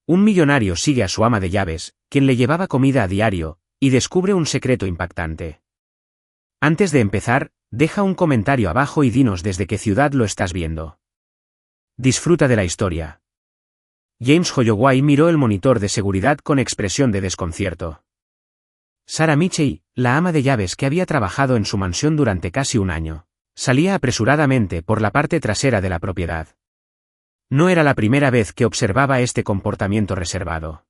Un millonario sigue a su ama de llaves, quien le llevaba comida a diario, y descubre un secreto impactante. Antes de empezar, deja un comentario abajo y dinos desde qué ciudad lo estás viendo. Disfruta de la historia. James Holloway miró el monitor de seguridad con expresión de desconcierto. Sarah Mitchell, la ama de llaves que había trabajado en su mansión durante casi un año, salía apresuradamente por la parte trasera de la propiedad. No era la primera vez que observaba este comportamiento reservado.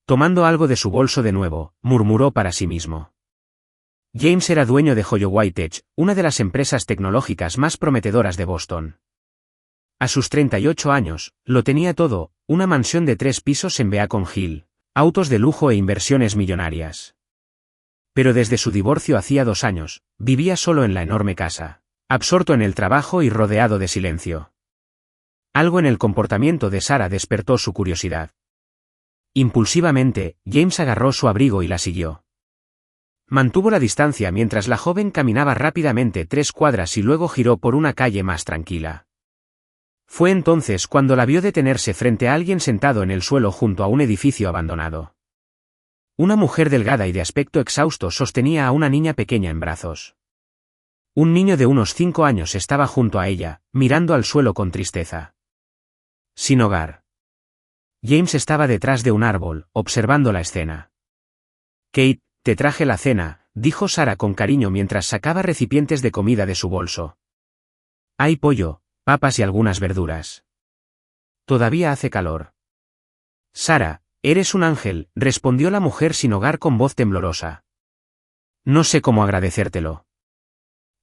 Tomando algo de su bolso de nuevo, murmuró para sí mismo. James era dueño de Holloway Tech, una de las empresas tecnológicas más prometedoras de Boston. A sus 38 años, lo tenía todo, una mansión de 3 pisos en Beacon Hill, autos de lujo e inversiones millonarias. Pero desde su divorcio hacía 2 años, vivía solo en la enorme casa, absorto en el trabajo y rodeado de silencio. Algo en el comportamiento de Sarah despertó su curiosidad. Impulsivamente, James agarró su abrigo y la siguió. Mantuvo la distancia mientras la joven caminaba rápidamente 3 cuadras y luego giró por una calle más tranquila. Fue entonces cuando la vio detenerse frente a alguien sentado en el suelo junto a un edificio abandonado. Una mujer delgada y de aspecto exhausto sostenía a una niña pequeña en brazos. Un niño de unos 5 años estaba junto a ella, mirando al suelo con tristeza. Sin hogar. James estaba detrás de un árbol, observando la escena. Kate, te traje la cena, dijo Sarah con cariño mientras sacaba recipientes de comida de su bolso. Hay pollo, papas y algunas verduras. Todavía hace calor. Sarah, eres un ángel, respondió la mujer sin hogar con voz temblorosa. No sé cómo agradecértelo.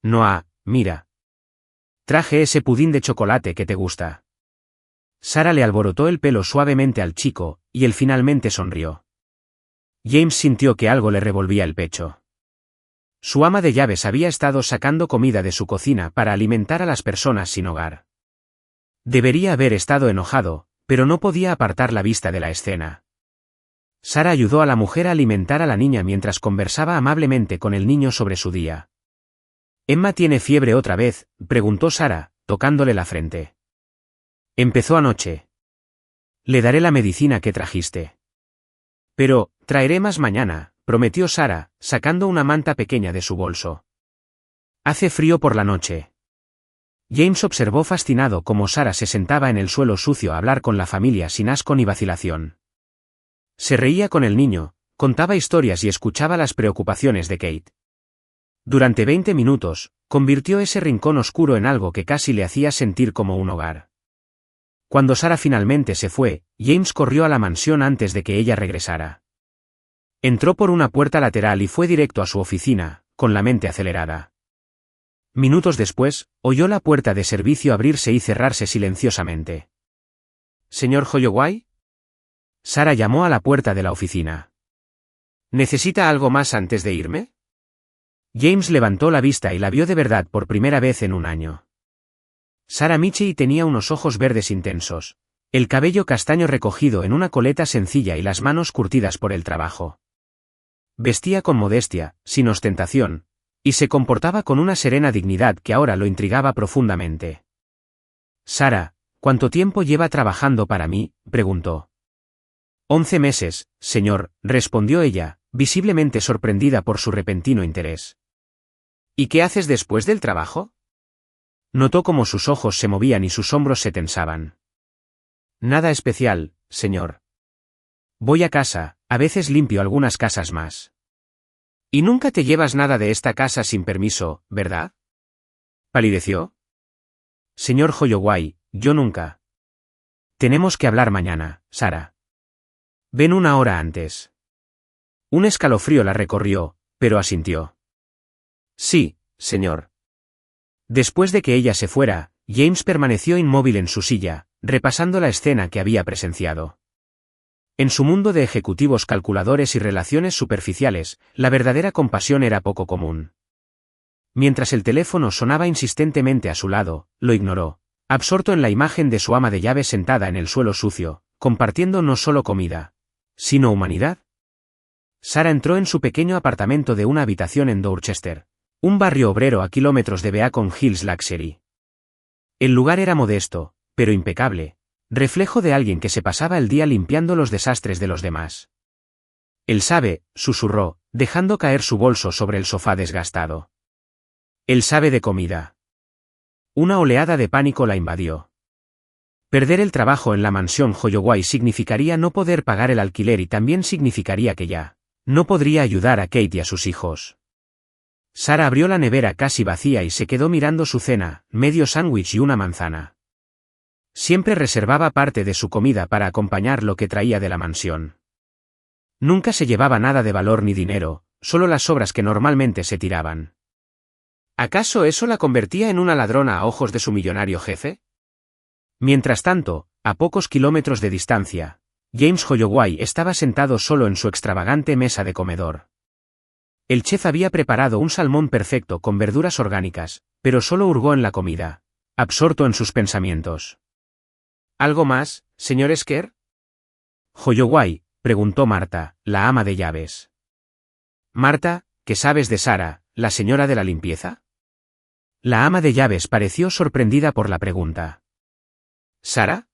Noah, mira. Traje ese pudín de chocolate que te gusta. Sarah le alborotó el pelo suavemente al chico, y él finalmente sonrió. James sintió que algo le revolvía el pecho. Su ama de llaves había estado sacando comida de su cocina para alimentar a las personas sin hogar. Debería haber estado enojado, pero no podía apartar la vista de la escena. Sarah ayudó a la mujer a alimentar a la niña mientras conversaba amablemente con el niño sobre su día. ¿Emma tiene fiebre otra vez?, preguntó Sarah, tocándole la frente. Empezó anoche. Le daré la medicina que trajiste. Pero, traeré más mañana, prometió Sarah, sacando una manta pequeña de su bolso. Hace frío por la noche. James observó fascinado cómo Sarah se sentaba en el suelo sucio a hablar con la familia sin asco ni vacilación. Se reía con el niño, contaba historias y escuchaba las preocupaciones de Kate. Durante 20 minutos, convirtió ese rincón oscuro en algo que casi le hacía sentir como un hogar. Cuando Sarah finalmente se fue, James corrió a la mansión antes de que ella regresara. Entró por una puerta lateral y fue directo a su oficina, con la mente acelerada. Minutos después, oyó la puerta de servicio abrirse y cerrarse silenciosamente. ¿Señor Holloway? Sarah llamó a la puerta de la oficina. ¿Necesita algo más antes de irme? James levantó la vista y la vio de verdad por primera vez en un año. Sarah Mitchell tenía unos ojos verdes intensos, el cabello castaño recogido en una coleta sencilla y las manos curtidas por el trabajo. Vestía con modestia, sin ostentación, y se comportaba con una serena dignidad que ahora lo intrigaba profundamente. Sarah, ¿cuánto tiempo lleva trabajando para mí?, preguntó. 11 meses, señor, respondió ella, visiblemente sorprendida por su repentino interés. ¿Y qué haces después del trabajo? Notó cómo sus ojos se movían y sus hombros se tensaban. Nada especial, señor. Voy a casa, a veces limpio algunas casas más. Y nunca te llevas nada de esta casa sin permiso, ¿verdad? ¿Palideció? Señor Holloway, yo nunca. Tenemos que hablar mañana, Sarah. Ven una hora antes. Un escalofrío la recorrió, pero asintió. Sí, señor. Después de que ella se fuera, James permaneció inmóvil en su silla, repasando la escena que había presenciado. En su mundo de ejecutivos calculadores y relaciones superficiales, la verdadera compasión era poco común. Mientras el teléfono sonaba insistentemente a su lado, lo ignoró, absorto en la imagen de su ama de llaves sentada en el suelo sucio, compartiendo no solo comida, sino humanidad. Sarah entró en su pequeño apartamento de una habitación en Dorchester, un barrio obrero a kilómetros de Beacon Hills Luxury. El lugar era modesto, pero impecable, reflejo de alguien que se pasaba el día limpiando los desastres de los demás. Él sabe, susurró, dejando caer su bolso sobre el sofá desgastado. Él sabe de comida. Una oleada de pánico la invadió. Perder el trabajo en la mansión Holloway significaría no poder pagar el alquiler y también significaría que ya no podría ayudar a Kate y a sus hijos. Sarah abrió la nevera casi vacía y se quedó mirando su cena, medio sándwich y una manzana. Siempre reservaba parte de su comida para acompañar lo que traía de la mansión. Nunca se llevaba nada de valor ni dinero, solo las sobras que normalmente se tiraban. ¿Acaso eso la convertía en una ladrona a ojos de su millonario jefe? Mientras tanto, a pocos kilómetros de distancia, James Holloway estaba sentado solo en su extravagante mesa de comedor. El chef había preparado un salmón perfecto con verduras orgánicas, pero solo hurgó en la comida, absorto en sus pensamientos. ¿Algo más, señor Esquer? Holloway, preguntó Marta, la ama de llaves. Marta, ¿qué sabes de Sarah, la señora de la limpieza? La ama de llaves pareció sorprendida por la pregunta. ¿Sarah?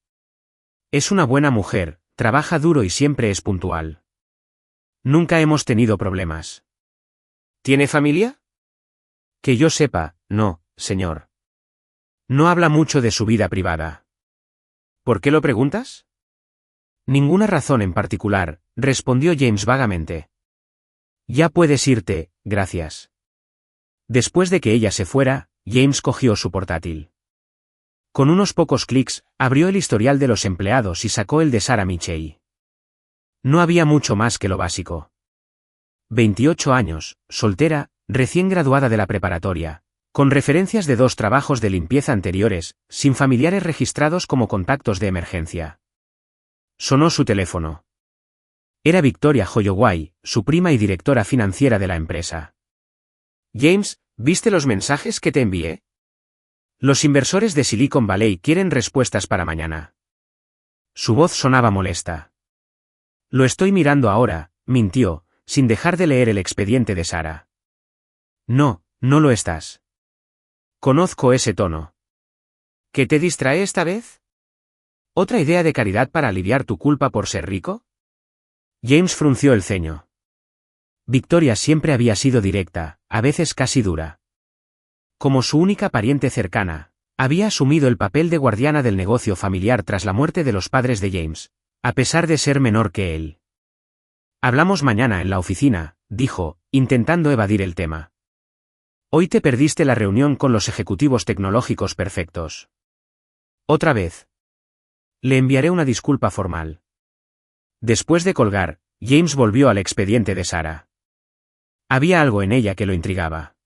Es una buena mujer, trabaja duro y siempre es puntual. Nunca hemos tenido problemas. ¿Tiene familia? Que yo sepa, no, señor. No habla mucho de su vida privada. ¿Por qué lo preguntas? Ninguna razón en particular, respondió James vagamente. Ya puedes irte, gracias. Después de que ella se fuera, James cogió su portátil. Con unos pocos clics, abrió el historial de los empleados y sacó el de Sarah Michei. No había mucho más que lo básico. 28 años, soltera, recién graduada de la preparatoria, con referencias de 2 trabajos de limpieza anteriores, sin familiares registrados como contactos de emergencia. Sonó su teléfono. Era Victoria Holloway, su prima y directora financiera de la empresa. James, ¿viste los mensajes que te envié? Los inversores de Silicon Valley quieren respuestas para mañana. Su voz sonaba molesta. Lo estoy mirando ahora, mintió, sin dejar de leer el expediente de Sarah. No, no lo estás. Conozco ese tono. ¿Qué te distrae esta vez? ¿Otra idea de caridad para aliviar tu culpa por ser rico? James frunció el ceño. Victoria siempre había sido directa, a veces casi dura. Como su única pariente cercana, había asumido el papel de guardiana del negocio familiar tras la muerte de los padres de James, a pesar de ser menor que él. Hablamos mañana en la oficina, dijo, intentando evadir el tema. Hoy te perdiste la reunión con los ejecutivos tecnológicos perfectos. Otra vez. Le enviaré una disculpa formal. Después de colgar, James volvió al expediente de Sarah. Había algo en ella que lo intrigaba.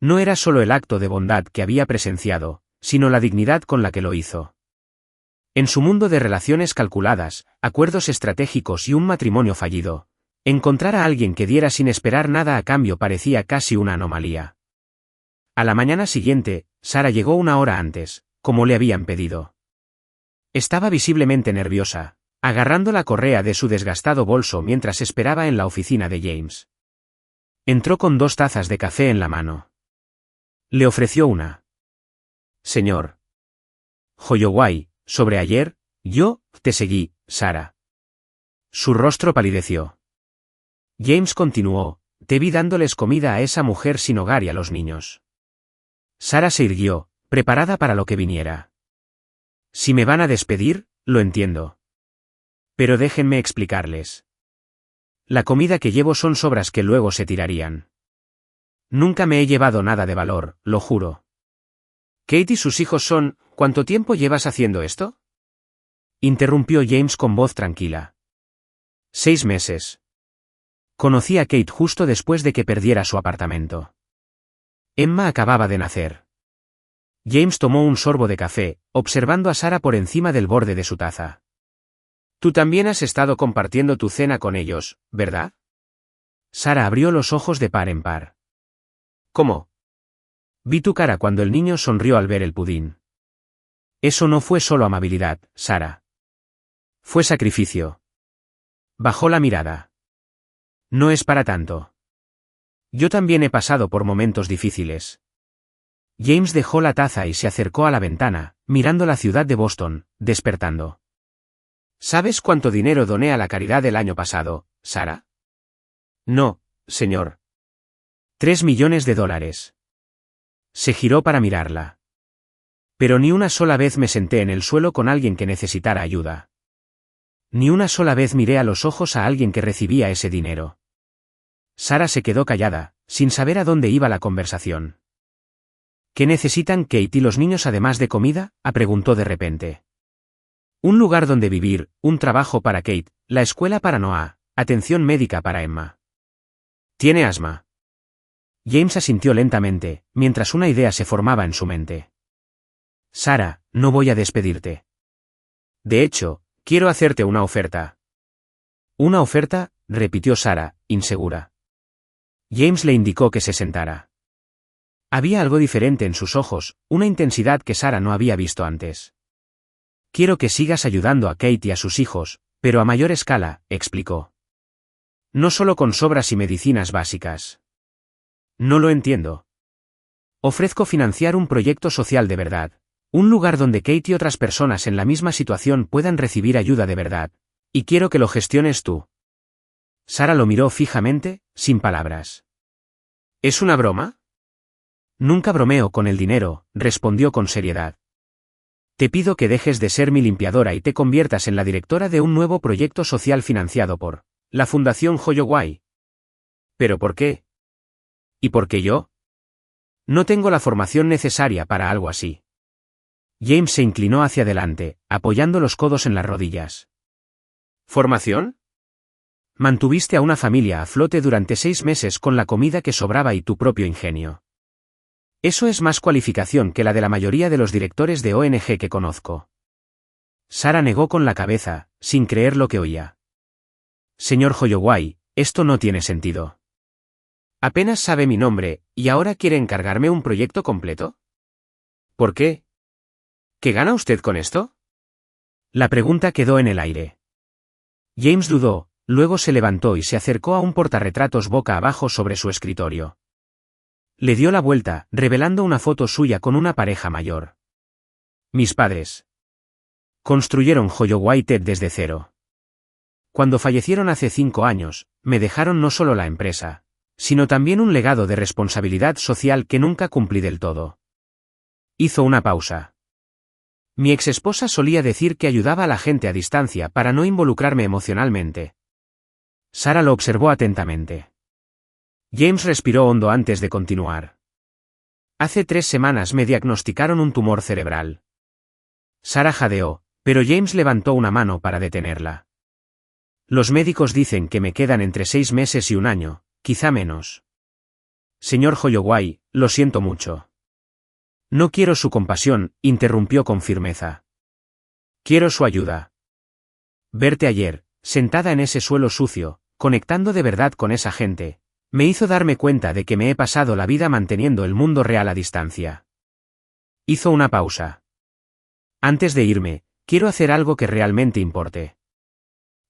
No era solo el acto de bondad que había presenciado, sino la dignidad con la que lo hizo. En su mundo de relaciones calculadas, acuerdos estratégicos y un matrimonio fallido, encontrar a alguien que diera sin esperar nada a cambio parecía casi una anomalía. A la mañana siguiente, Sarah llegó 1 hora antes, como le habían pedido. Estaba visiblemente nerviosa, agarrando la correa de su desgastado bolso mientras esperaba en la oficina de James. Entró con 2 tazas de café en la mano. Le ofreció una. Señor Holloway, sobre ayer, yo te seguí, Sarah. Su rostro palideció. James continuó, te vi dándoles comida a esa mujer sin hogar y a los niños. Sarah se irguió, preparada para lo que viniera. Si me van a despedir, lo entiendo. Pero déjenme explicarles. La comida que llevo son sobras que luego se tirarían. Nunca me he llevado nada de valor, lo juro. Kate y sus hijos son, ¿cuánto tiempo llevas haciendo esto? Interrumpió James con voz tranquila. 6 meses. Conocí a Kate justo después de que perdiera su apartamento. Emma acababa de nacer. James tomó un sorbo de café, observando a Sarah por encima del borde de su taza. Tú también has estado compartiendo tu cena con ellos, ¿verdad? Sarah abrió los ojos de par en par. ¿Cómo? Vi tu cara cuando el niño sonrió al ver el pudín. Eso no fue solo amabilidad, Sarah. Fue sacrificio. Bajó la mirada. No es para tanto. Yo también he pasado por momentos difíciles. James dejó la taza y se acercó a la ventana, mirando la ciudad de Boston, despertando. ¿Sabes cuánto dinero doné a la caridad el año pasado, Sara? No, señor. 3 millones de dólares. Se giró para mirarla. Pero ni una sola vez me senté en el suelo con alguien que necesitara ayuda. Ni una sola vez miré a los ojos a alguien que recibía ese dinero. Sara se quedó callada, sin saber a dónde iba la conversación. ¿Qué necesitan Kate y los niños además de comida?, preguntó de repente. Un lugar donde vivir, un trabajo para Kate, la escuela para Noah, atención médica para Emma. ¿Tiene asma? James asintió lentamente, mientras una idea se formaba en su mente. Sara, no voy a despedirte. De hecho, quiero hacerte una oferta. ¿Una oferta?, repitió Sara, insegura. James le indicó que se sentara. Había algo diferente en sus ojos, una intensidad que Sara no había visto antes. Quiero que sigas ayudando a Kate y a sus hijos, pero a mayor escala, explicó. No solo con sobras y medicinas básicas. No lo entiendo. Ofrezco financiar un proyecto social de verdad, un lugar donde Kate y otras personas en la misma situación puedan recibir ayuda de verdad, y quiero que lo gestiones tú. Sara lo miró fijamente, sin palabras. ¿Es una broma? Nunca bromeo con el dinero, respondió con seriedad. Te pido que dejes de ser mi limpiadora y te conviertas en la directora de un nuevo proyecto social financiado por la Fundación Holloway. ¿Pero por qué? ¿Y por qué yo? No tengo la formación necesaria para algo así. James se inclinó hacia adelante, apoyando los codos en las rodillas. ¿Formación? Mantuviste a una familia a flote durante 6 meses con la comida que sobraba y tu propio ingenio. Eso es más cualificación que la de la mayoría de los directores de ONG que conozco. Sara negó con la cabeza, sin creer lo que oía. Señor Holloway, esto no tiene sentido. Apenas sabe mi nombre, ¿y ahora quiere encargarme un proyecto completo? ¿Por qué? ¿Qué gana usted con esto? La pregunta quedó en el aire. James dudó, luego se levantó y se acercó a un portarretratos boca abajo sobre su escritorio. Le dio la vuelta, revelando una foto suya con una pareja mayor. Mis padres construyeron Holloway Tech desde cero. Cuando fallecieron hace 5 años, me dejaron no solo la empresa, sino también un legado de responsabilidad social que nunca cumplí del todo. Hizo una pausa. Mi exesposa solía decir que ayudaba a la gente a distancia para no involucrarme emocionalmente. Sara lo observó atentamente. James respiró hondo antes de continuar. Hace 3 semanas me diagnosticaron un tumor cerebral. Sara jadeó, pero James levantó una mano para detenerla. Los médicos dicen que me quedan entre 6 meses y 1 año, quizá menos. Señor Holloway, lo siento mucho. No quiero su compasión, interrumpió con firmeza. Quiero su ayuda. Verte ayer, sentada en ese suelo sucio, conectando de verdad con esa gente, me hizo darme cuenta de que me he pasado la vida manteniendo el mundo real a distancia. Hizo una pausa. Antes de irme, quiero hacer algo que realmente importe.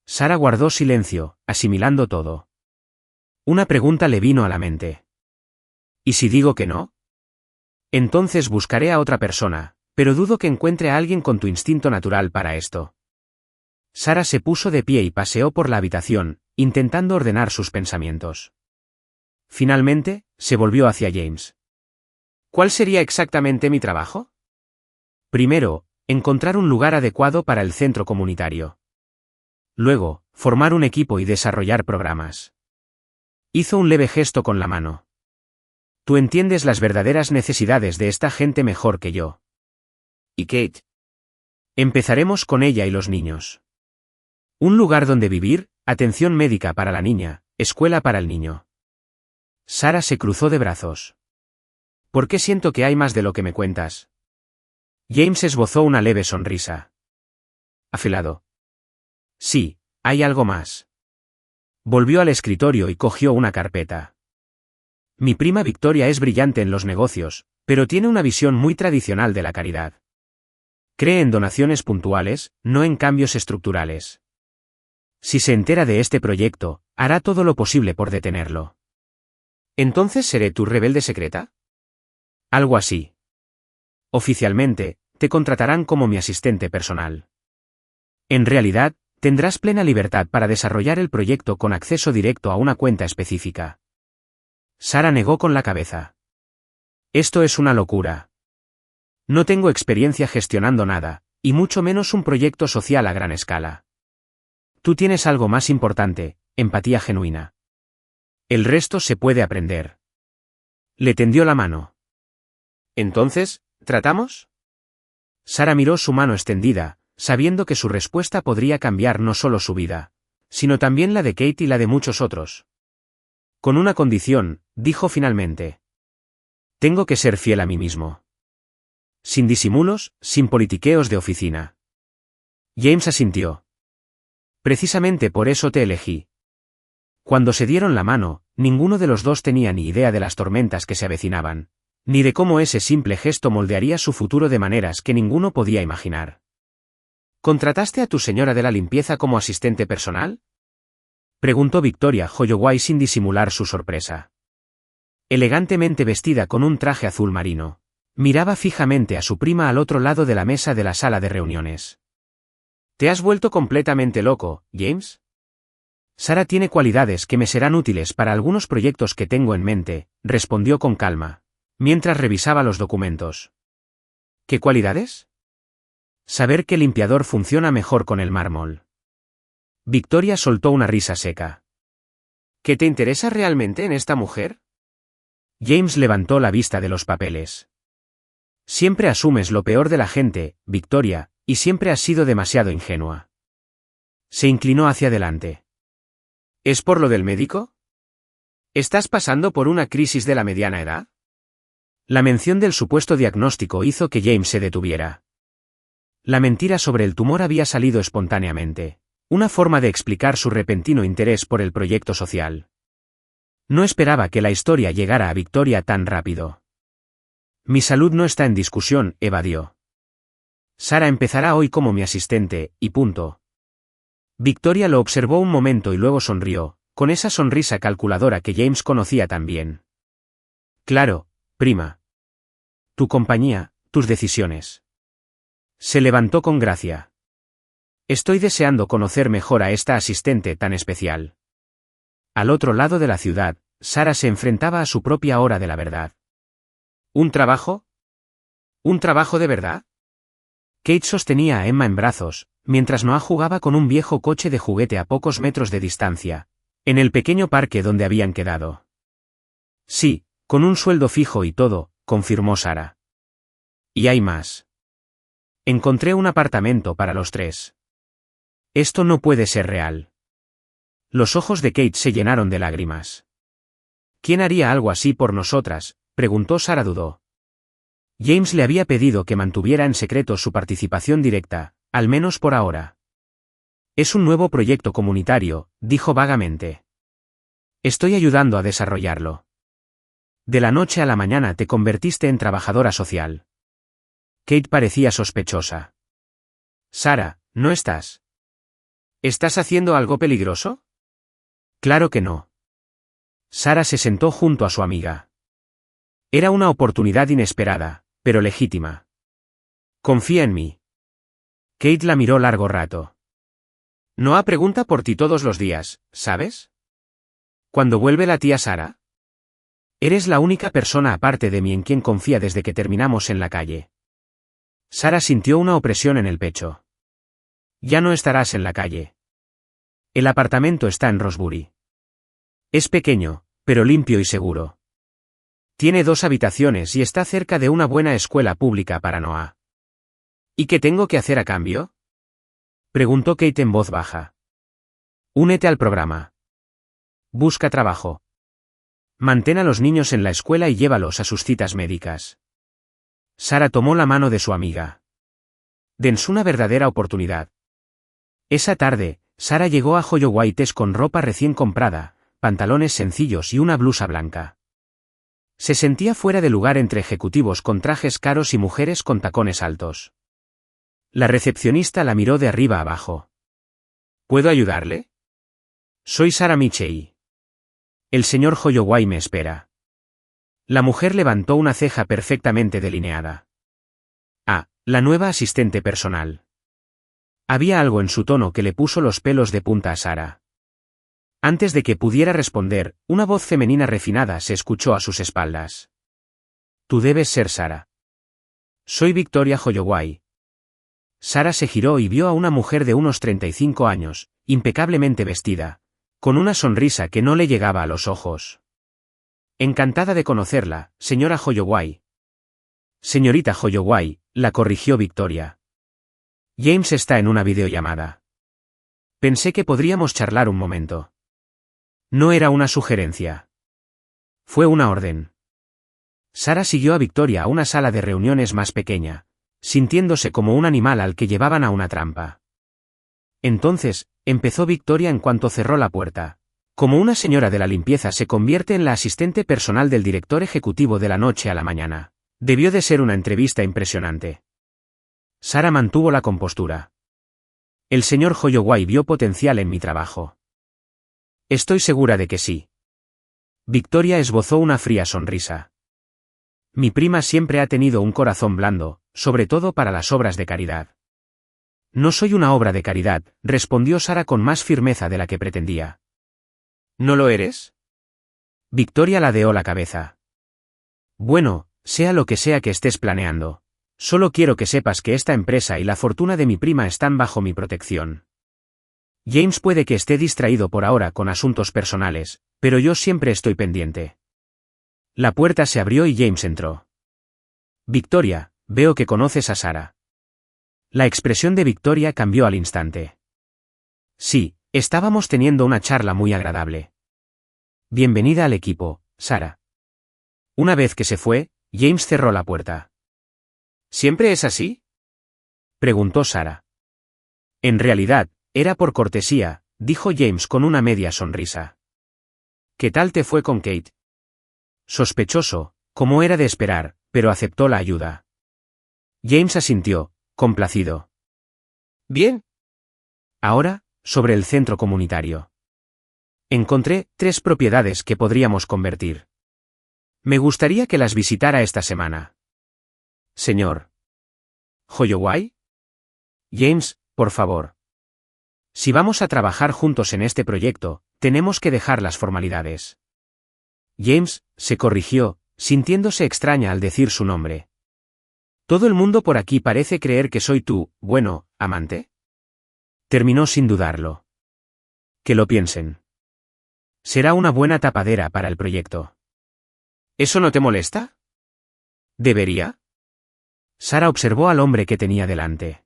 Sara guardó silencio, asimilando todo. Una pregunta le vino a la mente. ¿Y si digo que no? Entonces buscaré a otra persona, pero dudo que encuentre a alguien con tu instinto natural para esto. Sara se puso de pie y paseó por la habitación, intentando ordenar sus pensamientos. Finalmente, se volvió hacia James. ¿Cuál sería exactamente mi trabajo? Primero, encontrar un lugar adecuado para el centro comunitario. Luego, formar un equipo y desarrollar programas. Hizo un leve gesto con la mano. Tú entiendes las verdaderas necesidades de esta gente mejor que yo. ¿Y Kate? Empezaremos con ella y los niños. Un lugar donde vivir, atención médica para la niña, escuela para el niño. Sara se cruzó de brazos. ¿Por qué siento que hay más de lo que me cuentas? James esbozó una leve sonrisa. Afilado. Sí, hay algo más. Volvió al escritorio y cogió una carpeta. Mi prima Victoria es brillante en los negocios, pero tiene una visión muy tradicional de la caridad. Cree en donaciones puntuales, no en cambios estructurales. Si se entera de este proyecto, hará todo lo posible por detenerlo. ¿Entonces seré tu rebelde secreta? Algo así. Oficialmente, te contratarán como mi asistente personal. En realidad, tendrás plena libertad para desarrollar el proyecto con acceso directo a una cuenta específica. Sara negó con la cabeza. Esto es una locura. No tengo experiencia gestionando nada, y mucho menos un proyecto social a gran escala. Tú tienes algo más importante, empatía genuina. El resto se puede aprender. Le tendió la mano. Entonces, ¿tratamos? Sara miró su mano extendida, sabiendo que su respuesta podría cambiar no solo su vida, sino también la de Kate y la de muchos otros. Con una condición, dijo finalmente. Tengo que ser fiel a mí mismo. Sin disimulos, sin politiqueos de oficina. James asintió. Precisamente por eso te elegí. Cuando se dieron la mano, ninguno de los dos tenía ni idea de las tormentas que se avecinaban, ni de cómo ese simple gesto moldearía su futuro de maneras que ninguno podía imaginar. ¿Contrataste a tu señora de la limpieza como asistente personal? Preguntó Victoria Holloway sin disimular su sorpresa. Elegantemente vestida con un traje azul marino, miraba fijamente a su prima al otro lado de la mesa de la sala de reuniones. ¿Te has vuelto completamente loco, James? Sara tiene cualidades que me serán útiles para algunos proyectos que tengo en mente, respondió con calma, mientras revisaba los documentos. ¿Qué cualidades? Saber que el limpiador funciona mejor con el mármol. Victoria soltó una risa seca. ¿Qué te interesa realmente en esta mujer? James levantó la vista de los papeles. Siempre asumes lo peor de la gente, Victoria, y siempre has sido demasiado ingenua. Se inclinó hacia adelante. ¿Es por lo del médico? ¿Estás pasando por una crisis de la mediana edad? La mención del supuesto diagnóstico hizo que James se detuviera. La mentira sobre el tumor había salido espontáneamente, una forma de explicar su repentino interés por el proyecto social. No esperaba que la historia llegara a Victoria tan rápido. Mi salud no está en discusión, evadió. Sara empezará hoy como mi asistente, y punto. Victoria lo observó un momento y luego sonrió, con esa sonrisa calculadora que James conocía tan bien. Claro, prima. Tu compañía, tus decisiones. Se levantó con gracia. Estoy deseando conocer mejor a esta asistente tan especial. Al otro lado de la ciudad, Sara se enfrentaba a su propia hora de la verdad. ¿Un trabajo? ¿Un trabajo de verdad? Kate sostenía a Emma en brazos, mientras Noah jugaba con un viejo coche de juguete a pocos metros de distancia, en el pequeño parque donde habían quedado. Sí, con un sueldo fijo y todo, confirmó Sara. Y hay más. Encontré un apartamento para los tres. Esto no puede ser real. Los ojos de Kate se llenaron de lágrimas. ¿Quién haría algo así por nosotras?, preguntó Sara dudó. James le había pedido que mantuviera en secreto su participación directa, al menos por ahora. Es un nuevo proyecto comunitario, dijo vagamente. Estoy ayudando a desarrollarlo. De la noche a la mañana te convertiste en trabajadora social. Kate parecía sospechosa. Sara, ¿no estás? ¿Estás haciendo algo peligroso? Claro que no. Sara se sentó junto a su amiga. Era una oportunidad inesperada, pero legítima. Confía en mí. Kate la miró largo rato. Noah pregunta por ti todos los días, ¿sabes? ¿Cuándo vuelve la tía Sara? Eres la única persona aparte de mí en quien confía desde que terminamos en la calle. Sara sintió una opresión en el pecho. Ya no estarás en la calle. El apartamento está en Rosebury. Es pequeño, pero limpio y seguro. Tiene 2 habitaciones y está cerca de una buena escuela pública para Noah. ¿Y qué tengo que hacer a cambio? Preguntó Kate en voz baja. Únete al programa. Busca trabajo. Mantén a los niños en la escuela y llévalos a sus citas médicas. Sara tomó la mano de su amiga. Dense una verdadera oportunidad. Esa tarde, Sara llegó a Holloway Test con ropa recién comprada, pantalones sencillos y una blusa blanca. Se sentía fuera de lugar entre ejecutivos con trajes caros y mujeres con tacones altos. La recepcionista la miró de arriba abajo. ¿Puedo ayudarle? Soy Sara Michei. El señor Holloway me espera. La mujer levantó una ceja perfectamente delineada. Ah, La nueva asistente personal. Había algo en su tono que le puso los pelos de punta a Sara. Antes de que pudiera responder, una voz femenina refinada se escuchó a sus espaldas. Tú debes ser Sara. Soy Victoria Holloway. Sara se giró y vio a una mujer de unos 35 años, impecablemente vestida, con una sonrisa que no le llegaba a los ojos. Encantada de conocerla, señora Holloway. Señorita Holloway, la corrigió Victoria. James está en una videollamada. Pensé que podríamos charlar un momento. No era una sugerencia. Fue una orden. Sara siguió a Victoria a una sala de reuniones más pequeña, sintiéndose como un animal al que llevaban a una trampa. Entonces, empezó Victoria en cuanto cerró la puerta. Como una señora de la limpieza se convierte en la asistente personal del director ejecutivo de la noche a la mañana. Debió de ser una entrevista impresionante. Sara mantuvo la compostura. El señor Holloway vio potencial en mi trabajo. Estoy segura de que sí. Victoria esbozó una fría sonrisa. Mi prima siempre ha tenido un corazón blando, sobre todo para las obras de caridad. No soy una obra de caridad, respondió Sara con más firmeza de la que pretendía. ¿No lo eres? Victoria ladeó la cabeza. Bueno, sea lo que sea que estés planeando. Solo quiero que sepas que esta empresa y la fortuna de mi prima están bajo mi protección. James puede que esté distraído por ahora con asuntos personales, pero yo siempre estoy pendiente. La puerta se abrió y James entró. Victoria, veo que conoces a Sara. La expresión de Victoria cambió al instante. Sí, estábamos teniendo una charla muy agradable. Bienvenida al equipo, Sara. Una vez que se fue, James cerró la puerta. ¿Siempre es así?, preguntó Sara. En realidad, era por cortesía, dijo James con una media sonrisa. ¿Qué tal te fue con Kate? Sospechoso, como era de esperar, pero aceptó la ayuda. James asintió, complacido. Bien. Ahora, sobre el centro comunitario. Encontré 3 propiedades que podríamos convertir. Me gustaría que las visitara esta semana. Señor Holloway. James, por favor. Si vamos a trabajar juntos en este proyecto, tenemos que dejar las formalidades. James se corrigió, sintiéndose extraña al decir su nombre. Todo el mundo por aquí parece creer que soy tu, bueno, amante. Terminó sin dudarlo. Que lo piensen. Será una buena tapadera para el proyecto. ¿Eso no te molesta? ¿Debería? Sara observó al hombre que tenía delante.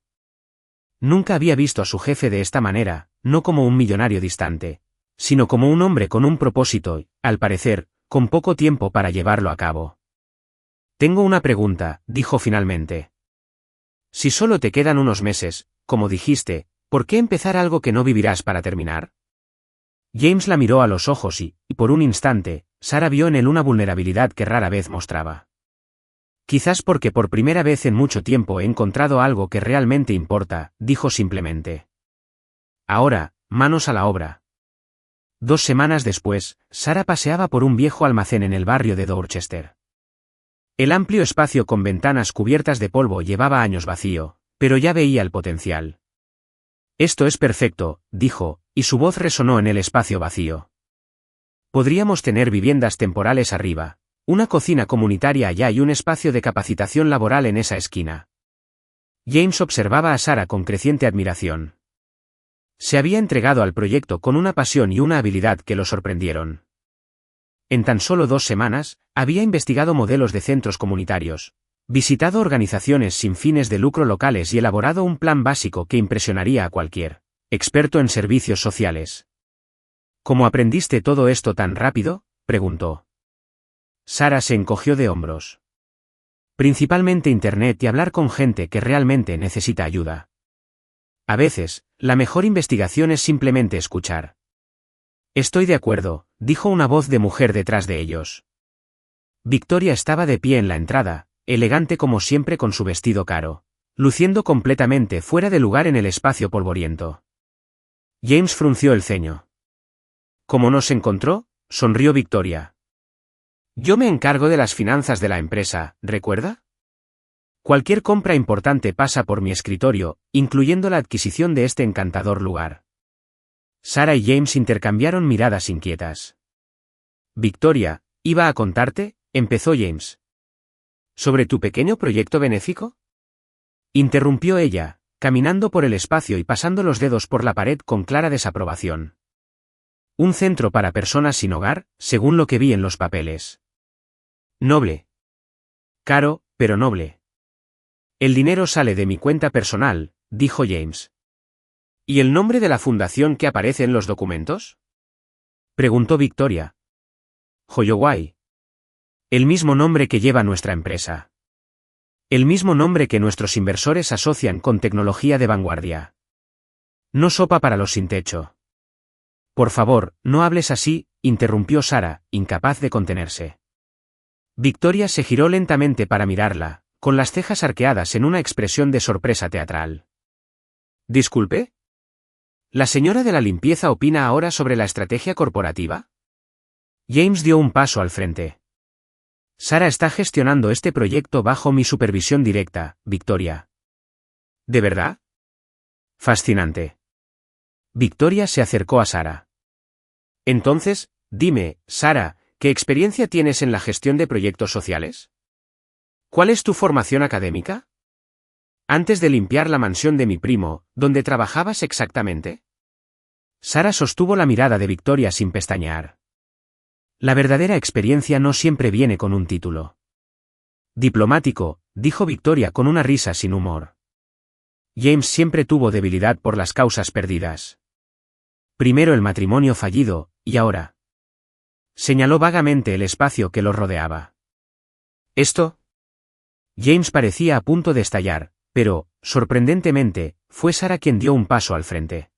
Nunca había visto a su jefe de esta manera, no como un millonario distante, sino como un hombre con un propósito y, al parecer, con poco tiempo para llevarlo a cabo. Tengo una pregunta, dijo finalmente. Si solo te quedan unos meses, como dijiste, ¿por qué empezar algo que no vivirás para terminar? James la miró a los ojos y, por un instante, Sara vio en él una vulnerabilidad que rara vez mostraba. Quizás porque por primera vez en mucho tiempo he encontrado algo que realmente importa, dijo simplemente. Ahora, manos a la obra. 2 semanas después, Sara paseaba por un viejo almacén en el barrio de Dorchester. El amplio espacio con ventanas cubiertas de polvo llevaba años vacío, pero ya veía el potencial. Esto es perfecto, dijo, y su voz resonó en el espacio vacío. Podríamos tener viviendas temporales arriba, una cocina comunitaria allá y un espacio de capacitación laboral en esa esquina. James observaba a Sara con creciente admiración. Se había entregado al proyecto con una pasión y una habilidad que lo sorprendieron. En tan solo 2 semanas, había investigado modelos de centros comunitarios, visitado organizaciones sin fines de lucro locales y elaborado un plan básico que impresionaría a cualquier experto en servicios sociales. ¿Cómo aprendiste todo esto tan rápido?, preguntó. Sara se encogió de hombros. Principalmente Internet y hablar con gente que realmente necesita ayuda. A veces, la mejor investigación es simplemente escuchar. Estoy de acuerdo, dijo una voz de mujer detrás de ellos. Victoria estaba de pie en la entrada, elegante como siempre con su vestido caro, luciendo completamente fuera de lugar en el espacio polvoriento. James frunció el ceño. ¿Cómo nos encontró?, sonrió Victoria. Yo me encargo de las finanzas de la empresa, ¿recuerda? Cualquier compra importante pasa por mi escritorio, incluyendo la adquisición de este encantador lugar. Sarah y James intercambiaron miradas inquietas. Victoria, ¿iba a contarte? Empezó James. ¿Sobre tu pequeño proyecto benéfico? Interrumpió ella, caminando por el espacio y pasando los dedos por la pared con clara desaprobación. Un centro para personas sin hogar, según lo que vi en los papeles. Noble. Caro, pero noble. El dinero sale de mi cuenta personal, dijo James. ¿Y el nombre de la fundación que aparece en los documentos? Preguntó Victoria. Holloway. El mismo nombre que lleva nuestra empresa. El mismo nombre que nuestros inversores asocian con tecnología de vanguardia. No sopa para los sin techo. Por favor, no hables así, interrumpió Sarah, incapaz de contenerse. Victoria se giró lentamente para mirarla, con las cejas arqueadas en una expresión de sorpresa teatral. ¿Disculpe? ¿La señora de la limpieza opina ahora sobre la estrategia corporativa? James dio un paso al frente. Sarah está gestionando este proyecto bajo mi supervisión directa, Victoria. ¿De verdad? Fascinante. Victoria se acercó a Sarah. Entonces, dime, Sarah, ¿qué experiencia tienes en la gestión de proyectos sociales? ¿Cuál es tu formación académica? Antes de limpiar la mansión de mi primo, ¿dónde trabajabas exactamente? Sarah sostuvo la mirada de Victoria sin pestañear. La verdadera experiencia no siempre viene con un título. Diplomático, dijo Victoria con una risa sin humor. James siempre tuvo debilidad por las causas perdidas. Primero el matrimonio fallido, y ahora. Señaló vagamente el espacio que lo rodeaba. ¿Esto? James parecía a punto de estallar, pero, sorprendentemente, fue Sarah quien dio un paso al frente.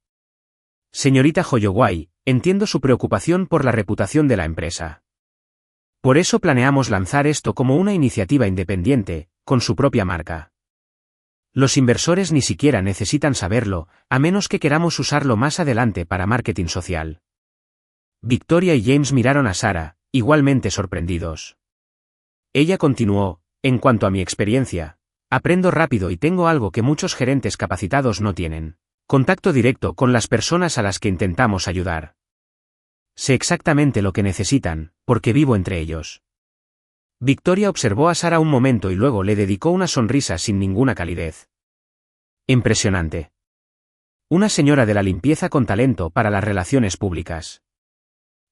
Señorita Holloway, entiendo su preocupación por la reputación de la empresa. Por eso planeamos lanzar esto como una iniciativa independiente, con su propia marca. Los inversores ni siquiera necesitan saberlo, a menos que queramos usarlo más adelante para marketing social. Victoria y James miraron a Sarah, igualmente sorprendidos. Ella continuó, en cuanto a mi experiencia, aprendo rápido y tengo algo que muchos gerentes capacitados no tienen. Contacto directo con las personas a las que intentamos ayudar. Sé exactamente lo que necesitan, porque vivo entre ellos. Victoria observó a Sarah un momento y luego le dedicó una sonrisa sin ninguna calidez. Impresionante. Una señora de la limpieza con talento para las relaciones públicas.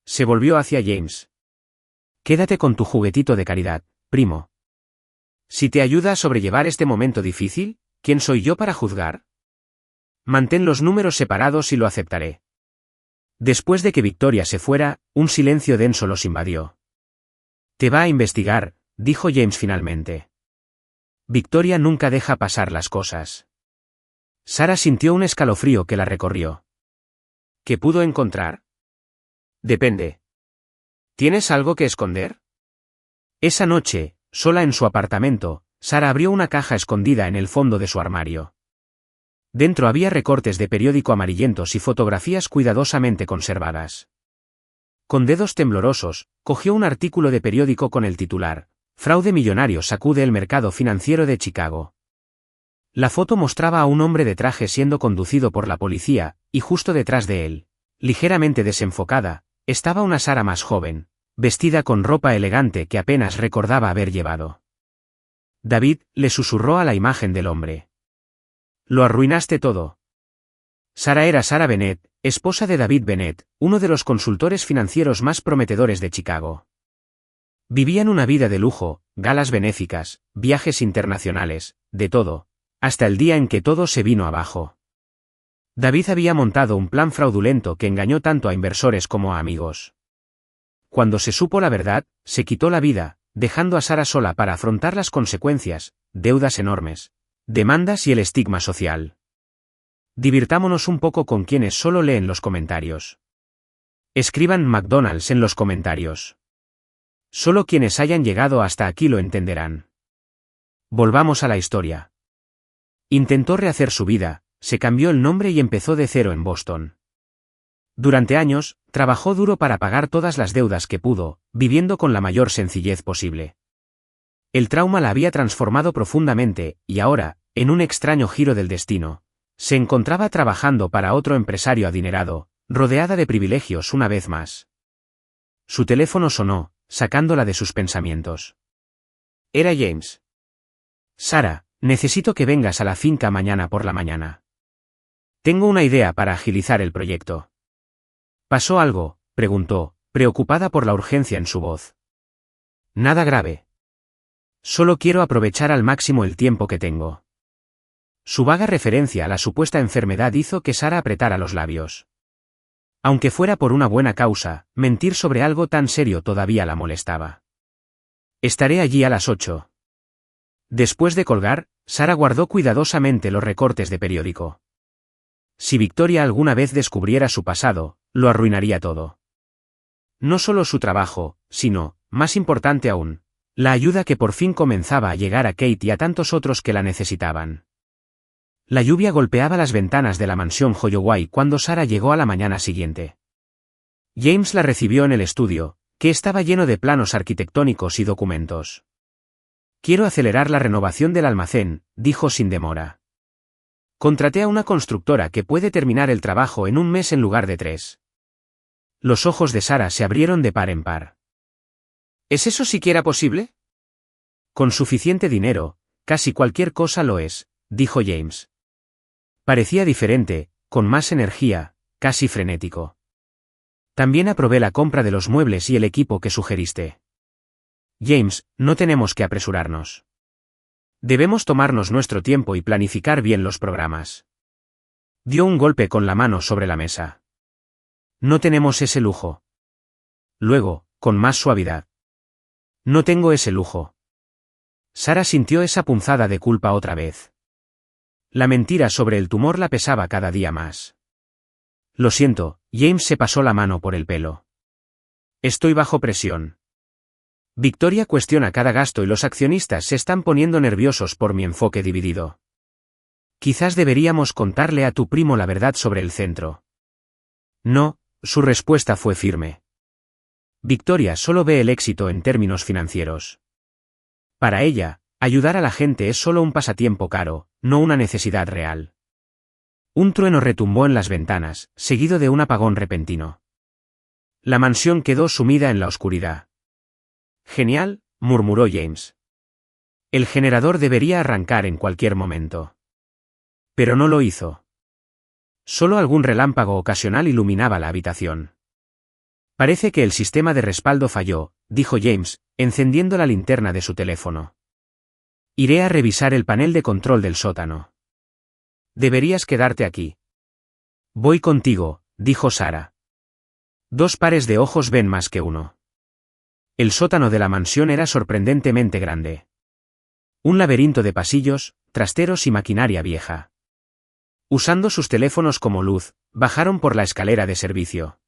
Se volvió hacia James. Quédate con tu juguetito de caridad, primo. Si te ayuda a sobrellevar este momento difícil, ¿quién soy yo para juzgar? Mantén los números separados y lo aceptaré. Después de que Victoria se fuera, un silencio denso los invadió. Te va a investigar, dijo James finalmente. Victoria nunca deja pasar las cosas. Sarah sintió un escalofrío que la recorrió. ¿Qué pudo encontrar? Depende. ¿Tienes algo que esconder? Esa noche, sola en su apartamento, Sarah abrió una caja escondida en el fondo de su armario. Dentro había recortes de periódico amarillentos y fotografías cuidadosamente conservadas. Con dedos temblorosos, cogió un artículo de periódico con el titular: Fraude millonario sacude el mercado financiero de Chicago. La foto mostraba a un hombre de traje siendo conducido por la policía, y justo detrás de él, ligeramente desenfocada, estaba una Sarah más joven, vestida con ropa elegante que apenas recordaba haber llevado. David le susurró a la imagen del hombre. Lo arruinaste todo. Sarah era Sarah Bennett, esposa de David Bennett, uno de los consultores financieros más prometedores de Chicago. Vivían una vida de lujo, galas benéficas, viajes internacionales, de todo, hasta el día en que todo se vino abajo. David había montado un plan fraudulento que engañó tanto a inversores como a amigos. Cuando se supo la verdad, se quitó la vida, dejando a Sarah sola para afrontar las consecuencias, deudas enormes, demandas y el estigma social. Divirtámonos un poco con quienes solo leen los comentarios. Escriban McDonald's en los comentarios. Solo quienes hayan llegado hasta aquí lo entenderán. Volvamos a la historia. Intentó rehacer su vida, se cambió el nombre y empezó de cero en Boston. Durante años, trabajó duro para pagar todas las deudas que pudo, viviendo con la mayor sencillez posible. El trauma la había transformado profundamente, y ahora, en un extraño giro del destino, se encontraba trabajando para otro empresario adinerado, rodeada de privilegios una vez más. Su teléfono sonó, sacándola de sus pensamientos. Era James. Sara, necesito que vengas a la finca mañana por la mañana. Tengo una idea para agilizar el proyecto. ¿Pasó algo?, preguntó, preocupada por la urgencia en su voz. Nada grave. Solo quiero aprovechar al máximo el tiempo que tengo. Su vaga referencia a la supuesta enfermedad hizo que Sara apretara los labios. Aunque fuera por una buena causa, mentir sobre algo tan serio todavía la molestaba. Estaré allí a las 8. Después de colgar, Sara guardó cuidadosamente los recortes de periódico. Si Victoria alguna vez descubriera su pasado, lo arruinaría todo. No solo su trabajo, sino, más importante aún, la ayuda que por fin comenzaba a llegar a Kate y a tantos otros que la necesitaban. La lluvia golpeaba las ventanas de la mansión Holloway cuando Sara llegó a la mañana siguiente. James la recibió en el estudio, que estaba lleno de planos arquitectónicos y documentos. Quiero acelerar la renovación del almacén, dijo sin demora. Contraté a una constructora que puede terminar el trabajo en un mes en lugar de 3. Los ojos de Sara se abrieron de par en par. ¿Es eso siquiera posible? Con suficiente dinero, casi cualquier cosa lo es, dijo James. Parecía diferente, con más energía, casi frenético. También aprobé la compra de los muebles y el equipo que sugeriste. James, no tenemos que apresurarnos. Debemos tomarnos nuestro tiempo y planificar bien los programas. Dio un golpe con la mano sobre la mesa. No tenemos ese lujo. Luego, con más suavidad. No tengo ese lujo. Sara sintió esa punzada de culpa otra vez. La mentira sobre el tumor la pesaba cada día más. Lo siento, James se pasó la mano por el pelo. Estoy bajo presión. Victoria cuestiona cada gasto y los accionistas se están poniendo nerviosos por mi enfoque dividido. Quizás deberíamos contarle a tu primo la verdad sobre el centro. No, su respuesta fue firme. Victoria solo ve el éxito en términos financieros. Para ella, ayudar a la gente es solo un pasatiempo caro, no una necesidad real. Un trueno retumbó en las ventanas, seguido de un apagón repentino. La mansión quedó sumida en la oscuridad. Genial, murmuró James. El generador debería arrancar en cualquier momento. Pero no lo hizo. Solo algún relámpago ocasional iluminaba la habitación. Parece que el sistema de respaldo falló, dijo James, encendiendo la linterna de su teléfono. Iré a revisar el panel de control del sótano. Deberías quedarte aquí. Voy contigo, dijo Sara. 2 pares de ojos ven más que uno. El sótano de la mansión era sorprendentemente grande. Un laberinto de pasillos, trasteros y maquinaria vieja. Usando sus teléfonos como luz, bajaron por la escalera de servicio.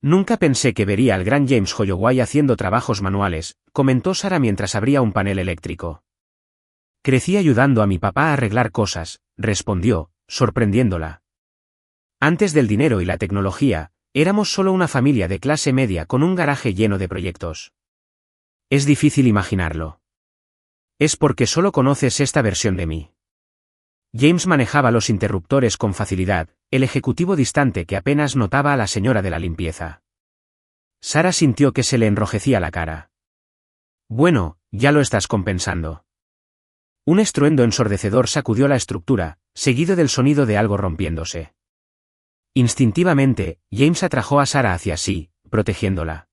Nunca pensé que vería al gran James Holloway haciendo trabajos manuales, comentó Sara mientras abría un panel eléctrico. Crecí ayudando a mi papá a arreglar cosas, respondió, sorprendiéndola. Antes del dinero y la tecnología, éramos solo una familia de clase media con un garaje lleno de proyectos. Es difícil imaginarlo. Es porque solo conoces esta versión de mí. James manejaba los interruptores con facilidad, el ejecutivo distante que apenas notaba a la señora de la limpieza. Sara sintió que se le enrojecía la cara. Bueno, ya lo estás compensando. Un estruendo ensordecedor sacudió la estructura, seguido del sonido de algo rompiéndose. Instintivamente, James atrajo a Sara hacia sí, protegiéndola.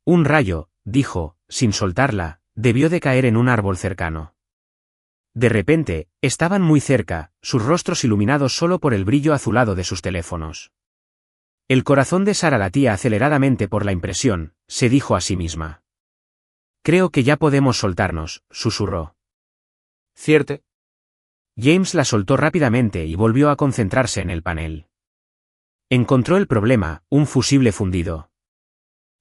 Un rayo, dijo, sin soltarla, debió de caer en un árbol cercano. De repente, estaban muy cerca, sus rostros iluminados solo por el brillo azulado de sus teléfonos. El corazón de Sara latía aceleradamente por la impresión, se dijo a sí misma. Creo que ya podemos soltarnos, susurró. ¿Cierto? James la soltó rápidamente y volvió a concentrarse en el panel. Encontró el problema, un fusible fundido.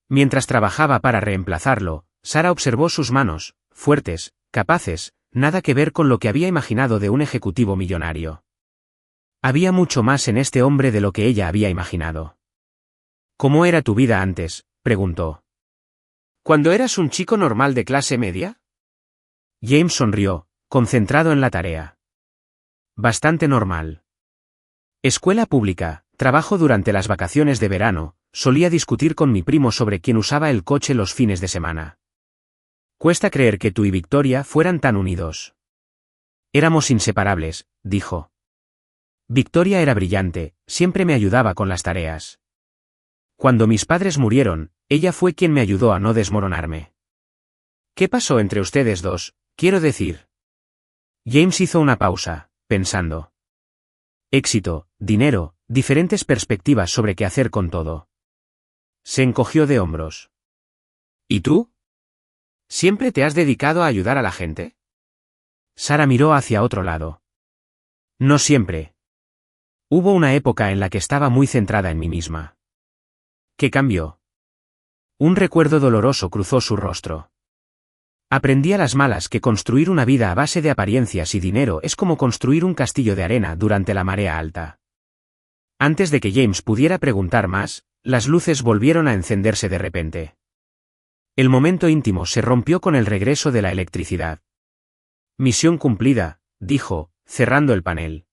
Mientras trabajaba para reemplazarlo, Sara observó sus manos, fuertes, capaces, nada que ver con lo que había imaginado de un ejecutivo millonario. Había mucho más en este hombre de lo que ella había imaginado. ¿Cómo era tu vida antes?, preguntó. ¿Cuando eras un chico normal de clase media? James sonrió, concentrado en la tarea. Bastante normal. Escuela pública, trabajo durante las vacaciones de verano, solía discutir con mi primo sobre quién usaba el coche los fines de semana. Cuesta creer que tú y Victoria fueran tan unidos. Éramos inseparables, dijo. Victoria era brillante, siempre me ayudaba con las tareas. Cuando mis padres murieron, ella fue quien me ayudó a no desmoronarme. ¿Qué pasó entre ustedes dos, quiero decir? James hizo una pausa, pensando. Éxito, dinero, diferentes perspectivas sobre qué hacer con todo. Se encogió de hombros. ¿Y tú? ¿Siempre te has dedicado a ayudar a la gente? Sara miró hacia otro lado. No siempre. Hubo una época en la que estaba muy centrada en mí misma. ¿Qué cambió? Un recuerdo doloroso cruzó su rostro. Aprendí a las malas que construir una vida a base de apariencias y dinero es como construir un castillo de arena durante la marea alta. Antes de que James pudiera preguntar más, las luces volvieron a encenderse de repente. El momento íntimo se rompió con el regreso de la electricidad. Misión cumplida, dijo, cerrando el panel.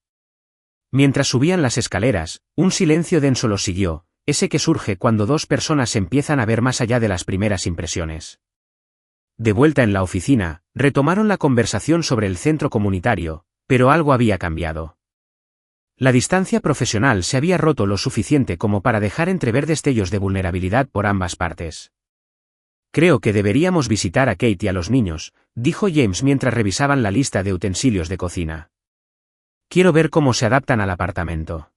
Mientras subían las escaleras, un silencio denso los siguió, ese que surge cuando dos personas empiezan a ver más allá de las primeras impresiones. De vuelta en la oficina, retomaron la conversación sobre el centro comunitario, pero algo había cambiado. La distancia profesional se había roto lo suficiente como para dejar entrever destellos de vulnerabilidad por ambas partes. Creo que deberíamos visitar a Kate y a los niños, dijo James mientras revisaban la lista de utensilios de cocina. Quiero ver cómo se adaptan al apartamento.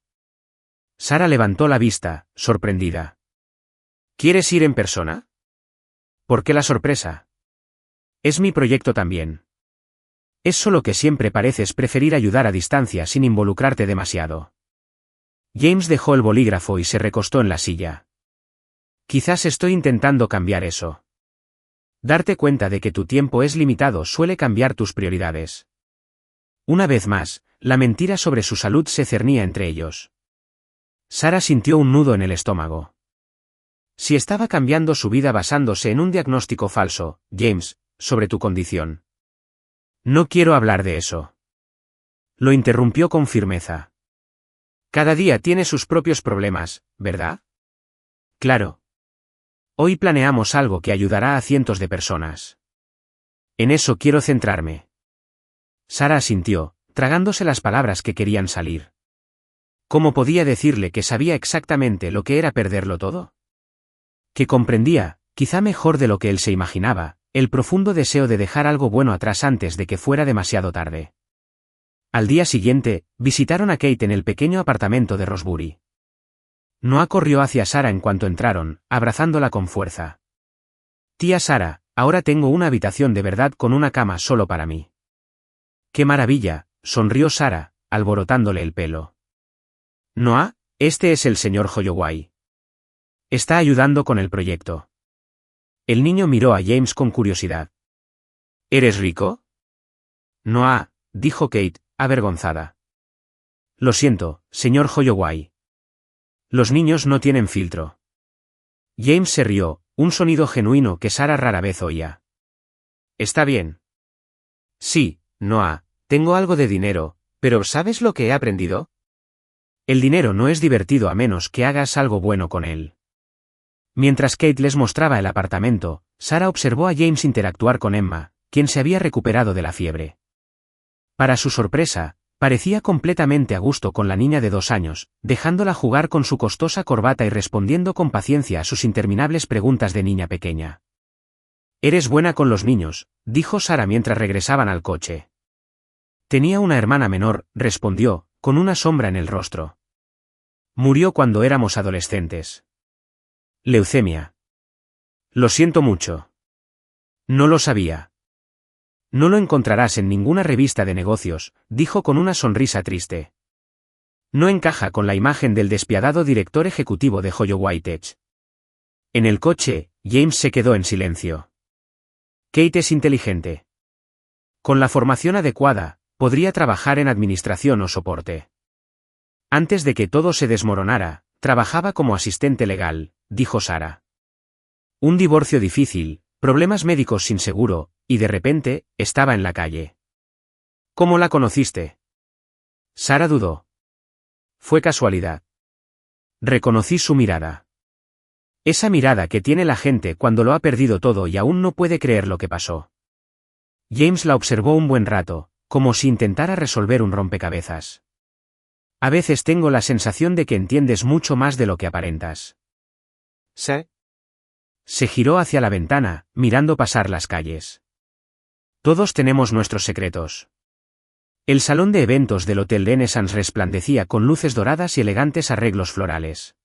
Sara levantó la vista, sorprendida. ¿Quieres ir en persona? ¿Por qué la sorpresa? Es mi proyecto también. Es solo que siempre pareces preferir ayudar a distancia sin involucrarte demasiado. James dejó el bolígrafo y se recostó en la silla. Quizás estoy intentando cambiar eso. Darte cuenta de que tu tiempo es limitado suele cambiar tus prioridades. Una vez más, la mentira sobre su salud se cernía entre ellos. Sara sintió un nudo en el estómago. Si estaba cambiando su vida basándose en un diagnóstico falso, James, sobre tu condición. No quiero hablar de eso. Lo interrumpió con firmeza. Cada día tiene sus propios problemas, ¿verdad? Claro. Hoy planeamos algo que ayudará a cientos de personas. En eso quiero centrarme. Sara asintió, tragándose las palabras que querían salir. ¿Cómo podía decirle que sabía exactamente lo que era perderlo todo? Que comprendía, quizá mejor de lo que él se imaginaba, el profundo deseo de dejar algo bueno atrás antes de que fuera demasiado tarde. Al día siguiente, visitaron a Kate en el pequeño apartamento de Rosebury. Noah corrió hacia Sara en cuanto entraron, abrazándola con fuerza. Tía Sara, ahora tengo una habitación de verdad con una cama solo para mí. ¡Qué maravilla!, sonrió Sara, alborotándole el pelo. Noah, este es el señor Holloway. Está ayudando con el proyecto. El niño miró a James con curiosidad. ¿Eres rico? Noah, dijo Kate, avergonzada. Lo siento, señor Holloway. Los niños no tienen filtro. James se rió, un sonido genuino que Sara rara vez oía. Está bien. Sí, Noah, tengo algo de dinero, pero ¿sabes lo que he aprendido? El dinero no es divertido a menos que hagas algo bueno con él. Mientras Kate les mostraba el apartamento, Sara observó a James interactuar con Emma, quien se había recuperado de la fiebre. Para su sorpresa, parecía completamente a gusto con la niña de 2 años, dejándola jugar con su costosa corbata y respondiendo con paciencia a sus interminables preguntas de niña pequeña. Eres buena con los niños, dijo Sara mientras regresaban al coche. Tenía una hermana menor, respondió, con una sombra en el rostro. Murió cuando éramos adolescentes. Leucemia. Lo siento mucho. No lo sabía. No lo encontrarás en ninguna revista de negocios, dijo con una sonrisa triste. No encaja con la imagen del despiadado director ejecutivo de Holloway Tech. En el coche, James se quedó en silencio. Kate es inteligente. Con la formación adecuada, podría trabajar en administración o soporte. Antes de que todo se desmoronara, trabajaba como asistente legal, dijo Sara. Un divorcio difícil, problemas médicos sin seguro, y de repente, estaba en la calle. ¿Cómo la conociste? Sara dudó. Fue casualidad. Reconocí su mirada. Esa mirada que tiene la gente cuando lo ha perdido todo y aún no puede creer lo que pasó. James la observó un buen rato, como si intentara resolver un rompecabezas. A veces tengo la sensación de que entiendes mucho más de lo que aparentas. ¿Sí? Se giró hacia la ventana, mirando pasar las calles. Todos tenemos nuestros secretos. El salón de eventos del Hotel Renaissance resplandecía con luces doradas y elegantes arreglos florales.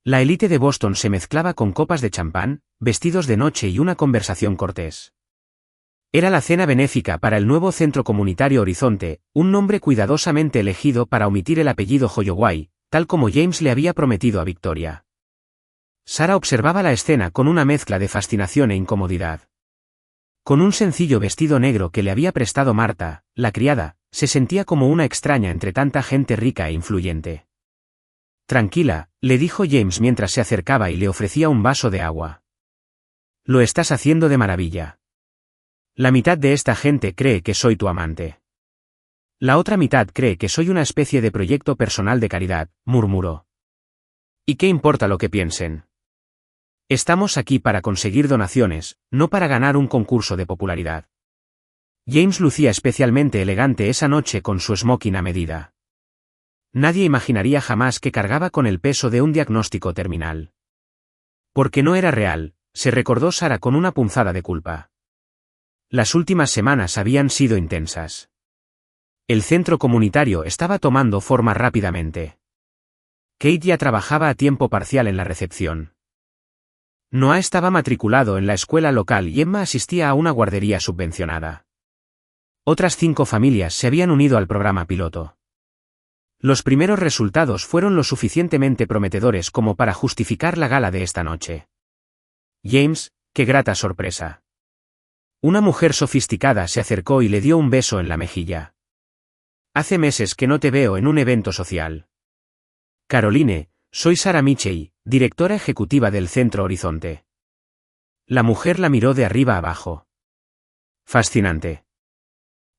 La élite de Boston se mezclaba con copas de champán, vestidos de noche y una conversación cortés. Era la cena benéfica para el nuevo centro comunitario Horizonte, un nombre cuidadosamente elegido para omitir el apellido Holloway, tal como James le había prometido a Victoria. Sara observaba la escena con una mezcla de fascinación e incomodidad. Con un sencillo vestido negro que le había prestado Marta, la criada, se sentía como una extraña entre tanta gente rica e influyente. Tranquila, le dijo James mientras se acercaba y le ofrecía un vaso de agua. Lo estás haciendo de maravilla. La mitad de esta gente cree que soy tu amante. La otra mitad cree que soy una especie de proyecto personal de caridad, murmuró. ¿Y qué importa lo que piensen? Estamos aquí para conseguir donaciones, no para ganar un concurso de popularidad. James lucía especialmente elegante esa noche con su smoking a medida. Nadie imaginaría jamás que cargaba con el peso de un diagnóstico terminal. Porque no era real, se recordó Sara con una punzada de culpa. Las últimas semanas habían sido intensas. El centro comunitario estaba tomando forma rápidamente. Kate ya trabajaba a tiempo parcial en la recepción. Noah estaba matriculado en la escuela local y Emma asistía a una guardería subvencionada. Otras 5 familias se habían unido al programa piloto. Los primeros resultados fueron lo suficientemente prometedores como para justificar la gala de esta noche. James, qué grata sorpresa. Una mujer sofisticada se acercó y le dio un beso en la mejilla. Hace meses que no te veo en un evento social. Caroline, soy Sara Mitchell, directora ejecutiva del Centro Horizonte. La mujer la miró de arriba abajo. Fascinante.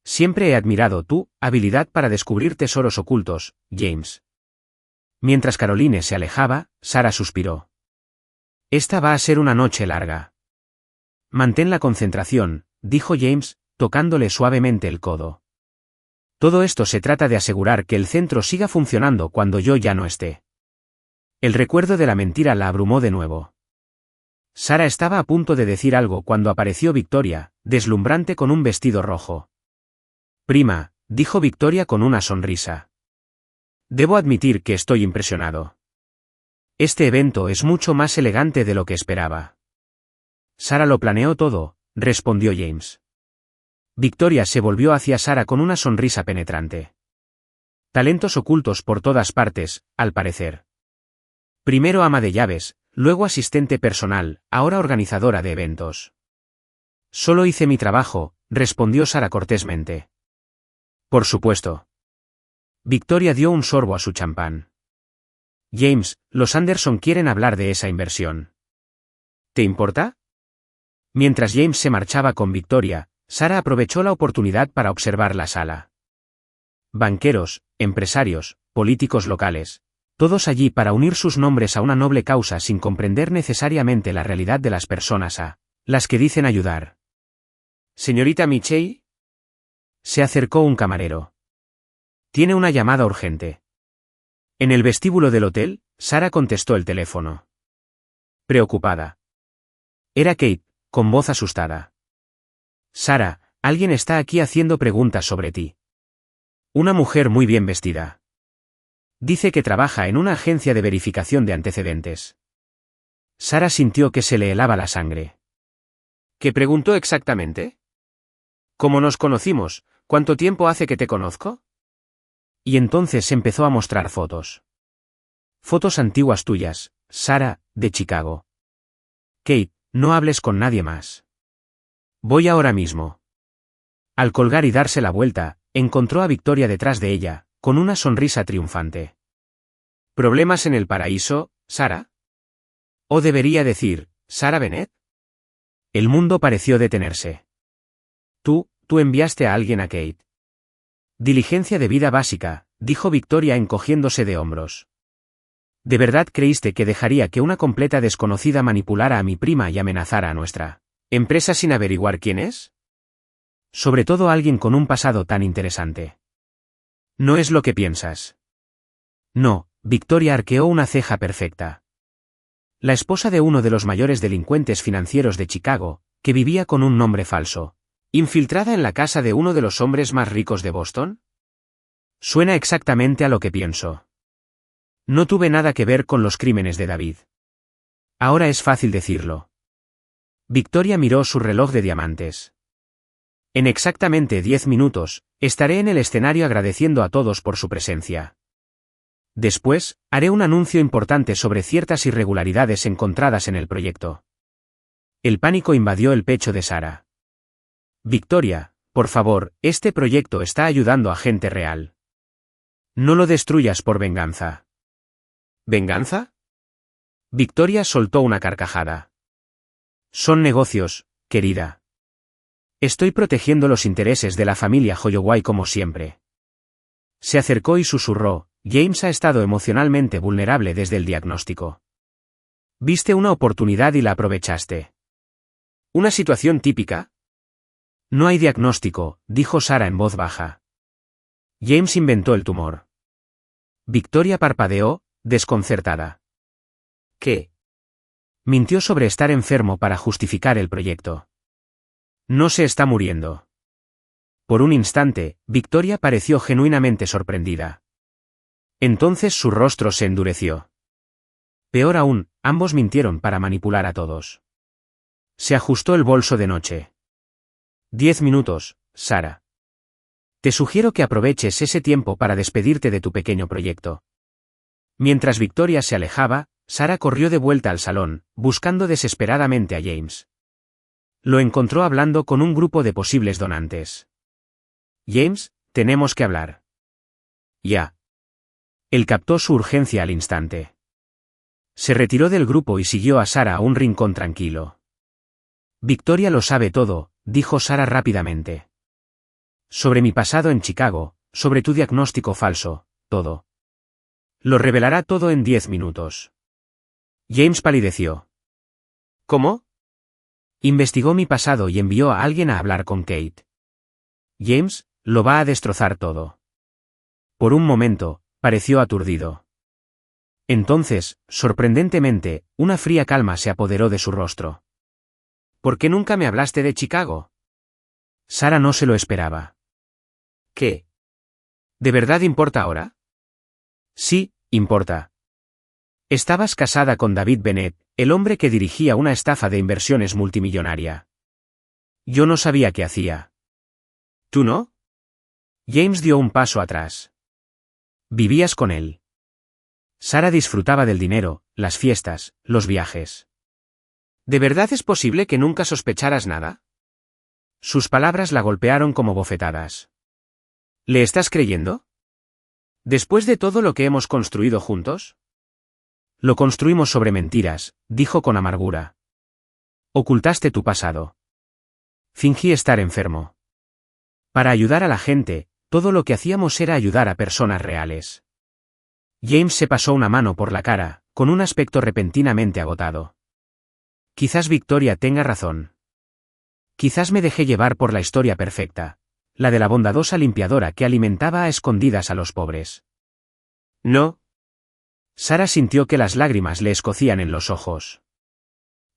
Siempre he admirado tu habilidad para descubrir tesoros ocultos, James. Mientras Caroline se alejaba, Sara suspiró. Esta va a ser una noche larga. Mantén la concentración, dijo James, tocándole suavemente el codo. Todo esto se trata de asegurar que el centro siga funcionando cuando yo ya no esté. El recuerdo de la mentira la abrumó de nuevo. Sara estaba a punto de decir algo cuando apareció Victoria, deslumbrante con un vestido rojo. Prima, dijo Victoria con una sonrisa. Debo admitir que estoy impresionado. Este evento es mucho más elegante de lo que esperaba. Sara lo planeó todo, respondió James. Victoria se volvió hacia Sara con una sonrisa penetrante. Talentos ocultos por todas partes, al parecer. Primero ama de llaves, luego asistente personal, ahora organizadora de eventos. Solo hice mi trabajo, respondió Sara cortésmente. Por supuesto. Victoria dio un sorbo a su champán. James, los Anderson quieren hablar de esa inversión. ¿Te importa? Mientras James se marchaba con Victoria, Sara aprovechó la oportunidad para observar la sala. Banqueros, empresarios, políticos locales, todos allí para unir sus nombres a una noble causa sin comprender necesariamente la realidad de las personas a las que dicen ayudar. ¿Señorita Mitchell? Se acercó un camarero. Tiene una llamada urgente. En el vestíbulo del hotel, Sara contestó el teléfono. Preocupada. Era Kate, con voz asustada. Sara, alguien está aquí haciendo preguntas sobre ti. Una mujer muy bien vestida. Dice que trabaja en una agencia de verificación de antecedentes. Sara sintió que se le helaba la sangre. ¿Qué preguntó exactamente? ¿Cómo nos conocimos? ¿Cuánto tiempo hace que te conozco? Y entonces empezó a mostrar fotos. Fotos antiguas tuyas, Sara, de Chicago. Kate, no hables con nadie más. Voy ahora mismo. Al colgar y darse la vuelta, encontró a Victoria detrás de ella, con una sonrisa triunfante. ¿Problemas en el paraíso, Sara? ¿O debería decir, Sara Bennett? El mundo pareció detenerse. Tú enviaste a alguien a Kate. Diligencia de vida básica, dijo Victoria encogiéndose de hombros. ¿De verdad creíste que dejaría que una completa desconocida manipulara a mi prima y amenazara a nuestra empresa sin averiguar quién es? Sobre todo alguien con un pasado tan interesante. No es lo que piensas. No, Victoria arqueó una ceja perfecta. La esposa de uno de los mayores delincuentes financieros de Chicago, que vivía con un nombre falso. ¿Infiltrada en la casa de uno de los hombres más ricos de Boston? Suena exactamente a lo que pienso. No tuve nada que ver con los crímenes de David. Ahora es fácil decirlo. Victoria miró su reloj de diamantes. En exactamente 10 minutos, estaré en el escenario agradeciendo a todos por su presencia. Después, haré un anuncio importante sobre ciertas irregularidades encontradas en el proyecto. El pánico invadió el pecho de Sara. Victoria, por favor, este proyecto está ayudando a gente real. No lo destruyas por venganza. ¿Venganza? Victoria soltó una carcajada. Son negocios, querida. Estoy protegiendo los intereses de la familia Holloway como siempre. Se acercó y susurró, James ha estado emocionalmente vulnerable desde el diagnóstico. Viste una oportunidad y la aprovechaste. ¿Una situación típica? No hay diagnóstico, dijo Sara en voz baja. James inventó el tumor. Victoria parpadeó, desconcertada. ¿Qué? Mintió sobre estar enfermo para justificar el proyecto. No se está muriendo. Por un instante, Victoria pareció genuinamente sorprendida. Entonces su rostro se endureció. Peor aún, ambos mintieron para manipular a todos. Se ajustó el bolso de noche. 10 minutos, Sara. Te sugiero que aproveches ese tiempo para despedirte de tu pequeño proyecto. Mientras Victoria se alejaba, Sara corrió de vuelta al salón, buscando desesperadamente a James. Lo encontró hablando con un grupo de posibles donantes. James, tenemos que hablar. Ya. Él captó su urgencia al instante. Se retiró del grupo y siguió a Sara a un rincón tranquilo. Victoria lo sabe todo, dijo Sara rápidamente. Sobre mi pasado en Chicago, sobre tu diagnóstico falso, todo. Lo revelará todo en 10 minutos. James palideció. ¿Cómo? Investigó mi pasado y envió a alguien a hablar con Kate. James, lo va a destrozar todo. Por un momento, pareció aturdido. Entonces, sorprendentemente, una fría calma se apoderó de su rostro. ¿Por qué nunca me hablaste de Chicago? Sara no se lo esperaba. ¿Qué? ¿De verdad importa ahora? Sí, importa. Estabas casada con David Bennett, el hombre que dirigía una estafa de inversiones multimillonaria. Yo no sabía qué hacía. ¿Tú no? James dio un paso atrás. Vivías con él. Sara disfrutaba del dinero, las fiestas, los viajes. ¿De verdad es posible que nunca sospecharas nada? Sus palabras la golpearon como bofetadas. ¿Le estás creyendo? ¿Después de todo lo que hemos construido juntos? Lo construimos sobre mentiras, dijo con amargura. Ocultaste tu pasado. Fingí estar enfermo. Para ayudar a la gente, todo lo que hacíamos era ayudar a personas reales. James se pasó una mano por la cara, con un aspecto repentinamente agotado. Quizás Victoria tenga razón. Quizás me dejé llevar por la historia perfecta, la de la bondadosa limpiadora que alimentaba a escondidas a los pobres. No. Sara sintió que las lágrimas le escocían en los ojos.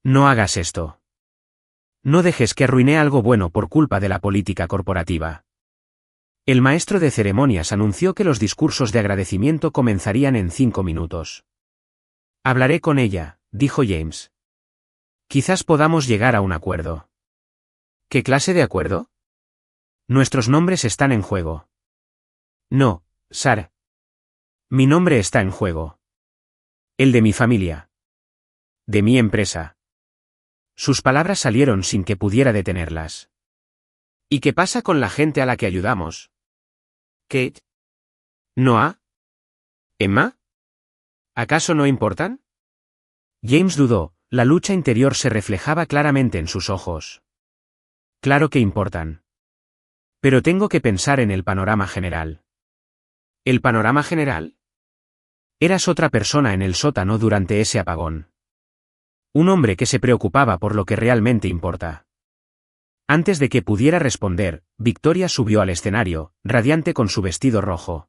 No hagas esto. No dejes que arruine algo bueno por culpa de la política corporativa. El maestro de ceremonias anunció que los discursos de agradecimiento comenzarían en 5 minutos. Hablaré con ella, dijo James. Quizás podamos llegar a un acuerdo. ¿Qué clase de acuerdo? Nuestros nombres están en juego. No, Sara. Mi nombre está en juego. El de mi familia. De mi empresa. Sus palabras salieron sin que pudiera detenerlas. ¿Y qué pasa con la gente a la que ayudamos? ¿Kate? ¿Noah? ¿Emma? ¿Acaso no importan? James dudó, la lucha interior se reflejaba claramente en sus ojos. Claro que importan. Pero tengo que pensar en el panorama general. ¿El panorama general? Eras otra persona en el sótano durante ese apagón. Un hombre que se preocupaba por lo que realmente importa. Antes de que pudiera responder, Victoria subió al escenario, radiante con su vestido rojo.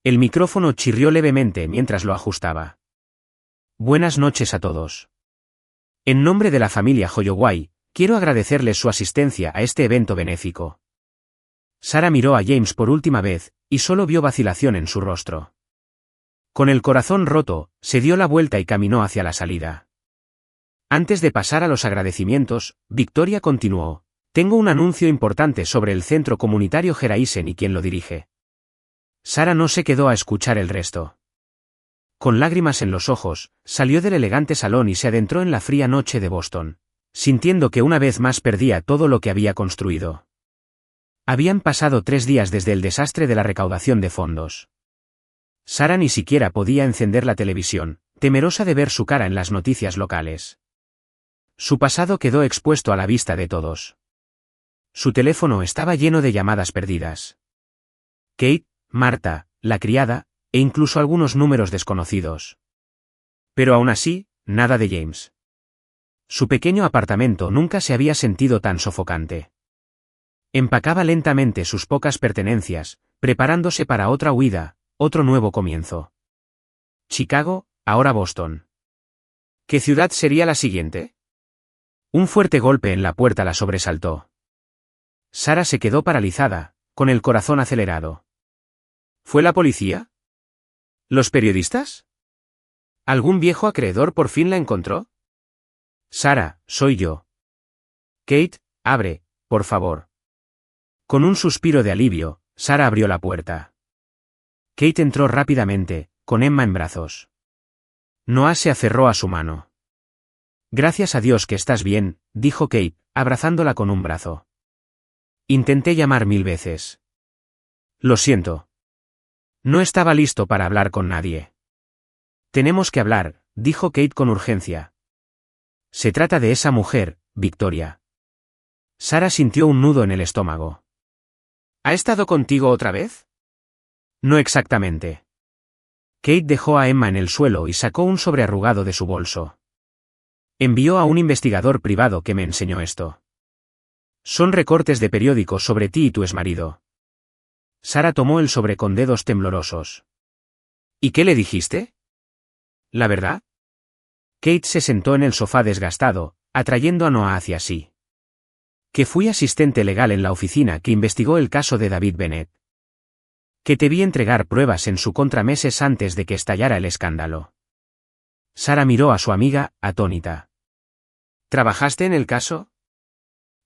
El micrófono chirrió levemente mientras lo ajustaba. Buenas noches a todos. En nombre de la familia Holloway, quiero agradecerles su asistencia a este evento benéfico. Sarah miró a James por última vez, y solo vio vacilación en su rostro. Con el corazón roto, se dio la vuelta y caminó hacia la salida. Antes de pasar a los agradecimientos, Victoria continuó. Tengo un anuncio importante sobre el centro comunitario Geraisen y quién lo dirige. Sarah no se quedó a escuchar el resto. Con lágrimas en los ojos, salió del elegante salón y se adentró en la fría noche de Boston, sintiendo que una vez más perdía todo lo que había construido. Habían pasado 3 días desde el desastre de la recaudación de fondos. Sarah ni siquiera podía encender la televisión, temerosa de ver su cara en las noticias locales. Su pasado quedó expuesto a la vista de todos. Su teléfono estaba lleno de llamadas perdidas. Kate, Marta, la criada, e incluso algunos números desconocidos. Pero aún así, nada de James. Su pequeño apartamento nunca se había sentido tan sofocante. Empacaba lentamente sus pocas pertenencias, preparándose para otra huida, otro nuevo comienzo. Chicago, ahora Boston. ¿Qué ciudad sería la siguiente? Un fuerte golpe en la puerta la sobresaltó. Sarah se quedó paralizada, con el corazón acelerado. ¿Fue la policía? ¿Los periodistas? ¿Algún viejo acreedor por fin la encontró? Sarah, soy yo. Kate, abre, por favor. Con un suspiro de alivio, Sarah abrió la puerta. Kate entró rápidamente, con Emma en brazos. Noah se aferró a su mano. Gracias a Dios que estás bien, dijo Kate, abrazándola con un brazo. Intenté llamar 1000 veces. Lo siento. No estaba listo para hablar con nadie. Tenemos que hablar, dijo Kate con urgencia. Se trata de esa mujer, Victoria. Sarah sintió un nudo en el estómago. ¿Ha estado contigo otra vez? No exactamente. Kate dejó a Emma en el suelo y sacó un sobre arrugado de su bolso. Envió a un investigador privado que me enseñó esto. Son recortes de periódicos sobre ti y tu exmarido. Sarah tomó el sobre con dedos temblorosos. ¿Y qué le dijiste? ¿La verdad? Kate se sentó en el sofá desgastado, atrayendo a Noah hacia sí. Que fui asistente legal en la oficina que investigó el caso de David Bennett. Que te vi entregar pruebas en su contra meses antes de que estallara el escándalo. Sarah miró a su amiga, atónita. ¿Trabajaste en el caso?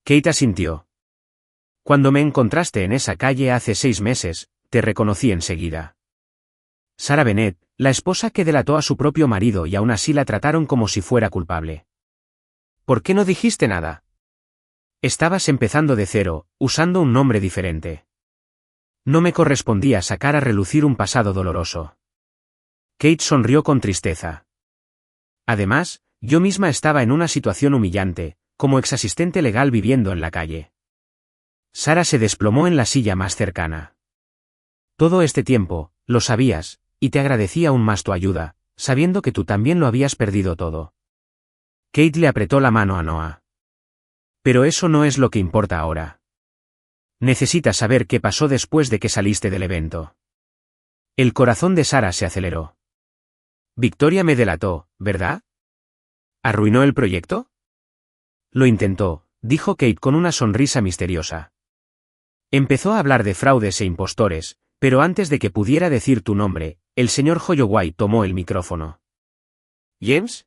Kate asintió. Cuando me encontraste en esa calle hace 6 meses, te reconocí enseguida. Sarah Bennett, la esposa que delató a su propio marido y aún así la trataron como si fuera culpable. ¿Por qué no dijiste nada? Estabas empezando de cero, usando un nombre diferente. No me correspondía sacar a relucir un pasado doloroso. Kate sonrió con tristeza. Además, yo misma estaba en una situación humillante, como exasistente legal viviendo en la calle. Sarah se desplomó en la silla más cercana. Todo este tiempo, lo sabías, y te agradecí aún más tu ayuda, sabiendo que tú también lo habías perdido todo. Kate le apretó la mano a Noah. Pero eso no es lo que importa ahora. Necesitas saber qué pasó después de que saliste del evento. El corazón de Sarah se aceleró. Victoria me delató, ¿verdad? ¿Arruinó el proyecto? Lo intentó, dijo Kate con una sonrisa misteriosa. Empezó a hablar de fraudes e impostores, pero antes de que pudiera decir tu nombre, el señor Holloway tomó el micrófono. ¿James?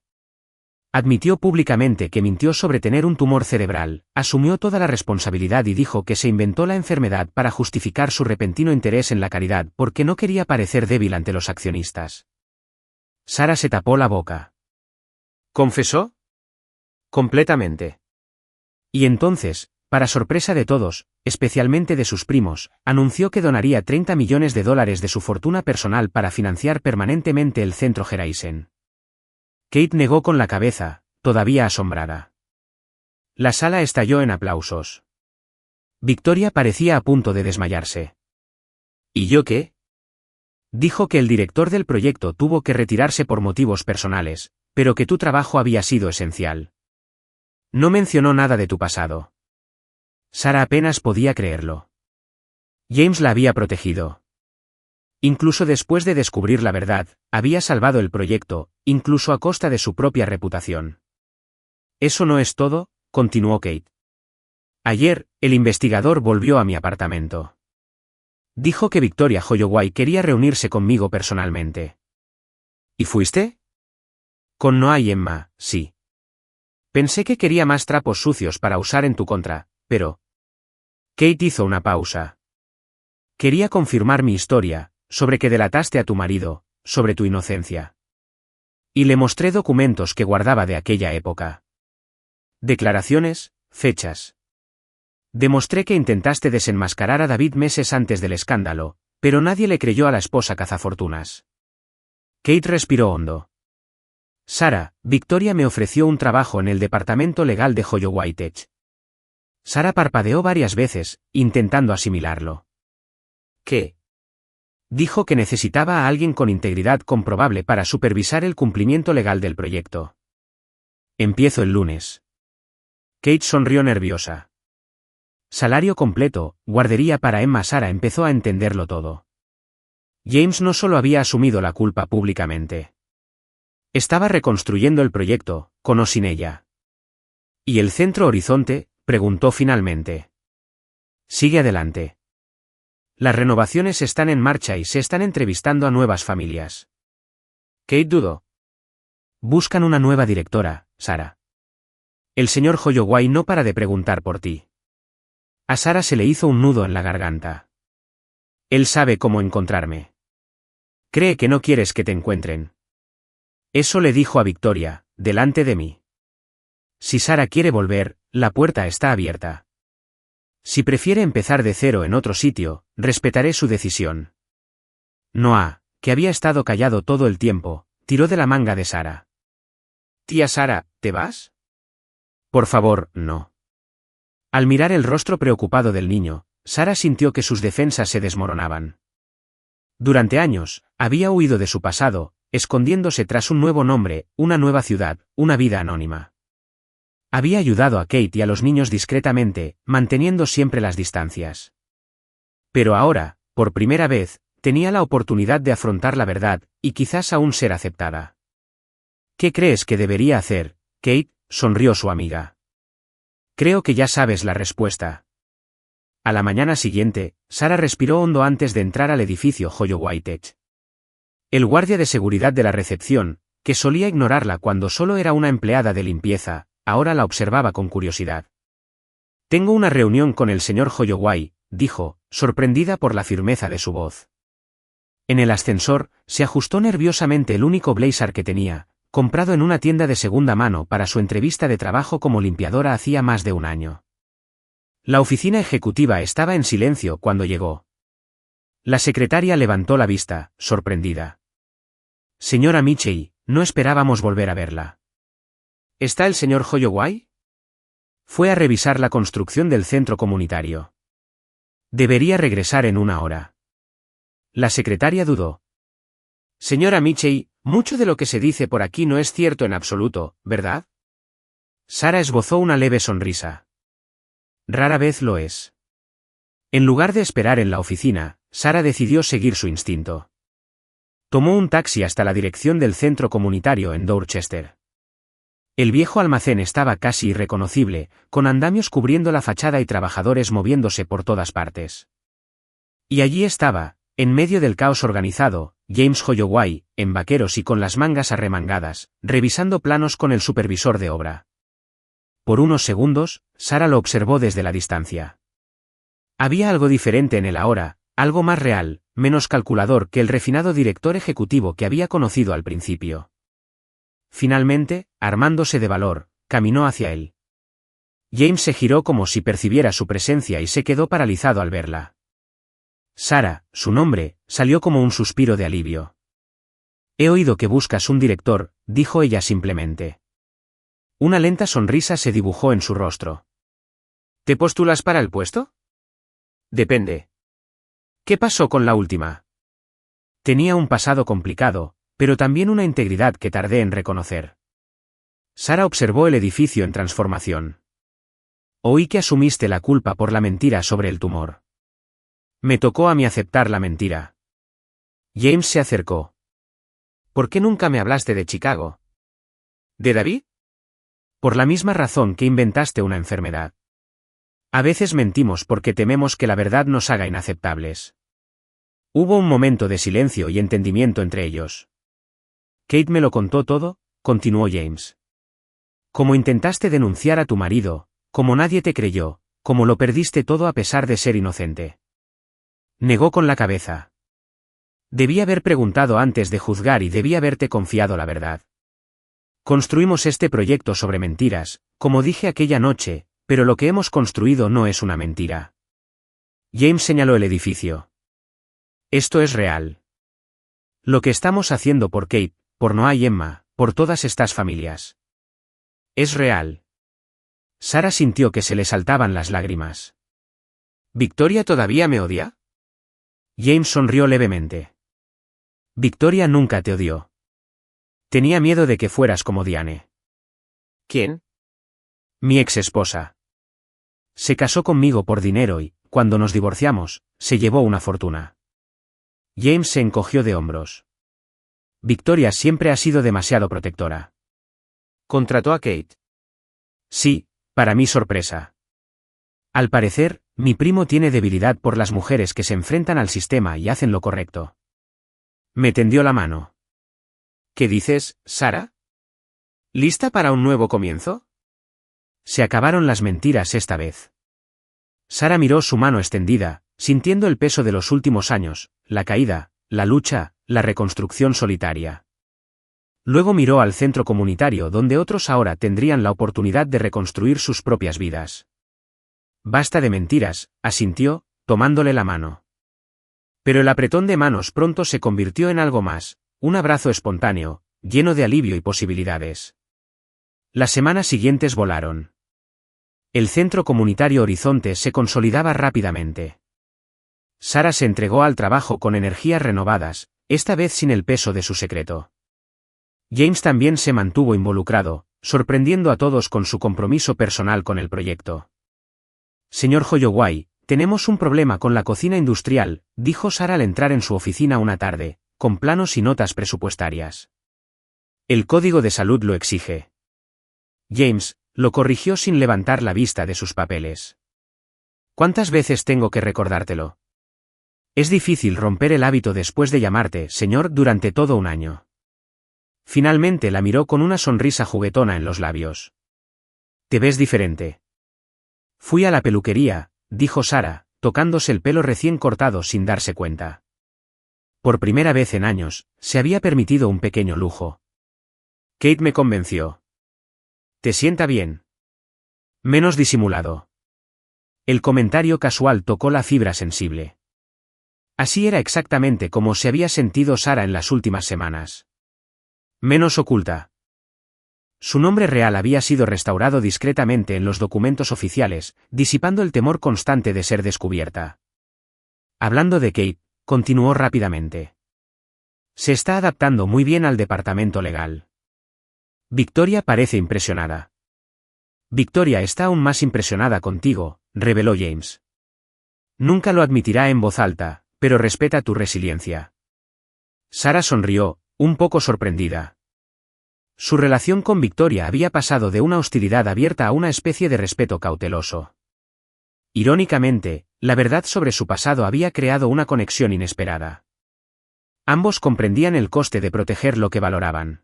Admitió públicamente que mintió sobre tener un tumor cerebral, asumió toda la responsabilidad y dijo que se inventó la enfermedad para justificar su repentino interés en la caridad porque no quería parecer débil ante los accionistas. Sarah se tapó la boca. ¿Confesó? Completamente. Y entonces, para sorpresa de todos, especialmente de sus primos, anunció que donaría $30 millones de su fortuna personal para financiar permanentemente el centro Geraisen. Kate negó con la cabeza, todavía asombrada. La sala estalló en aplausos. Victoria parecía a punto de desmayarse. ¿Y yo qué? Dijo que el director del proyecto tuvo que retirarse por motivos personales, pero que tu trabajo había sido esencial. No mencionó nada de tu pasado. Sarah apenas podía creerlo. James la había protegido. Incluso después de descubrir la verdad, había salvado el proyecto, incluso a costa de su propia reputación. Eso no es todo, continuó Kate. Ayer, el investigador volvió a mi apartamento. Dijo que Victoria Holloway quería reunirse conmigo personalmente. ¿Y fuiste? Con Noah y Emma, sí. Pensé que quería más trapos sucios para usar en tu contra, pero... Kate hizo una pausa. Quería confirmar mi historia, sobre que delataste a tu marido, sobre tu inocencia. Y le mostré documentos que guardaba de aquella época. Declaraciones, fechas. Demostré que intentaste desenmascarar a David meses antes del escándalo, pero nadie le creyó a la esposa cazafortunas. Kate respiró hondo. Sarah, Victoria me ofreció un trabajo en el departamento legal de Holloway Tech. Sarah parpadeó varias veces, intentando asimilarlo. ¿Qué? Dijo que necesitaba a alguien con integridad comprobable para supervisar el cumplimiento legal del proyecto. Empiezo el lunes. Kate sonrió nerviosa. Salario completo, guardería para Emma. Sarah empezó a entenderlo todo. James no solo había asumido la culpa públicamente. Estaba reconstruyendo el proyecto, con o sin ella. ¿Y el Centro Horizonte?, preguntó finalmente. Sigue adelante. Las renovaciones están en marcha y se están entrevistando a nuevas familias. Kate dudó. Buscan una nueva directora, Sarah. El señor Holloway no para de preguntar por ti. A Sarah se le hizo un nudo en la garganta. Él sabe cómo encontrarme. Cree que no quieres que te encuentren. Eso le dijo a Victoria, delante de mí. Si Sarah quiere volver, la puerta está abierta. Si prefiere empezar de cero en otro sitio, respetaré su decisión. Noah, que había estado callado todo el tiempo, tiró de la manga de Sarah. Tía Sarah, ¿te vas? Por favor, no. Al mirar el rostro preocupado del niño, Sarah sintió que sus defensas se desmoronaban. Durante años, había huido de su pasado, escondiéndose tras un nuevo nombre, una nueva ciudad, una vida anónima. Había ayudado a Kate y a los niños discretamente, manteniendo siempre las distancias. Pero ahora, por primera vez, tenía la oportunidad de afrontar la verdad, y quizás aún ser aceptada. ¿Qué crees que debería hacer, Kate?, sonrió su amiga. Creo que ya sabes la respuesta. A la mañana siguiente, Sarah respiró hondo antes de entrar al edificio Holloway Tech. El guardia de seguridad de la recepción, que solía ignorarla cuando solo era una empleada de limpieza, ahora la observaba con curiosidad. Tengo una reunión con el señor Holloway, dijo, sorprendida por la firmeza de su voz. En el ascensor, se ajustó nerviosamente el único blazer que tenía, comprado en una tienda de segunda mano para su entrevista de trabajo como limpiadora hacía más de un año. La oficina ejecutiva estaba en silencio cuando llegó. La secretaria levantó la vista, sorprendida. Señora Mitchell, no esperábamos volver a verla. ¿Está el señor Holloway? Fue a revisar la construcción del centro comunitario. Debería regresar en una hora. La secretaria dudó. Señora Mitchell, mucho de lo que se dice por aquí no es cierto en absoluto, ¿verdad? Sarah esbozó una leve sonrisa. Rara vez lo es. En lugar de esperar en la oficina, Sarah decidió seguir su instinto. Tomó un taxi hasta la dirección del centro comunitario en Dorchester. El viejo almacén estaba casi irreconocible, con andamios cubriendo la fachada y trabajadores moviéndose por todas partes. Y allí estaba, en medio del caos organizado, James Holloway, en vaqueros y con las mangas arremangadas, revisando planos con el supervisor de obra. Por unos segundos, Sarah lo observó desde la distancia. Había algo diferente en él ahora, algo más real, menos calculador que el refinado director ejecutivo que había conocido al principio. Finalmente, armándose de valor, caminó hacia él. James se giró como si percibiera su presencia y se quedó paralizado al verla. Sarah, su nombre, salió como un suspiro de alivio. He oído que buscas un director, dijo ella simplemente. Una lenta sonrisa se dibujó en su rostro. ¿Te postulas para el puesto? Depende. ¿Qué pasó con la última? Tenía un pasado complicado, pero también una integridad que tardé en reconocer. Sara observó el edificio en transformación. Oí que asumiste la culpa por la mentira sobre el tumor. Me tocó a mí aceptar la mentira. James se acercó. ¿Por qué nunca me hablaste de Chicago? ¿De David? Por la misma razón que inventaste una enfermedad. A veces mentimos porque tememos que la verdad nos haga inaceptables. Hubo un momento de silencio y entendimiento entre ellos. Kate me lo contó todo, continuó James. Como intentaste denunciar a tu marido, como nadie te creyó, como lo perdiste todo a pesar de ser inocente. Negó con la cabeza. Debí haber preguntado antes de juzgar y debí haberte confiado la verdad. Construimos este proyecto sobre mentiras, como dije aquella noche, pero lo que hemos construido no es una mentira. James señaló el edificio. Esto es real. Lo que estamos haciendo por Kate, por Noah y Emma, por todas estas familias. Es real. Sara sintió que se le saltaban las lágrimas. ¿Victoria todavía me odia? James sonrió levemente. Victoria nunca te odió. Tenía miedo de que fueras como Diane. ¿Quién? Mi ex esposa. Se casó conmigo por dinero y, cuando nos divorciamos, se llevó una fortuna. James se encogió de hombros. Victoria siempre ha sido demasiado protectora. ¿Contrató a Kate? Sí, para mi sorpresa. Al parecer, mi primo tiene debilidad por las mujeres que se enfrentan al sistema y hacen lo correcto. Me tendió la mano. ¿Qué dices, Sara? ¿Lista para un nuevo comienzo? Se acabaron las mentiras esta vez. Sara miró su mano extendida, sintiendo el peso de los últimos años, la caída, la lucha, la reconstrucción solitaria. Luego miró al centro comunitario donde otros ahora tendrían la oportunidad de reconstruir sus propias vidas. Basta de mentiras, asintió, tomándole la mano. Pero el apretón de manos pronto se convirtió en algo más, un abrazo espontáneo, lleno de alivio y posibilidades. Las semanas siguientes volaron. El centro comunitario Horizonte se consolidaba rápidamente. Sara se entregó al trabajo con energías renovadas, esta vez sin el peso de su secreto. James también se mantuvo involucrado, sorprendiendo a todos con su compromiso personal con el proyecto. Señor Holloway, tenemos un problema con la cocina industrial, dijo Sara al entrar en su oficina una tarde, con planos y notas presupuestarias. El código de salud lo exige. James lo corrigió sin levantar la vista de sus papeles. ¿Cuántas veces tengo que recordártelo? Es difícil romper el hábito después de llamarte, señor, durante todo un año. Finalmente la miró con una sonrisa juguetona en los labios. Te ves diferente. Fui a la peluquería, dijo Sara, tocándose el pelo recién cortado sin darse cuenta. Por primera vez en años, se había permitido un pequeño lujo. Kate me convenció. ¿Te sienta bien? Menos disimulado. El comentario casual tocó la fibra sensible. Así era exactamente como se había sentido Sara en las últimas semanas. Menos oculta. Su nombre real había sido restaurado discretamente en los documentos oficiales, disipando el temor constante de ser descubierta. Hablando de Kate, continuó rápidamente. Se está adaptando muy bien al departamento legal. Victoria parece impresionada. Victoria está aún más impresionada contigo, reveló James. Nunca lo admitirá en voz alta, pero respeta tu resiliencia. Sara sonrió, un poco sorprendida. Su relación con Victoria había pasado de una hostilidad abierta a una especie de respeto cauteloso. Irónicamente, la verdad sobre su pasado había creado una conexión inesperada. Ambos comprendían el coste de proteger lo que valoraban.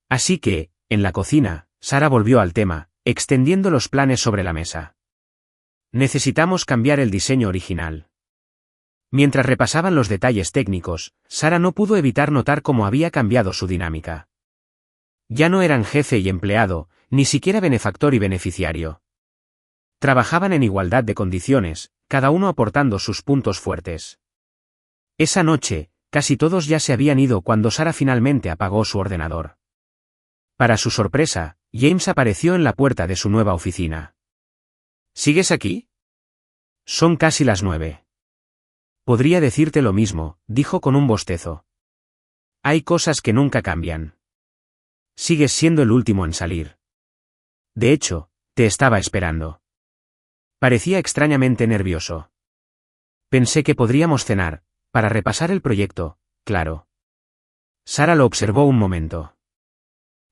Así que, en la cocina, Sara volvió al tema, extendiendo los planes sobre la mesa. Necesitamos cambiar el diseño original. Mientras repasaban los detalles técnicos, Sara no pudo evitar notar cómo había cambiado su dinámica. Ya no eran jefe y empleado, ni siquiera benefactor y beneficiario. Trabajaban en igualdad de condiciones, cada uno aportando sus puntos fuertes. Esa noche, casi todos ya se habían ido cuando Sara finalmente apagó su ordenador. Para su sorpresa, James apareció en la puerta de su nueva oficina. ¿Sigues aquí? Son casi las 9. Podría decirte lo mismo, dijo con un bostezo. Hay cosas que nunca cambian. Sigues siendo el último en salir. De hecho, te estaba esperando. Parecía extrañamente nervioso. Pensé que podríamos cenar, para repasar el proyecto, claro. Sara lo observó un momento.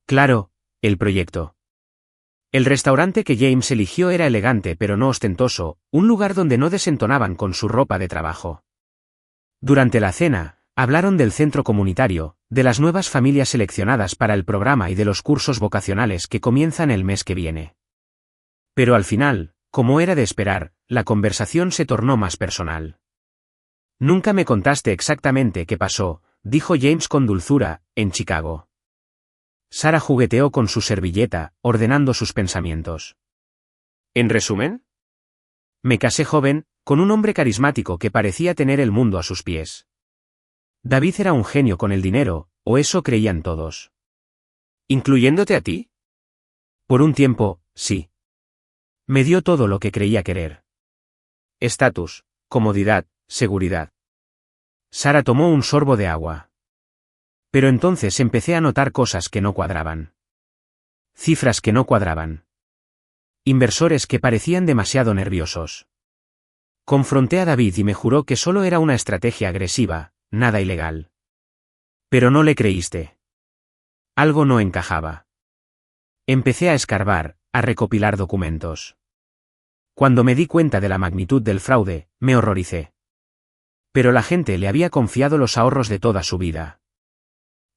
Claro, el proyecto. El restaurante que James eligió era elegante pero no ostentoso, un lugar donde no desentonaban con su ropa de trabajo. Durante la cena, hablaron del centro comunitario, de las nuevas familias seleccionadas para el programa y de los cursos vocacionales que comienzan el mes que viene. Pero al final, como era de esperar, la conversación se tornó más personal. Nunca me contaste exactamente qué pasó, dijo James con dulzura, en Chicago. Sara jugueteó con su servilleta, ordenando sus pensamientos. ¿En resumen? Me casé joven, con un hombre carismático que parecía tener el mundo a sus pies. David era un genio con el dinero, o eso creían todos. ¿Incluyéndote a ti? Por un tiempo, sí. Me dio todo lo que creía querer. Estatus, comodidad, seguridad. Sara tomó un sorbo de agua. Pero entonces empecé a notar cosas que no cuadraban. Cifras que no cuadraban. Inversores que parecían demasiado nerviosos. Confronté a David y me juró que solo era una estrategia agresiva, nada ilegal. Pero no le creíste. Algo no encajaba. Empecé a escarbar, a recopilar documentos. Cuando me di cuenta de la magnitud del fraude, me horroricé. Pero la gente le había confiado los ahorros de toda su vida.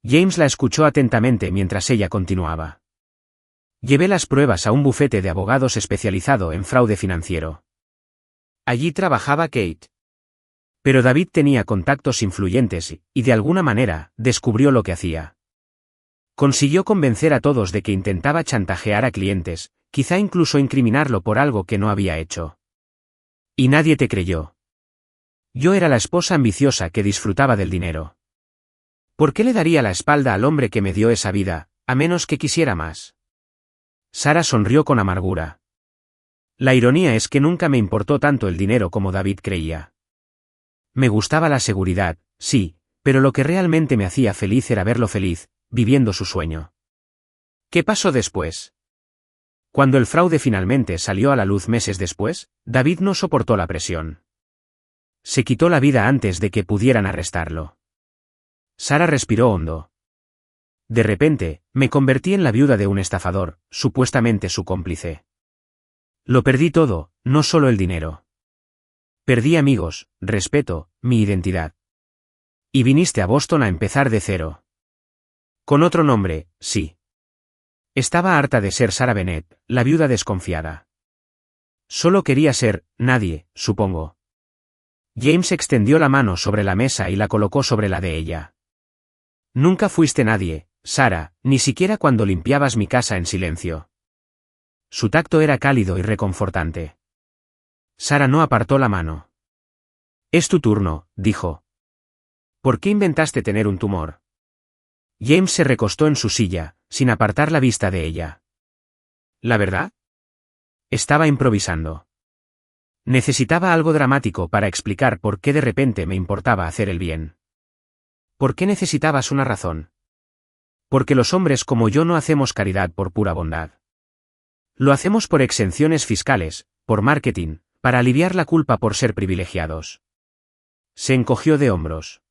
James la escuchó atentamente mientras ella continuaba. Llevé las pruebas a un bufete de abogados especializado en fraude financiero. Allí trabajaba Kate. Pero David tenía contactos influyentes y, de alguna manera, descubrió lo que hacía. Consiguió convencer a todos de que intentaba chantajear a clientes, quizá incluso incriminarlo por algo que no había hecho. Y nadie te creyó. Yo era la esposa ambiciosa que disfrutaba del dinero. ¿Por qué le daría la espalda al hombre que me dio esa vida, a menos que quisiera más? Sara sonrió con amargura. La ironía es que nunca me importó tanto el dinero como David creía. Me gustaba la seguridad, sí, pero lo que realmente me hacía feliz era verlo feliz, viviendo su sueño. ¿Qué pasó después? Cuando el fraude finalmente salió a la luz meses después, David no soportó la presión. Se quitó la vida antes de que pudieran arrestarlo. Sara respiró hondo. De repente, me convertí en la viuda de un estafador, supuestamente su cómplice. Lo perdí todo, no solo el dinero. Perdí amigos, respeto, mi identidad. Y viniste a Boston a empezar de cero. Con otro nombre, sí. Estaba harta de ser Sara Bennett, la viuda desconfiada. Solo quería ser, nadie, supongo. James extendió la mano sobre la mesa y la colocó sobre la de ella. Nunca fuiste nadie, Sara, ni siquiera cuando limpiabas mi casa en silencio. Su tacto era cálido y reconfortante. Sara no apartó la mano. Es tu turno, dijo. ¿Por qué inventaste tener un tumor? James se recostó en su silla, sin apartar la vista de ella. ¿La verdad? Estaba improvisando. Necesitaba algo dramático para explicar por qué de repente me importaba hacer el bien. ¿Por qué necesitabas una razón? Porque los hombres como yo no hacemos caridad por pura bondad. Lo hacemos por exenciones fiscales, por marketing, para aliviar la culpa por ser privilegiados. Se encogió de hombros.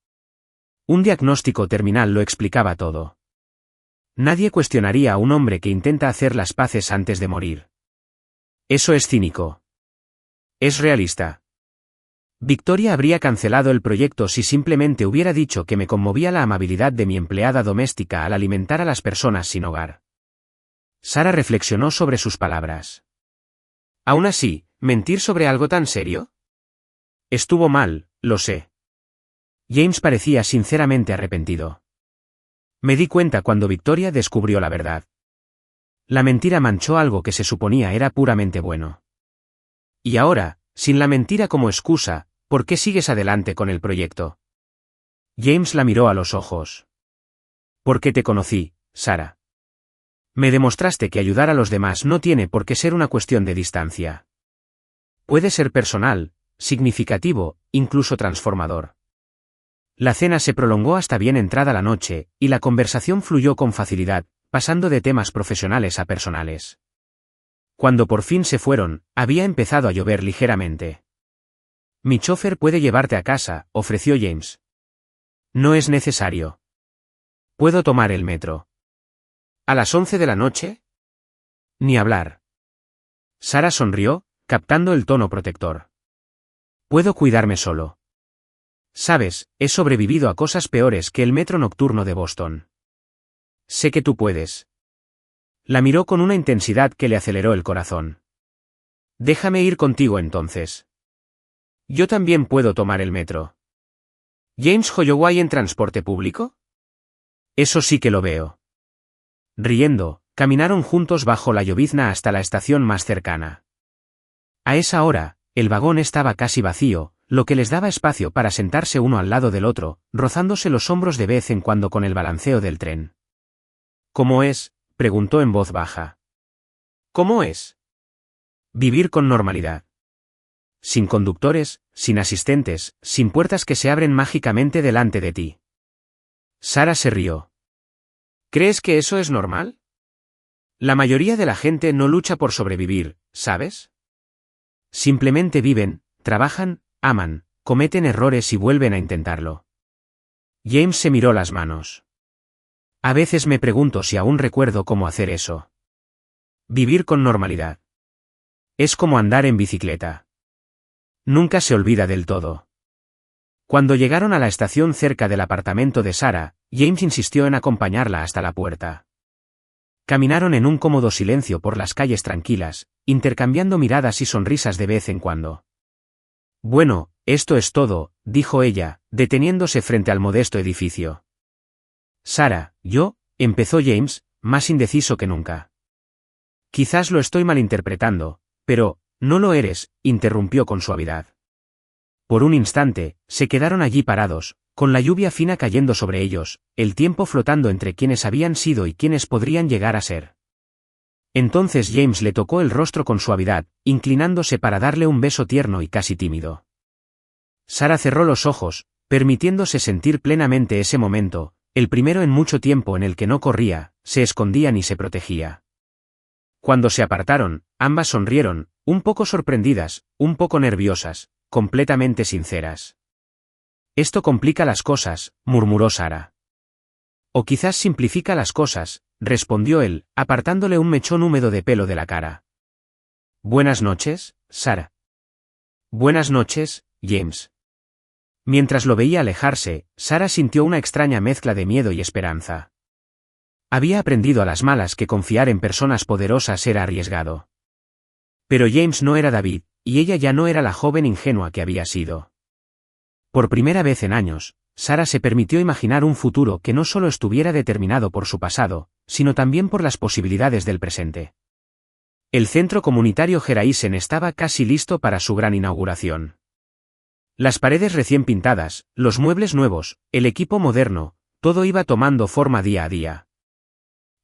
Un diagnóstico terminal lo explicaba todo. Nadie cuestionaría a un hombre que intenta hacer las paces antes de morir. Eso es cínico. Es realista. Victoria habría cancelado el proyecto si simplemente hubiera dicho que me conmovía la amabilidad de mi empleada doméstica al alimentar a las personas sin hogar. Sara reflexionó sobre sus palabras. Aún así, ¿mentir sobre algo tan serio? Estuvo mal, lo sé. James parecía sinceramente arrepentido. Me di cuenta cuando Victoria descubrió la verdad. La mentira manchó algo que se suponía era puramente bueno. Y ahora, sin la mentira como excusa, ¿por qué sigues adelante con el proyecto? James la miró a los ojos. Porque te conocí, Sara. Me demostraste que ayudar a los demás no tiene por qué ser una cuestión de distancia. Puede ser personal, significativo, incluso transformador. La cena se prolongó hasta bien entrada la noche, y la conversación fluyó con facilidad, pasando de temas profesionales a personales. Cuando por fin se fueron, había empezado a llover ligeramente. «Mi chofer puede llevarte a casa», ofreció James. «No es necesario. Puedo tomar el metro». «¿A las 11 de la noche?» «Ni hablar». Sarah sonrió, captando el tono protector. «Puedo cuidarme solo. Sabes, he sobrevivido a cosas peores que el metro nocturno de Boston. Sé que tú puedes». La miró con una intensidad que le aceleró el corazón. «Déjame ir contigo entonces. Yo también puedo tomar el metro». «¿James Holloway en transporte público?» «Eso sí que lo veo». Riendo, caminaron juntos bajo la llovizna hasta la estación más cercana. A esa hora, el vagón estaba casi vacío, lo que les daba espacio para sentarse uno al lado del otro, rozándose los hombros de vez en cuando con el balanceo del tren. «¿Cómo es?», preguntó en voz baja. «¿Cómo es?» «Vivir con normalidad. Sin conductores, sin asistentes, sin puertas que se abren mágicamente delante de ti». Sarah se rió. «¿Crees que eso es normal? La mayoría de la gente no lucha por sobrevivir, ¿sabes? Simplemente viven, trabajan, aman, cometen errores y vuelven a intentarlo». James se miró las manos. «A veces me pregunto si aún recuerdo cómo hacer eso. Vivir con normalidad. Es como andar en bicicleta. Nunca se olvida del todo». Cuando llegaron a la estación cerca del apartamento de Sarah, James insistió en acompañarla hasta la puerta. Caminaron en un cómodo silencio por las calles tranquilas, intercambiando miradas y sonrisas de vez en cuando. «Bueno, esto es todo», dijo ella, deteniéndose frente al modesto edificio. «Sarah, empezó James, más indeciso que nunca. «Quizás lo estoy malinterpretando, pero, no lo eres», interrumpió con suavidad. Por un instante, se quedaron allí parados, con la lluvia fina cayendo sobre ellos, el tiempo flotando entre quienes habían sido y quienes podrían llegar a ser. Entonces James le tocó el rostro con suavidad, inclinándose para darle un beso tierno y casi tímido. Sarah cerró los ojos, permitiéndose sentir plenamente ese momento, el primero en mucho tiempo en el que no corría, se escondía ni se protegía. Cuando se apartaron, ambas sonrieron, un poco sorprendidas, un poco nerviosas, completamente sinceras. «Esto complica las cosas», murmuró Sarah. «O quizás simplifica las cosas», respondió él, apartándole un mechón húmedo de pelo de la cara. «Buenas noches, Sarah». «Buenas noches, James». Mientras lo veía alejarse, Sarah sintió una extraña mezcla de miedo y esperanza. Había aprendido a las malas que confiar en personas poderosas era arriesgado. Pero James no era David, y ella ya no era la joven ingenua que había sido. Por primera vez en años, Sarah se permitió imaginar un futuro que no solo estuviera determinado por su pasado, sino también por las posibilidades del presente. El centro comunitario Geraisen estaba casi listo para su gran inauguración. Las paredes recién pintadas, los muebles nuevos, el equipo moderno, todo iba tomando forma día a día.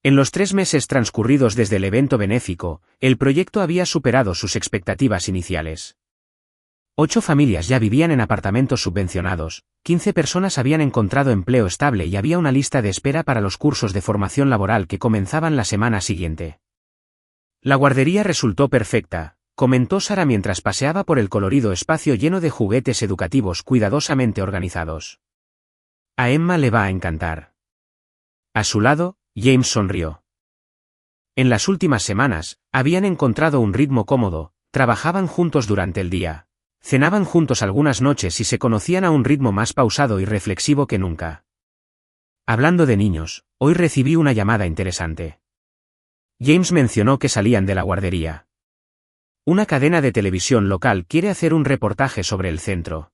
En los 3 meses transcurridos desde el evento benéfico, el proyecto había superado sus expectativas iniciales. 8 familias ya vivían en apartamentos subvencionados, 15 personas habían encontrado empleo estable y había una lista de espera para los cursos de formación laboral que comenzaban la semana siguiente. La guardería resultó perfecta, comentó Sarah mientras paseaba por el colorido espacio lleno de juguetes educativos cuidadosamente organizados. A Emma le va a encantar. A su lado, James sonrió. En las últimas semanas, habían encontrado un ritmo cómodo, trabajaban juntos durante el día, cenaban juntos algunas noches y se conocían a un ritmo más pausado y reflexivo que nunca. Hablando de niños, hoy recibí una llamada interesante. James mencionó que salían de la guardería. Una cadena de televisión local quiere hacer un reportaje sobre el centro.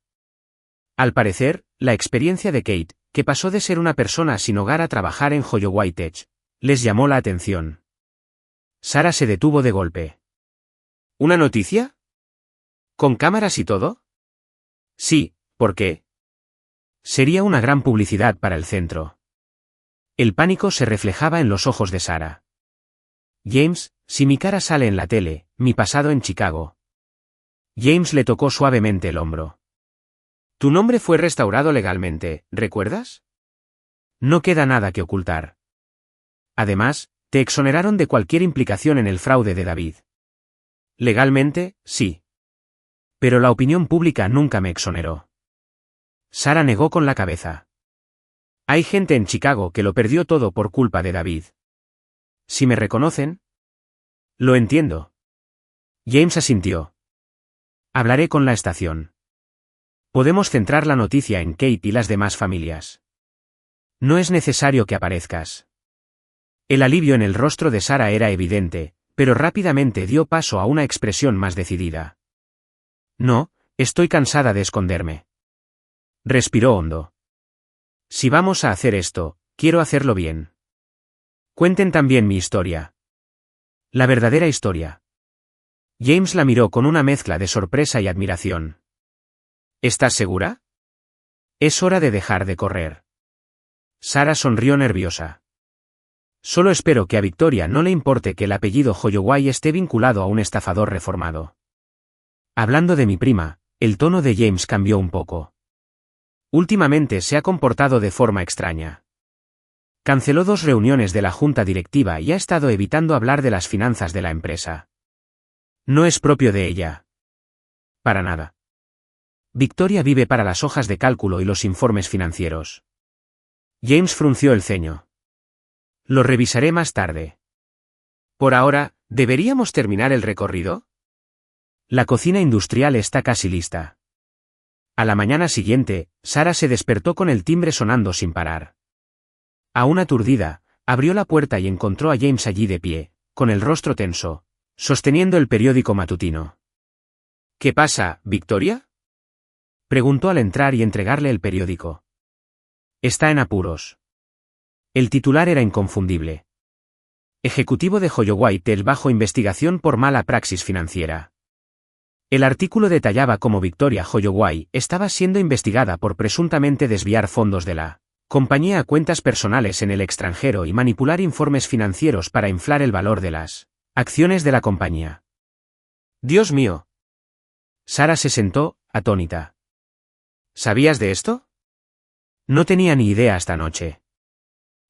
Al parecer, la experiencia de Kate, que pasó de ser una persona sin hogar a trabajar en Holloway Tech, les llamó la atención. Sarah se detuvo de golpe. ¿Una noticia? ¿Con cámaras y todo? Sí, ¿por qué? Sería una gran publicidad para el centro. El pánico se reflejaba en los ojos de Sarah. James, si mi cara sale en la tele, mi pasado en Chicago. James le tocó suavemente el hombro. Tu nombre fue restaurado legalmente, ¿recuerdas? No queda nada que ocultar. Además, te exoneraron de cualquier implicación en el fraude de David. Legalmente, sí. Pero la opinión pública nunca me exoneró. Sara negó con la cabeza. Hay gente en Chicago que lo perdió todo por culpa de David. Si me reconocen. Lo entiendo. James asintió. Hablaré con la estación. Podemos centrar la noticia en Kate y las demás familias. No es necesario que aparezcas. El alivio en el rostro de Sara era evidente, pero rápidamente dio paso a una expresión más decidida. No, estoy cansada de esconderme. Respiró hondo. Si vamos a hacer esto, quiero hacerlo bien. Cuenten también mi historia. La verdadera historia. James la miró con una mezcla de sorpresa y admiración. ¿Estás segura? Es hora de dejar de correr. Sara sonrió nerviosa. Solo espero que a Victoria no le importe que el apellido Holloway esté vinculado a un estafador reformado. Hablando de mi prima, el tono de James cambió un poco. Últimamente se ha comportado de forma extraña. Canceló 2 reuniones de la junta directiva y ha estado evitando hablar de las finanzas de la empresa. No es propio de ella. Para nada. Victoria vive para las hojas de cálculo y los informes financieros. James frunció el ceño. Lo revisaré más tarde. Por ahora, ¿deberíamos terminar el recorrido? La cocina industrial está casi lista. A la mañana siguiente, Sara se despertó con el timbre sonando sin parar. Aún aturdida, abrió la puerta y encontró a James allí de pie, con el rostro tenso, sosteniendo el periódico matutino. ¿Qué pasa, Victoria? Preguntó al entrar y entregarle el periódico. Está en apuros. El titular era inconfundible. Ejecutivo de Holloway Tel bajo investigación por mala praxis financiera. El artículo detallaba cómo Victoria Holloway estaba siendo investigada por presuntamente desviar fondos de la compañía a cuentas personales en el extranjero y manipular informes financieros para inflar el valor de las acciones de la compañía. Dios mío. Sara se sentó, atónita. ¿Sabías de esto? No tenía ni idea hasta anoche.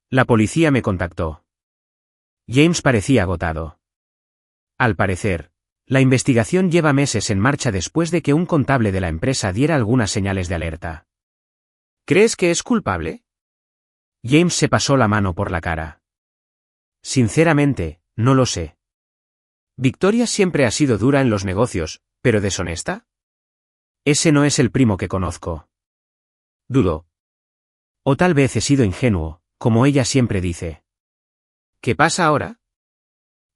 La policía me contactó. James parecía agotado. Al parecer, la investigación lleva meses en marcha después de que un contable de la empresa diera algunas señales de alerta. ¿Crees que es culpable? James se pasó la mano por la cara. Sinceramente, no lo sé. Victoria siempre ha sido dura en los negocios, pero deshonesta. Ese no es el primo que conozco. Dudo. O tal vez he sido ingenuo, como ella siempre dice. ¿Qué pasa ahora?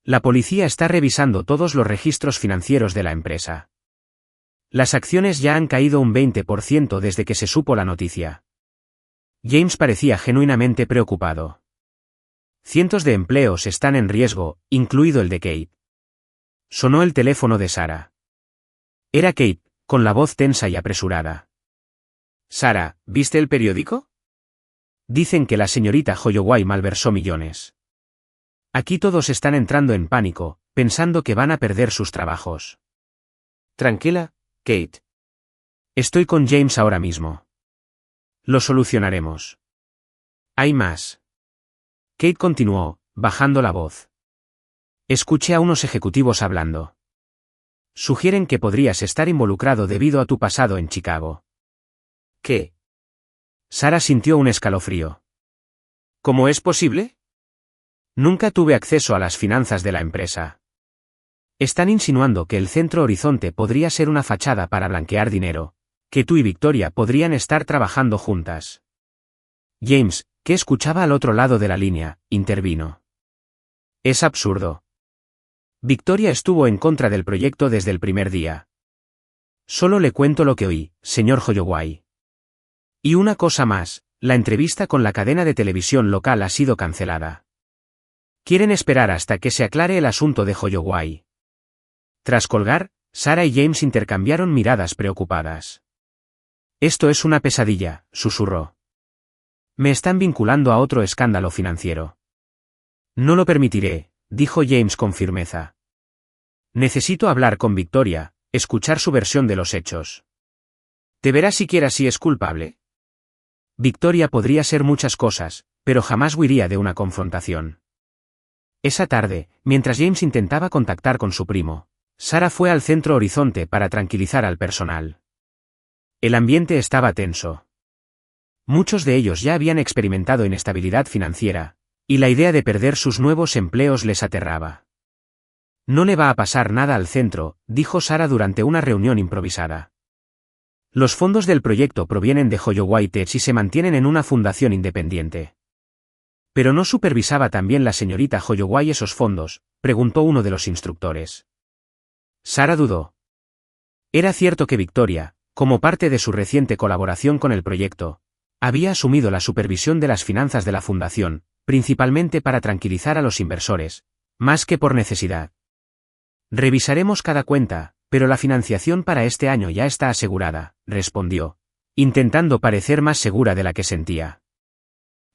La policía está revisando todos los registros financieros de la empresa. Las acciones ya han caído un 20% desde que se supo la noticia. James parecía genuinamente preocupado. Cientos de empleos están en riesgo, incluido el de Kate. Sonó el teléfono de Sara. Era Kate, con la voz tensa y apresurada. Sara, ¿viste el periódico? Dicen que la señorita Holloway malversó millones. Aquí todos están entrando en pánico, pensando que van a perder sus trabajos. Tranquila, Kate. Estoy con James ahora mismo. Lo solucionaremos. Hay más. Kate continuó, bajando la voz. Escuché a unos ejecutivos hablando. Sugieren que podrías estar involucrado debido a tu pasado en Chicago. ¿Qué? Sara sintió un escalofrío. ¿Cómo es posible? Nunca tuve acceso a las finanzas de la empresa. Están insinuando que el Centro Horizonte podría ser una fachada para blanquear dinero, que tú y Victoria podrían estar trabajando juntas. James, que escuchaba al otro lado de la línea, intervino. Es absurdo. Victoria estuvo en contra del proyecto desde el primer día. Solo le cuento lo que oí, señor Holloway. Y una cosa más, la entrevista con la cadena de televisión local ha sido cancelada. Quieren esperar hasta que se aclare el asunto de Holloway. Tras colgar, Sara y James intercambiaron miradas preocupadas. Esto es una pesadilla, susurró. Me están vinculando a otro escándalo financiero. No lo permitiré, dijo James con firmeza. Necesito hablar con Victoria, escuchar su versión de los hechos. Te verá siquiera si es culpable. Victoria podría ser muchas cosas, pero jamás huiría de una confrontación. Esa tarde, mientras James intentaba contactar con su primo, Sarah fue al Centro Horizonte para tranquilizar al personal. El ambiente estaba tenso. Muchos de ellos ya habían experimentado inestabilidad financiera, y la idea de perder sus nuevos empleos les aterraba. No le va a pasar nada al centro, dijo Sarah durante una reunión improvisada. Los fondos del proyecto provienen de Holloway Tech y se mantienen en una fundación independiente. ¿Pero no supervisaba también la señorita Holloway esos fondos?, preguntó uno de los instructores. Sarah dudó. Era cierto que Victoria, como parte de su reciente colaboración con el proyecto, había asumido la supervisión de las finanzas de la fundación, principalmente para tranquilizar a los inversores, más que por necesidad. Revisaremos cada cuenta, pero la financiación para este año ya está asegurada, respondió, intentando parecer más segura de la que sentía.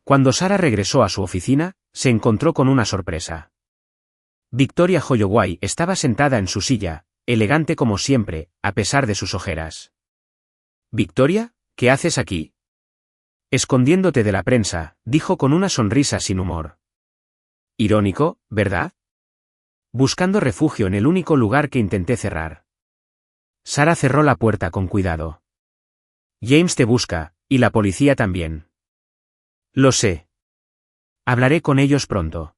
Cuando Sarah regresó a su oficina, se encontró con una sorpresa. Victoria Holloway estaba sentada en su silla, elegante como siempre, a pesar de sus ojeras. «Victoria, ¿qué haces aquí?» «Escondiéndote de la prensa», dijo con una sonrisa sin humor. Irónico, ¿verdad? Buscando refugio en el único lugar que intenté cerrar. Sarah cerró la puerta con cuidado. James te busca, y la policía también. Lo sé. Hablaré con ellos pronto.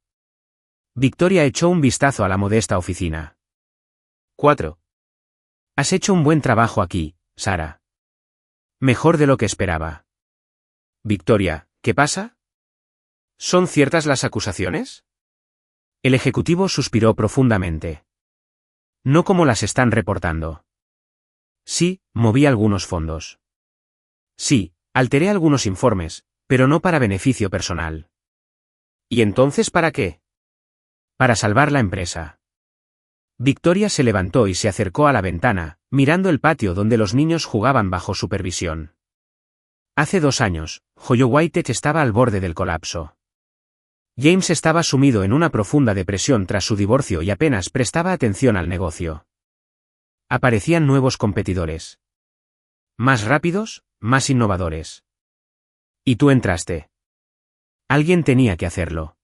Victoria echó un vistazo a la modesta oficina. 4. Has hecho un buen trabajo aquí, Sarah. Mejor de lo que esperaba. Victoria, ¿qué pasa? ¿Son ciertas las acusaciones? El ejecutivo suspiró profundamente. No como las están reportando. Sí, moví algunos fondos. Sí, alteré algunos informes, pero no para beneficio personal. ¿Y entonces para qué? Para salvar la empresa. Victoria se levantó y se acercó a la ventana, mirando el patio donde los niños jugaban bajo supervisión. Hace 2 años, Holloway Tech estaba al borde del colapso. James estaba sumido en una profunda depresión tras su divorcio y apenas prestaba atención al negocio. Aparecían nuevos competidores. Más rápidos, más innovadores. Y tú entraste. Alguien tenía que hacerlo.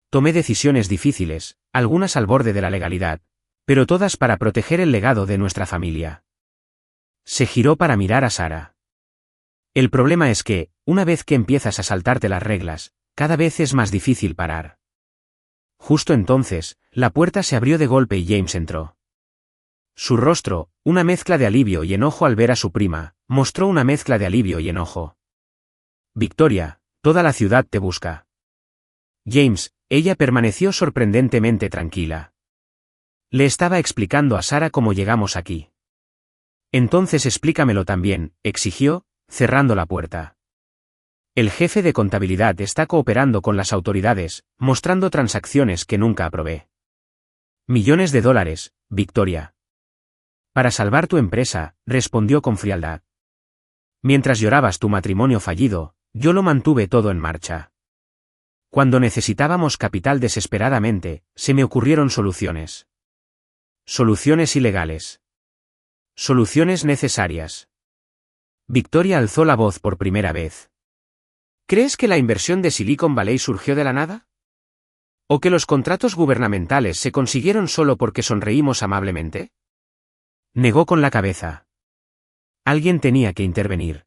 Tomé decisiones difíciles, algunas al borde de la legalidad, pero todas para proteger el legado de nuestra familia. Se giró para mirar a Sarah. El problema es que, una vez que empiezas a saltarte las reglas, cada vez es más difícil parar. Justo entonces, la puerta se abrió de golpe y James entró. Su rostro, una mezcla de alivio y enojo al ver a su prima, mostró una mezcla de alivio y enojo. Victoria, toda la ciudad te busca. James, ella permaneció sorprendentemente tranquila. Le estaba explicando a Sarah cómo llegamos aquí. Entonces explícamelo también, exigió, cerrando la puerta. El jefe de contabilidad está cooperando con las autoridades, mostrando transacciones que nunca aprobé. Millones de dólares, Victoria. Para salvar tu empresa, respondió con frialdad. Mientras llorabas tu matrimonio fallido, yo lo mantuve todo en marcha. Cuando necesitábamos capital desesperadamente, se me ocurrieron soluciones. Soluciones ilegales. Soluciones necesarias. Victoria alzó la voz por primera vez. ¿Crees que la inversión de Silicon Valley surgió de la nada? ¿O que los contratos gubernamentales se consiguieron solo porque sonreímos amablemente? Negó con la cabeza. Alguien tenía que intervenir.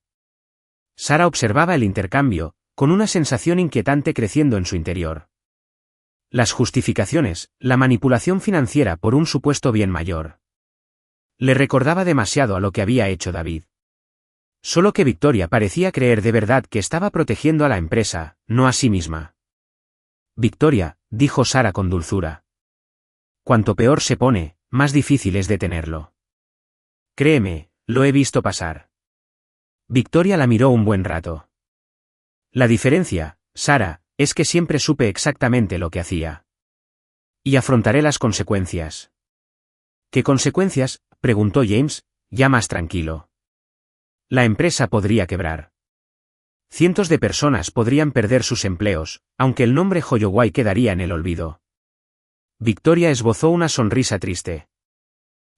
Sarah observaba el intercambio, con una sensación inquietante creciendo en su interior. Las justificaciones, la manipulación financiera por un supuesto bien mayor. Le recordaba demasiado a lo que había hecho David. Solo que Victoria parecía creer de verdad que estaba protegiendo a la empresa, no a sí misma. Victoria, dijo Sarah con dulzura. Cuanto peor se pone, más difícil es detenerlo. Créeme, lo he visto pasar. Victoria la miró un buen rato. La diferencia, Sarah, es que siempre supe exactamente lo que hacía. Y afrontaré las consecuencias. ¿Qué consecuencias?, preguntó James, ya más tranquilo. La empresa podría quebrar. Cientos de personas podrían perder sus empleos, aunque el nombre Holloway quedaría en el olvido. Victoria esbozó una sonrisa triste.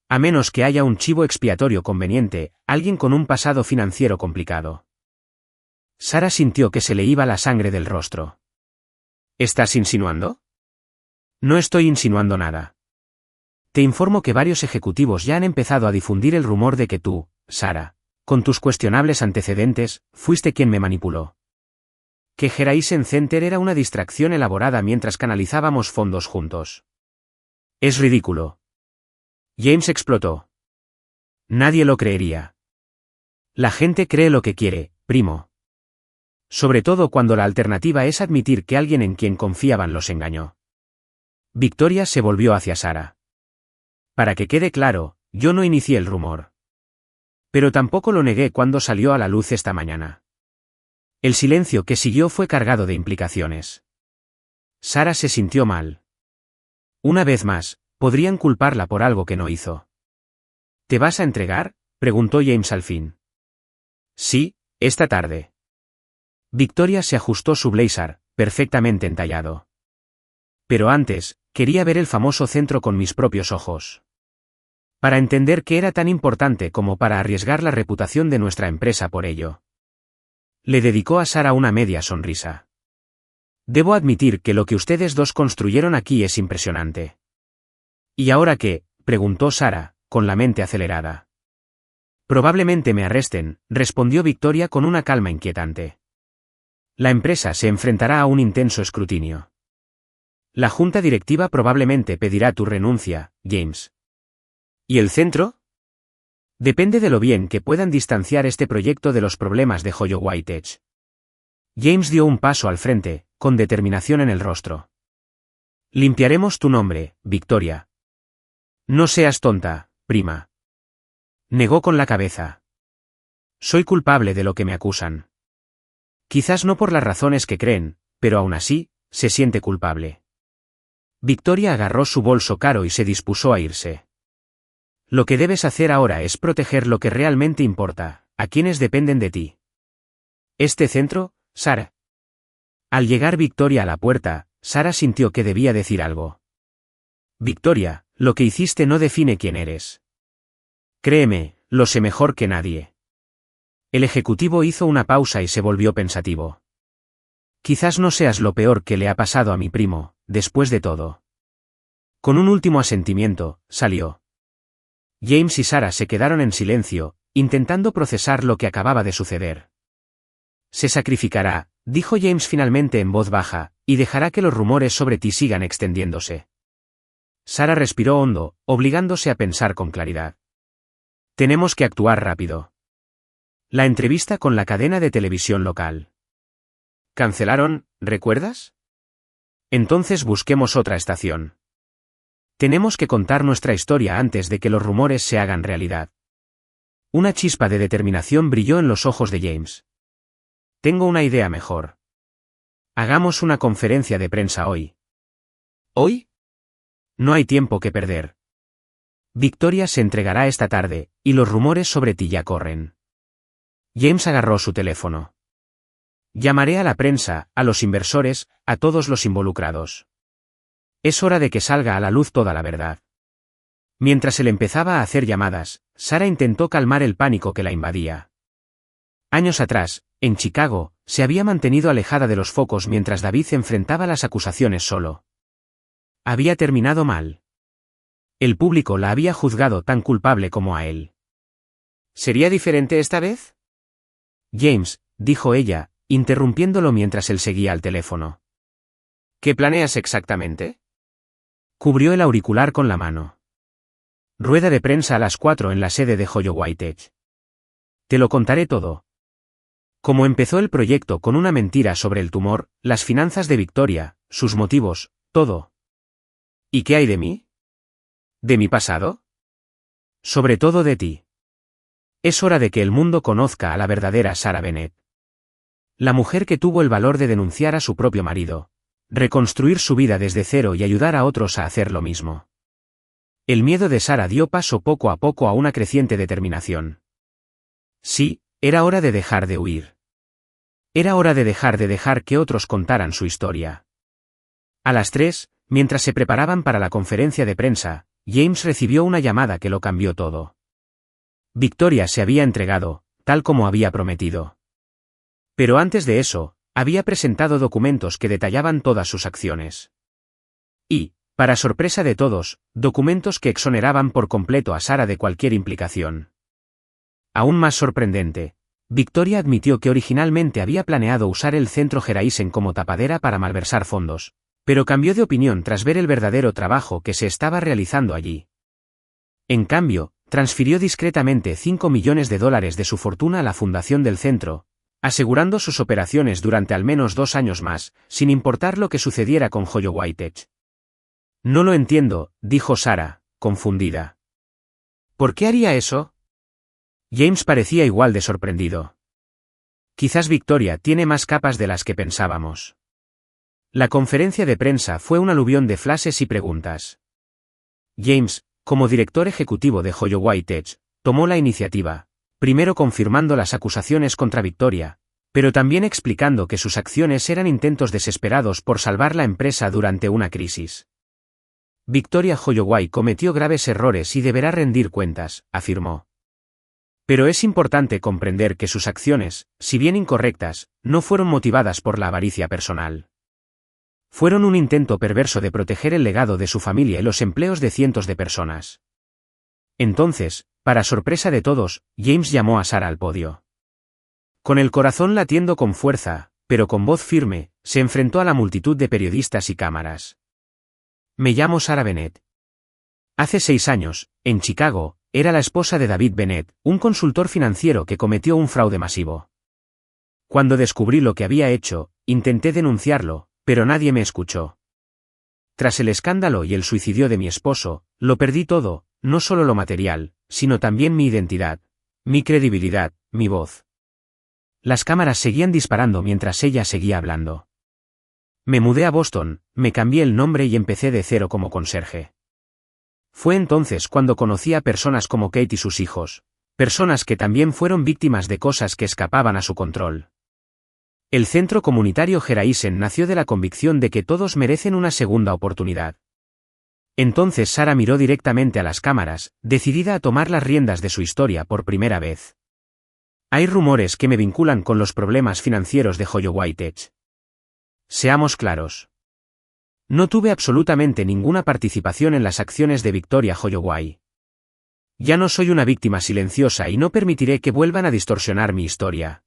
A menos que haya un chivo expiatorio conveniente, alguien con un pasado financiero complicado. Sara sintió que se le iba la sangre del rostro. ¿Estás insinuando? No estoy insinuando nada. Te informo que varios ejecutivos ya han empezado a difundir el rumor de que tú, Sara, con tus cuestionables antecedentes, fuiste quien me manipuló. Que Horizon Center era una distracción elaborada mientras canalizábamos fondos juntos. Es ridículo. James explotó. Nadie lo creería. La gente cree lo que quiere, primo. Sobre todo cuando la alternativa es admitir que alguien en quien confiaban los engañó. Victoria se volvió hacia Sara. Para que quede claro, yo no inicié el rumor. Pero tampoco lo negué cuando salió a la luz esta mañana. El silencio que siguió fue cargado de implicaciones. Sara se sintió mal. Una vez más, podrían culparla por algo que no hizo. ¿Te vas a entregar?, preguntó James al fin. Sí, esta tarde. Victoria se ajustó su blazer, perfectamente entallado. Pero antes, quería ver el famoso centro con mis propios ojos. Para entender qué era tan importante como para arriesgar la reputación de nuestra empresa por ello. Le dedicó a Sara una media sonrisa. Debo admitir que lo que ustedes dos construyeron aquí es impresionante. ¿Y ahora qué?, preguntó Sara, con la mente acelerada. Probablemente me arresten, respondió Victoria con una calma inquietante. La empresa se enfrentará a un intenso escrutinio. La junta directiva probablemente pedirá tu renuncia, James. ¿Y el centro? Depende de lo bien que puedan distanciar este proyecto de los problemas de Hoyo Whiteedge. James dio un paso al frente, con determinación en el rostro. Limpiaremos tu nombre, Victoria. No seas tonta, prima. Negó con la cabeza. Soy culpable de lo que me acusan. Quizás no por las razones que creen, pero aún así, se siente culpable. Victoria agarró su bolso caro y se dispuso a irse. Lo que debes hacer ahora es proteger lo que realmente importa, a quienes dependen de ti. ¿Este centro, Sara? Al llegar Victoria a la puerta, Sara sintió que debía decir algo. Victoria, lo que hiciste no define quién eres. Créeme, lo sé mejor que nadie. El ejecutivo hizo una pausa y se volvió pensativo. Quizás no seas lo peor que le ha pasado a mi primo, después de todo. Con un último asentimiento, salió. James y Sara se quedaron en silencio, intentando procesar lo que acababa de suceder. Se sacrificará, dijo James finalmente en voz baja, y dejará que los rumores sobre ti sigan extendiéndose. Sara respiró hondo, obligándose a pensar con claridad. Tenemos que actuar rápido. La entrevista con la cadena de televisión local. ¿Cancelaron, recuerdas? Entonces busquemos otra estación. Tenemos que contar nuestra historia antes de que los rumores se hagan realidad. Una chispa de determinación brilló en los ojos de James. Tengo una idea mejor. Hagamos una conferencia de prensa hoy. ¿Hoy? No hay tiempo que perder. Victoria se entregará esta tarde, y los rumores sobre ti ya corren. James agarró su teléfono. Llamaré a la prensa, a los inversores, a todos los involucrados. Es hora de que salga a la luz toda la verdad. Mientras él empezaba a hacer llamadas, Sara intentó calmar el pánico que la invadía. Años atrás, en Chicago, se había mantenido alejada de los focos mientras David enfrentaba las acusaciones solo. Había terminado mal. El público la había juzgado tan culpable como a él. ¿Sería diferente esta vez? James, dijo ella, interrumpiéndolo mientras él seguía al teléfono. ¿Qué planeas exactamente? Cubrió el auricular con la mano. Rueda de prensa a las 4 en la sede de Hoyo Whiteedge. Te lo contaré todo. Cómo empezó el proyecto con una mentira sobre el tumor, las finanzas de Victoria, sus motivos, todo. ¿Y qué hay de mí? ¿De mi pasado? Sobre todo de ti. Es hora de que el mundo conozca a la verdadera Sara Bennett. La mujer que tuvo el valor de denunciar a su propio marido, reconstruir su vida desde cero y ayudar a otros a hacer lo mismo. El miedo de Sara dio paso poco a poco a una creciente determinación. Sí, era hora de dejar de huir. Era hora de dejar que otros contaran su historia. A las 3, mientras se preparaban para la conferencia de prensa, James recibió una llamada que lo cambió todo. Victoria se había entregado, tal como había prometido. Pero antes de eso, había presentado documentos que detallaban todas sus acciones. Y, para sorpresa de todos, documentos que exoneraban por completo a Sarah de cualquier implicación. Aún más sorprendente, Victoria admitió que originalmente había planeado usar el centro Geraisen como tapadera para malversar fondos, pero cambió de opinión tras ver el verdadero trabajo que se estaba realizando allí. En cambio, transfirió discretamente $5 millones de su fortuna a la fundación del centro, asegurando sus operaciones durante al menos 2 años más, sin importar lo que sucediera con Hoyo Whitech. No lo entiendo, dijo Sarah, confundida. ¿Por qué haría eso? James parecía igual de sorprendido. Quizás Victoria tiene más capas de las que pensábamos. La conferencia de prensa fue un aluvión de flashes y preguntas. James, como director ejecutivo de Hoyo Whitech, tomó la iniciativa, primero confirmando las acusaciones contra Victoria, pero también explicando que sus acciones eran intentos desesperados por salvar la empresa durante una crisis. Victoria Holloway cometió graves errores y deberá rendir cuentas, afirmó. Pero es importante comprender que sus acciones, si bien incorrectas, no fueron motivadas por la avaricia personal. Fueron un intento perverso de proteger el legado de su familia y los empleos de cientos de personas. Entonces, para sorpresa de todos, James llamó a Sarah al podio. Con el corazón latiendo con fuerza, pero con voz firme, se enfrentó a la multitud de periodistas y cámaras. Me llamo Sarah Bennett. Hace 6 años, en Chicago, era la esposa de David Bennett, un consultor financiero que cometió un fraude masivo. Cuando descubrí lo que había hecho, intenté denunciarlo, pero nadie me escuchó. Tras el escándalo y el suicidio de mi esposo, lo perdí todo, no solo lo material, sino también mi identidad, mi credibilidad, mi voz. Las cámaras seguían disparando mientras ella seguía hablando. Me mudé a Boston, me cambié el nombre y empecé de cero como conserje. Fue entonces cuando conocí a personas como Kate y sus hijos, personas que también fueron víctimas de cosas que escapaban a su control. El centro comunitario Geraisen nació de la convicción de que todos merecen una segunda oportunidad. Entonces Sarah miró directamente a las cámaras, decidida a tomar las riendas de su historia por primera vez. Hay rumores que me vinculan con los problemas financieros de Hoyo Whitech. Seamos claros. No tuve absolutamente ninguna participación en las acciones de Victoria Holloway. Ya no soy una víctima silenciosa y no permitiré que vuelvan a distorsionar mi historia.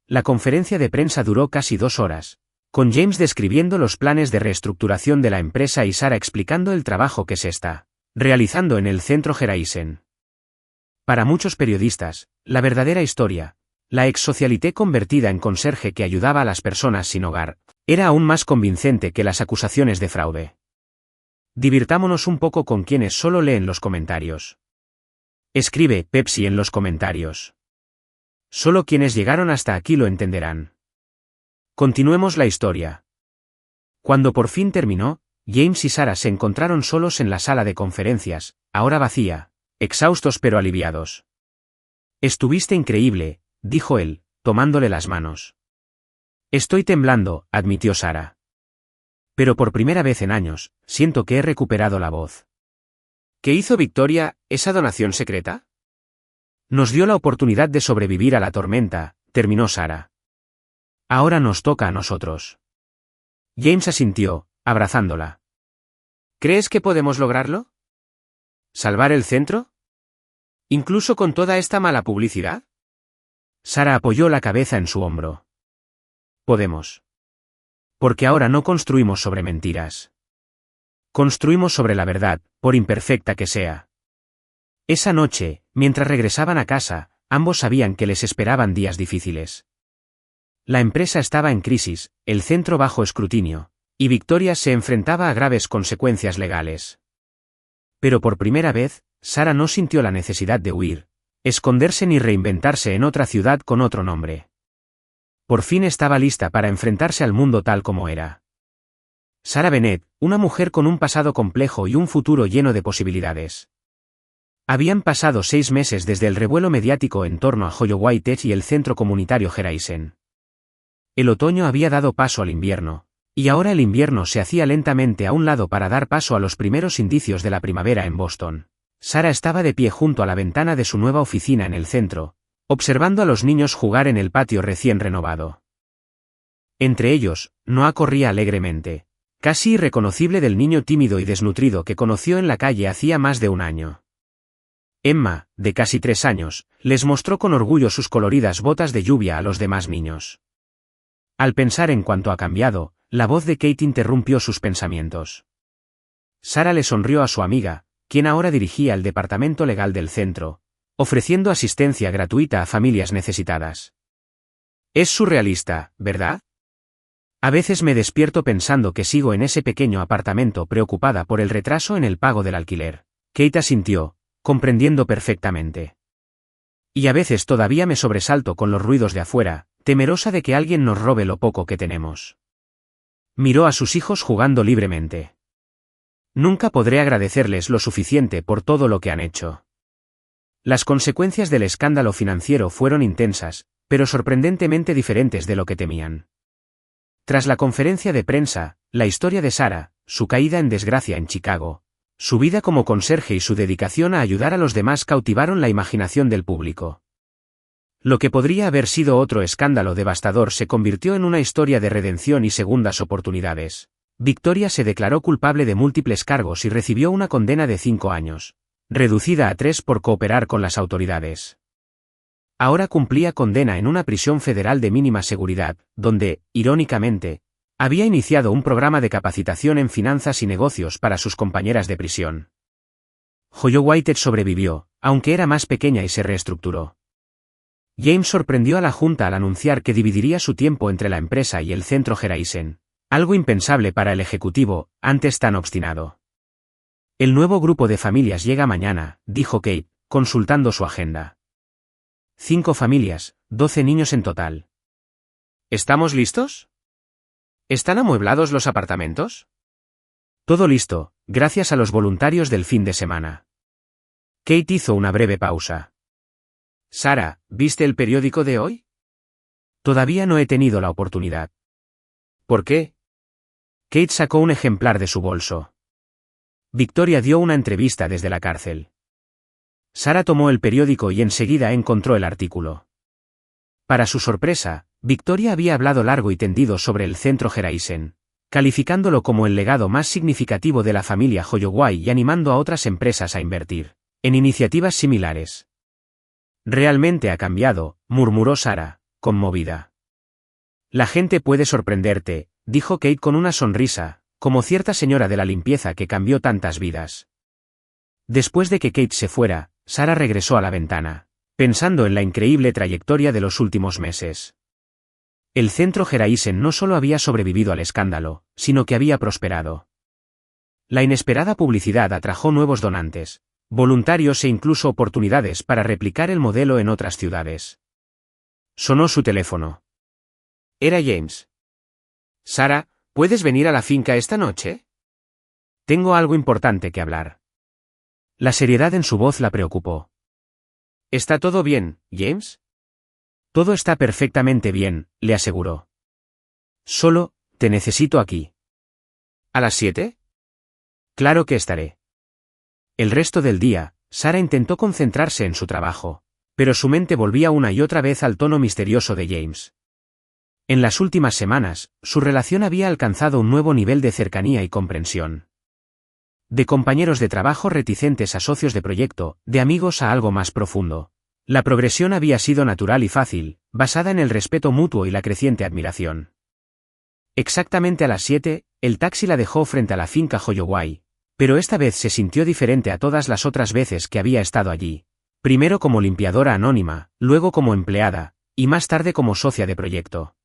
La conferencia de prensa duró casi 2 horas, con James describiendo los planes de reestructuración de la empresa y Sarah explicando el trabajo que se está realizando en el centro Geraisen. Para muchos periodistas, la verdadera historia, la ex socialité convertida en conserje que ayudaba a las personas sin hogar, era aún más convincente que las acusaciones de fraude. Divirtámonos un poco con quienes solo leen los comentarios. Escribe Pepsi en los comentarios. Solo quienes llegaron hasta aquí lo entenderán. Continuemos la historia. Cuando por fin terminó, James y Sarah se encontraron solos en la sala de conferencias, ahora vacía, exhaustos pero aliviados. Estuviste increíble, dijo él, tomándole las manos. Estoy temblando, admitió Sarah. Pero por primera vez en años, siento que he recuperado la voz. ¿Qué hizo Victoria, esa donación secreta? Nos dio la oportunidad de sobrevivir a la tormenta, terminó Sarah. Ahora nos toca a nosotros. James asintió, abrazándola. ¿Crees que podemos lograrlo? ¿Salvar el centro? ¿Incluso con toda esta mala publicidad? Sarah apoyó la cabeza en su hombro. Podemos. Porque ahora no construimos sobre mentiras. Construimos sobre la verdad, por imperfecta que sea. Esa noche, mientras regresaban a casa, ambos sabían que les esperaban días difíciles. La empresa estaba en crisis, el centro bajo escrutinio, y Victoria se enfrentaba a graves consecuencias legales. Pero por primera vez, Sarah no sintió la necesidad de huir, esconderse ni reinventarse en otra ciudad con otro nombre. Por fin estaba lista para enfrentarse al mundo tal como era. Sarah Bennett, una mujer con un pasado complejo y un futuro lleno de posibilidades. Habían pasado 6 meses desde el revuelo mediático en torno a Hoyo Whitech y el centro comunitario Geraisen. El otoño había dado paso al invierno, Y ahora el invierno se hacía lentamente a un lado para dar paso a los primeros indicios de la primavera en Boston. Sara estaba de pie junto a la ventana de su nueva oficina en el centro, observando a los niños jugar en el patio recién renovado. Entre ellos, Noah corría alegremente, casi irreconocible del niño tímido y desnutrido que conoció en la calle hacía más de un año. Emma, de casi 3 años, les mostró con orgullo sus coloridas botas de lluvia a los demás niños. Al pensar en cuánto ha cambiado, la voz de Kate interrumpió sus pensamientos. Sara le sonrió a su amiga, quien ahora dirigía el departamento legal del centro, ofreciendo asistencia gratuita a familias necesitadas. Es surrealista, ¿verdad? A veces me despierto pensando que sigo en ese pequeño apartamento preocupada por el retraso en el pago del alquiler. Kate asintió, comprendiendo perfectamente. Y a veces todavía me sobresalto con los ruidos de afuera, temerosa de que alguien nos robe lo poco que tenemos. Miró a sus hijos jugando libremente. Nunca podré agradecerles lo suficiente por todo lo que han hecho. Las consecuencias del escándalo financiero fueron intensas, pero sorprendentemente diferentes de lo que temían. Tras la conferencia de prensa, la historia de Sara, su caída en desgracia en Chicago, su vida como conserje y su dedicación a ayudar a los demás cautivaron la imaginación del público. Lo que podría haber sido otro escándalo devastador se convirtió en una historia de redención y segundas oportunidades. Victoria se declaró culpable de múltiples cargos y recibió una condena de 5 años, reducida a 3 por cooperar con las autoridades. Ahora cumplía condena en una prisión federal de mínima seguridad, donde, irónicamente, había iniciado un programa de capacitación en finanzas y negocios para sus compañeras de prisión. Jojo Whitehead sobrevivió, aunque era más pequeña y se reestructuró. James sorprendió a la Junta al anunciar que dividiría su tiempo entre la empresa y el centro Geraisen, algo impensable para el ejecutivo, antes tan obstinado. El nuevo grupo de familias llega mañana, dijo Kate, consultando su agenda. 5 familias, 12 niños en total. ¿Estamos listos? ¿Están amueblados los apartamentos? Todo listo, gracias a los voluntarios del fin de semana. Kate hizo una breve pausa. Sara, ¿viste el periódico de hoy? Todavía no he tenido la oportunidad. ¿Por qué? Kate sacó un ejemplar de su bolso. Victoria dio una entrevista desde la cárcel. Sara tomó el periódico y enseguida encontró el artículo. Para su sorpresa, Victoria había hablado largo y tendido sobre el centro Geraisen, calificándolo como el legado más significativo de la familia Holloway y animando a otras empresas a invertir en iniciativas similares. Realmente ha cambiado, murmuró Sara, conmovida. La gente puede sorprenderte, dijo Kate con una sonrisa, como cierta señora de la limpieza que cambió tantas vidas. Después de que Kate se fuera, Sara regresó a la ventana, pensando en la increíble trayectoria de los últimos meses. El centro Geraisen no solo había sobrevivido al escándalo, sino que había prosperado. La inesperada publicidad atrajo nuevos donantes, voluntarios e incluso oportunidades para replicar el modelo en otras ciudades. Sonó su teléfono. Era James. Sara, ¿puedes venir a la finca esta noche? Tengo algo importante que hablar. La seriedad en su voz la preocupó. ¿Está todo bien, James? Todo está perfectamente bien, le aseguró. Solo, te necesito aquí. ¿A las 7? Claro que estaré. El resto del día, Sara intentó concentrarse en su trabajo, pero su mente volvía una y otra vez al tono misterioso de James. En las últimas semanas, su relación había alcanzado un nuevo nivel de cercanía y comprensión. De compañeros de trabajo reticentes a socios de proyecto, de amigos a algo más profundo. La progresión había sido natural y fácil, basada en el respeto mutuo y la creciente admiración. Exactamente a las 7, el taxi la dejó frente a la finca Holloway, pero esta vez se sintió diferente a todas las otras veces que había estado allí. Primero como limpiadora anónima, luego como empleada, y más tarde como socia de proyecto.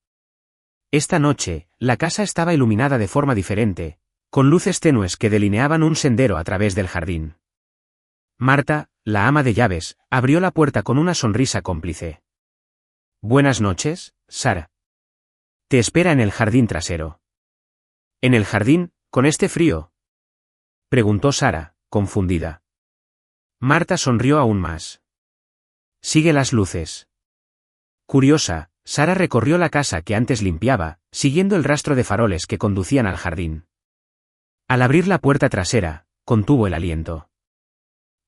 Esta noche, la casa estaba iluminada de forma diferente, con luces tenues que delineaban un sendero a través del jardín. Marta, la ama de llaves, abrió la puerta con una sonrisa cómplice. Buenas noches, Sara. Te espera en el jardín trasero. ¿En el jardín, con este frío? Preguntó Sara, confundida. Marta sonrió aún más. Sigue las luces. Curiosa, Sara recorrió la casa que antes limpiaba, siguiendo el rastro de faroles que conducían al jardín. Al abrir la puerta trasera, contuvo el aliento.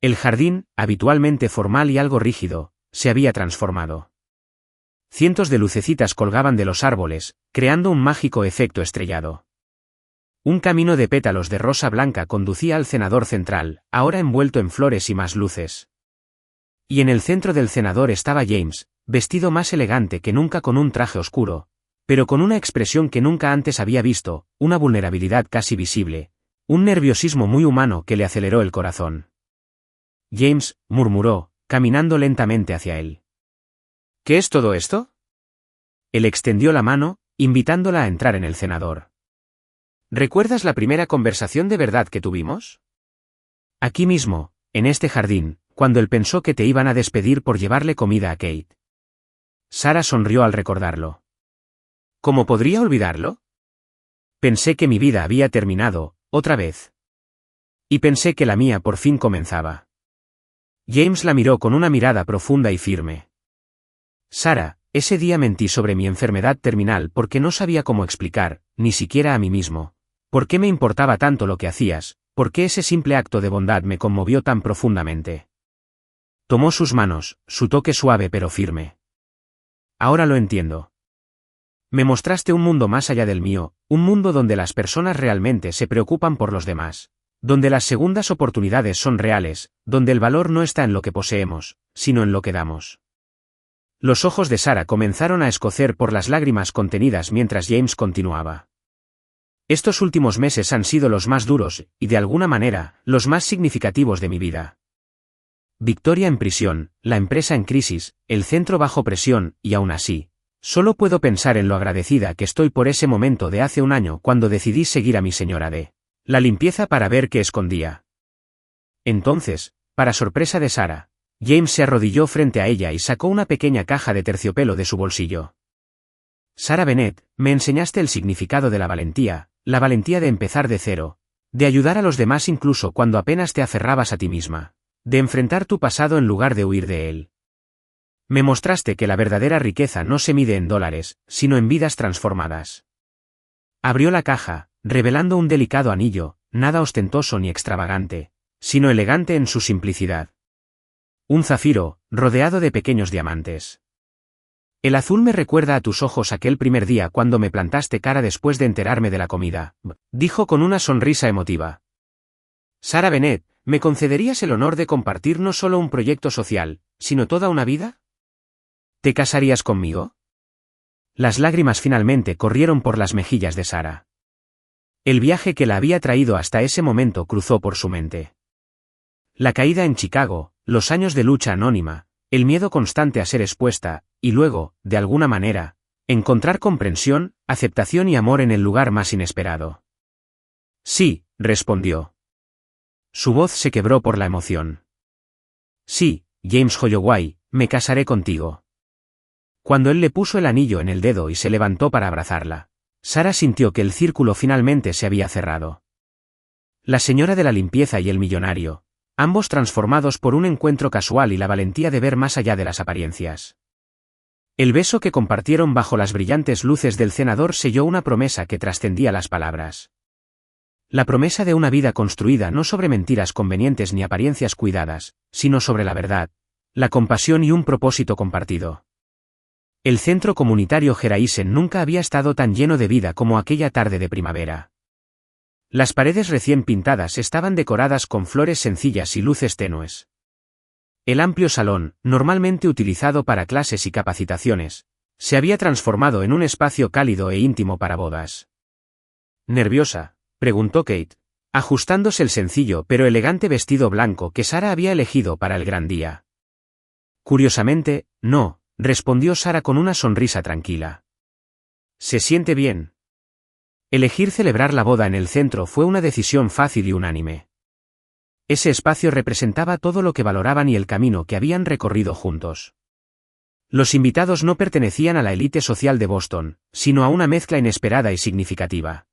El jardín, habitualmente formal y algo rígido, se había transformado. Cientos de lucecitas colgaban de los árboles, creando un mágico efecto estrellado. Un camino de pétalos de rosa blanca conducía al cenador central, ahora envuelto en flores y más luces. Y en el centro del cenador estaba James, vestido más elegante que nunca con un traje oscuro, pero con una expresión que nunca antes había visto, una vulnerabilidad casi visible, un nerviosismo muy humano que le aceleró el corazón. James, murmuró, caminando lentamente hacia él. ¿Qué es todo esto? Él extendió la mano, invitándola a entrar en el cenador. ¿Recuerdas la primera conversación de verdad que tuvimos? Aquí mismo, en este jardín, cuando él pensó que te iban a despedir por llevarle comida a Kate. Sarah sonrió al recordarlo. ¿Cómo podría olvidarlo? Pensé que mi vida había terminado, otra vez. Y pensé que la mía por fin comenzaba. James la miró con una mirada profunda y firme. Sarah, ese día mentí sobre mi enfermedad terminal porque no sabía cómo explicar, ni siquiera a mí mismo, por qué me importaba tanto lo que hacías, por qué ese simple acto de bondad me conmovió tan profundamente. Tomó sus manos, su toque suave pero firme. Ahora lo entiendo. Me mostraste un mundo más allá del mío, un mundo donde las personas realmente se preocupan por los demás, donde las segundas oportunidades son reales, donde el valor no está en lo que poseemos, sino en lo que damos. Los ojos de Sarah comenzaron a escocer por las lágrimas contenidas mientras James continuaba. Estos últimos meses han sido los más duros, y de alguna manera, los más significativos de mi vida. Victoria en prisión, la empresa en crisis, el centro bajo presión, y aún así, solo puedo pensar en lo agradecida que estoy por ese momento de hace un año cuando decidí seguir a mi señora D. La limpieza para ver qué escondía. Entonces, para sorpresa de Sarah, James se arrodilló frente a ella y sacó una pequeña caja de terciopelo de su bolsillo. Sarah Bennett, me enseñaste el significado de la valentía de empezar de cero, de ayudar a los demás incluso cuando apenas te aferrabas a ti misma, de enfrentar tu pasado en lugar de huir de él. Me mostraste que la verdadera riqueza no se mide en dólares, sino en vidas transformadas. Abrió la caja, revelando un delicado anillo, nada ostentoso ni extravagante, sino elegante en su simplicidad. Un zafiro, rodeado de pequeños diamantes. El azul me recuerda a tus ojos aquel primer día cuando me plantaste cara después de enterarme de la comida, dijo con una sonrisa emotiva. Sarah Bennett, ¿me concederías el honor de compartir no solo un proyecto social, sino toda una vida? ¿Te casarías conmigo? Las lágrimas finalmente corrieron por las mejillas de Sarah. El viaje que la había traído hasta ese momento cruzó por su mente. La caída en Chicago, los años de lucha anónima, el miedo constante a ser expuesta, y luego, de alguna manera, encontrar comprensión, aceptación y amor en el lugar más inesperado. Sí, respondió. Su voz se quebró por la emoción. Sí, James Holloway, me casaré contigo. Cuando él le puso el anillo en el dedo y se levantó para abrazarla, Sarah sintió que el círculo finalmente se había cerrado. La señora de la limpieza y el millonario, ambos transformados por un encuentro casual y la valentía de ver más allá de las apariencias. El beso que compartieron bajo las brillantes luces del cenador selló una promesa que trascendía las palabras. La promesa de una vida construida no sobre mentiras convenientes ni apariencias cuidadas, sino sobre la verdad, la compasión y un propósito compartido. El centro comunitario Geraisen nunca había estado tan lleno de vida como aquella tarde de primavera. Las paredes recién pintadas estaban decoradas con flores sencillas y luces tenues. El amplio salón, normalmente utilizado para clases y capacitaciones, se había transformado en un espacio cálido e íntimo para bodas. ¿Nerviosa?, preguntó Kate, ajustándose el sencillo pero elegante vestido blanco que Sarah había elegido para el gran día. Curiosamente, no, respondió Sarah con una sonrisa tranquila. ¿Se siente bien? Elegir celebrar la boda en el centro fue una decisión fácil y unánime. Ese espacio representaba todo lo que valoraban y el camino que habían recorrido juntos. Los invitados no pertenecían a la élite social de Boston, sino a una mezcla inesperada y significativa.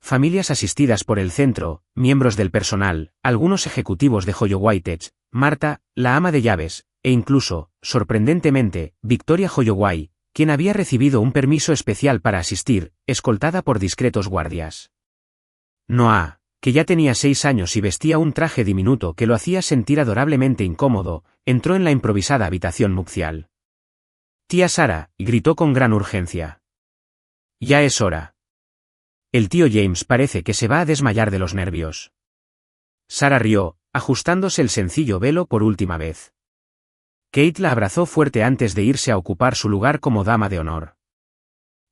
Familias asistidas por el centro, miembros del personal, algunos ejecutivos de Holloway Marta, la ama de llaves, e incluso, sorprendentemente, Victoria Holloway, quien había recibido un permiso especial para asistir, escoltada por discretos guardias. Noah, que ya tenía 6 años y vestía un traje diminuto que lo hacía sentir adorablemente incómodo, entró en la improvisada habitación nupcial. «Tía Sara», gritó con gran urgencia. «Ya es hora». El tío James parece que se va a desmayar de los nervios. Sara rió, ajustándose el sencillo velo por última vez. Kate la abrazó fuerte antes de irse a ocupar su lugar como dama de honor.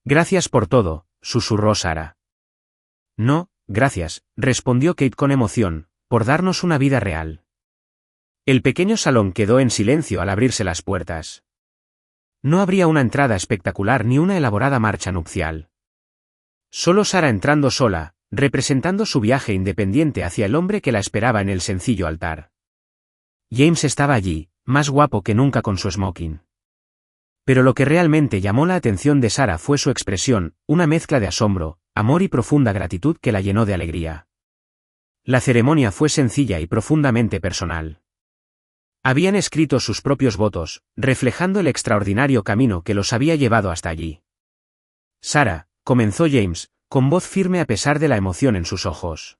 «Gracias por todo», susurró Sara. «No, gracias», respondió Kate con emoción, «por darnos una vida real». El pequeño salón quedó en silencio al abrirse las puertas. No habría una entrada espectacular ni una elaborada marcha nupcial. Solo Sara entrando sola, representando su viaje independiente hacia el hombre que la esperaba en el sencillo altar. James estaba allí, más guapo que nunca con su smoking. Pero lo que realmente llamó la atención de Sara fue su expresión, una mezcla de asombro, amor y profunda gratitud que la llenó de alegría. La ceremonia fue sencilla y profundamente personal. Habían escrito sus propios votos, reflejando el extraordinario camino que los había llevado hasta allí. «Sara», comenzó James, con voz firme a pesar de la emoción en sus ojos.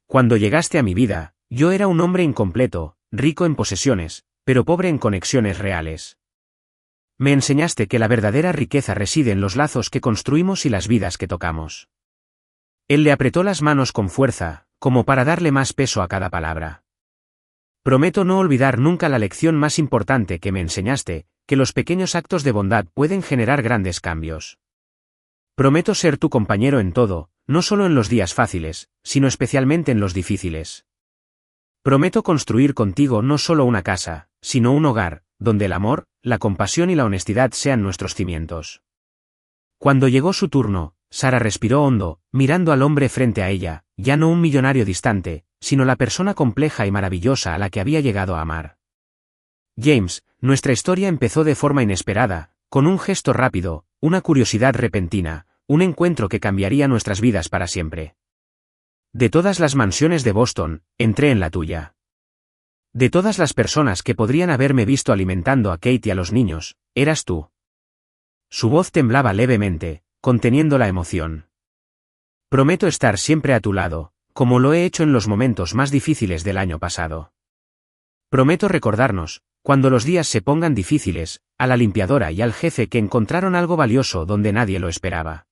«Cuando llegaste a mi vida, yo era un hombre incompleto, rico en posesiones, pero pobre en conexiones reales. Me enseñaste que la verdadera riqueza reside en los lazos que construimos y las vidas que tocamos». Él le apretó las manos con fuerza, como para darle más peso a cada palabra. «Prometo no olvidar nunca la lección más importante que me enseñaste, que los pequeños actos de bondad pueden generar grandes cambios. Prometo ser tu compañero en todo, no solo en los días fáciles, sino especialmente en los difíciles. Prometo construir contigo no solo una casa, sino un hogar, donde el amor, la compasión y la honestidad sean nuestros cimientos». Cuando llegó su turno, Sara respiró hondo, mirando al hombre frente a ella, ya no un millonario distante, sino la persona compleja y maravillosa a la que había llegado a amar. «James, nuestra historia empezó de forma inesperada, con un gesto rápido, una curiosidad repentina, un encuentro que cambiaría nuestras vidas para siempre. De todas las mansiones de Boston, entré en la tuya. De todas las personas que podrían haberme visto alimentando a Kate y a los niños, eras tú». Su voz temblaba levemente, conteniendo la emoción. «Prometo estar siempre a tu lado, como lo he hecho en los momentos más difíciles del año pasado. Prometo recordarnos, cuando los días se pongan difíciles, a la limpiadora y al jefe que encontraron algo valioso donde nadie lo esperaba.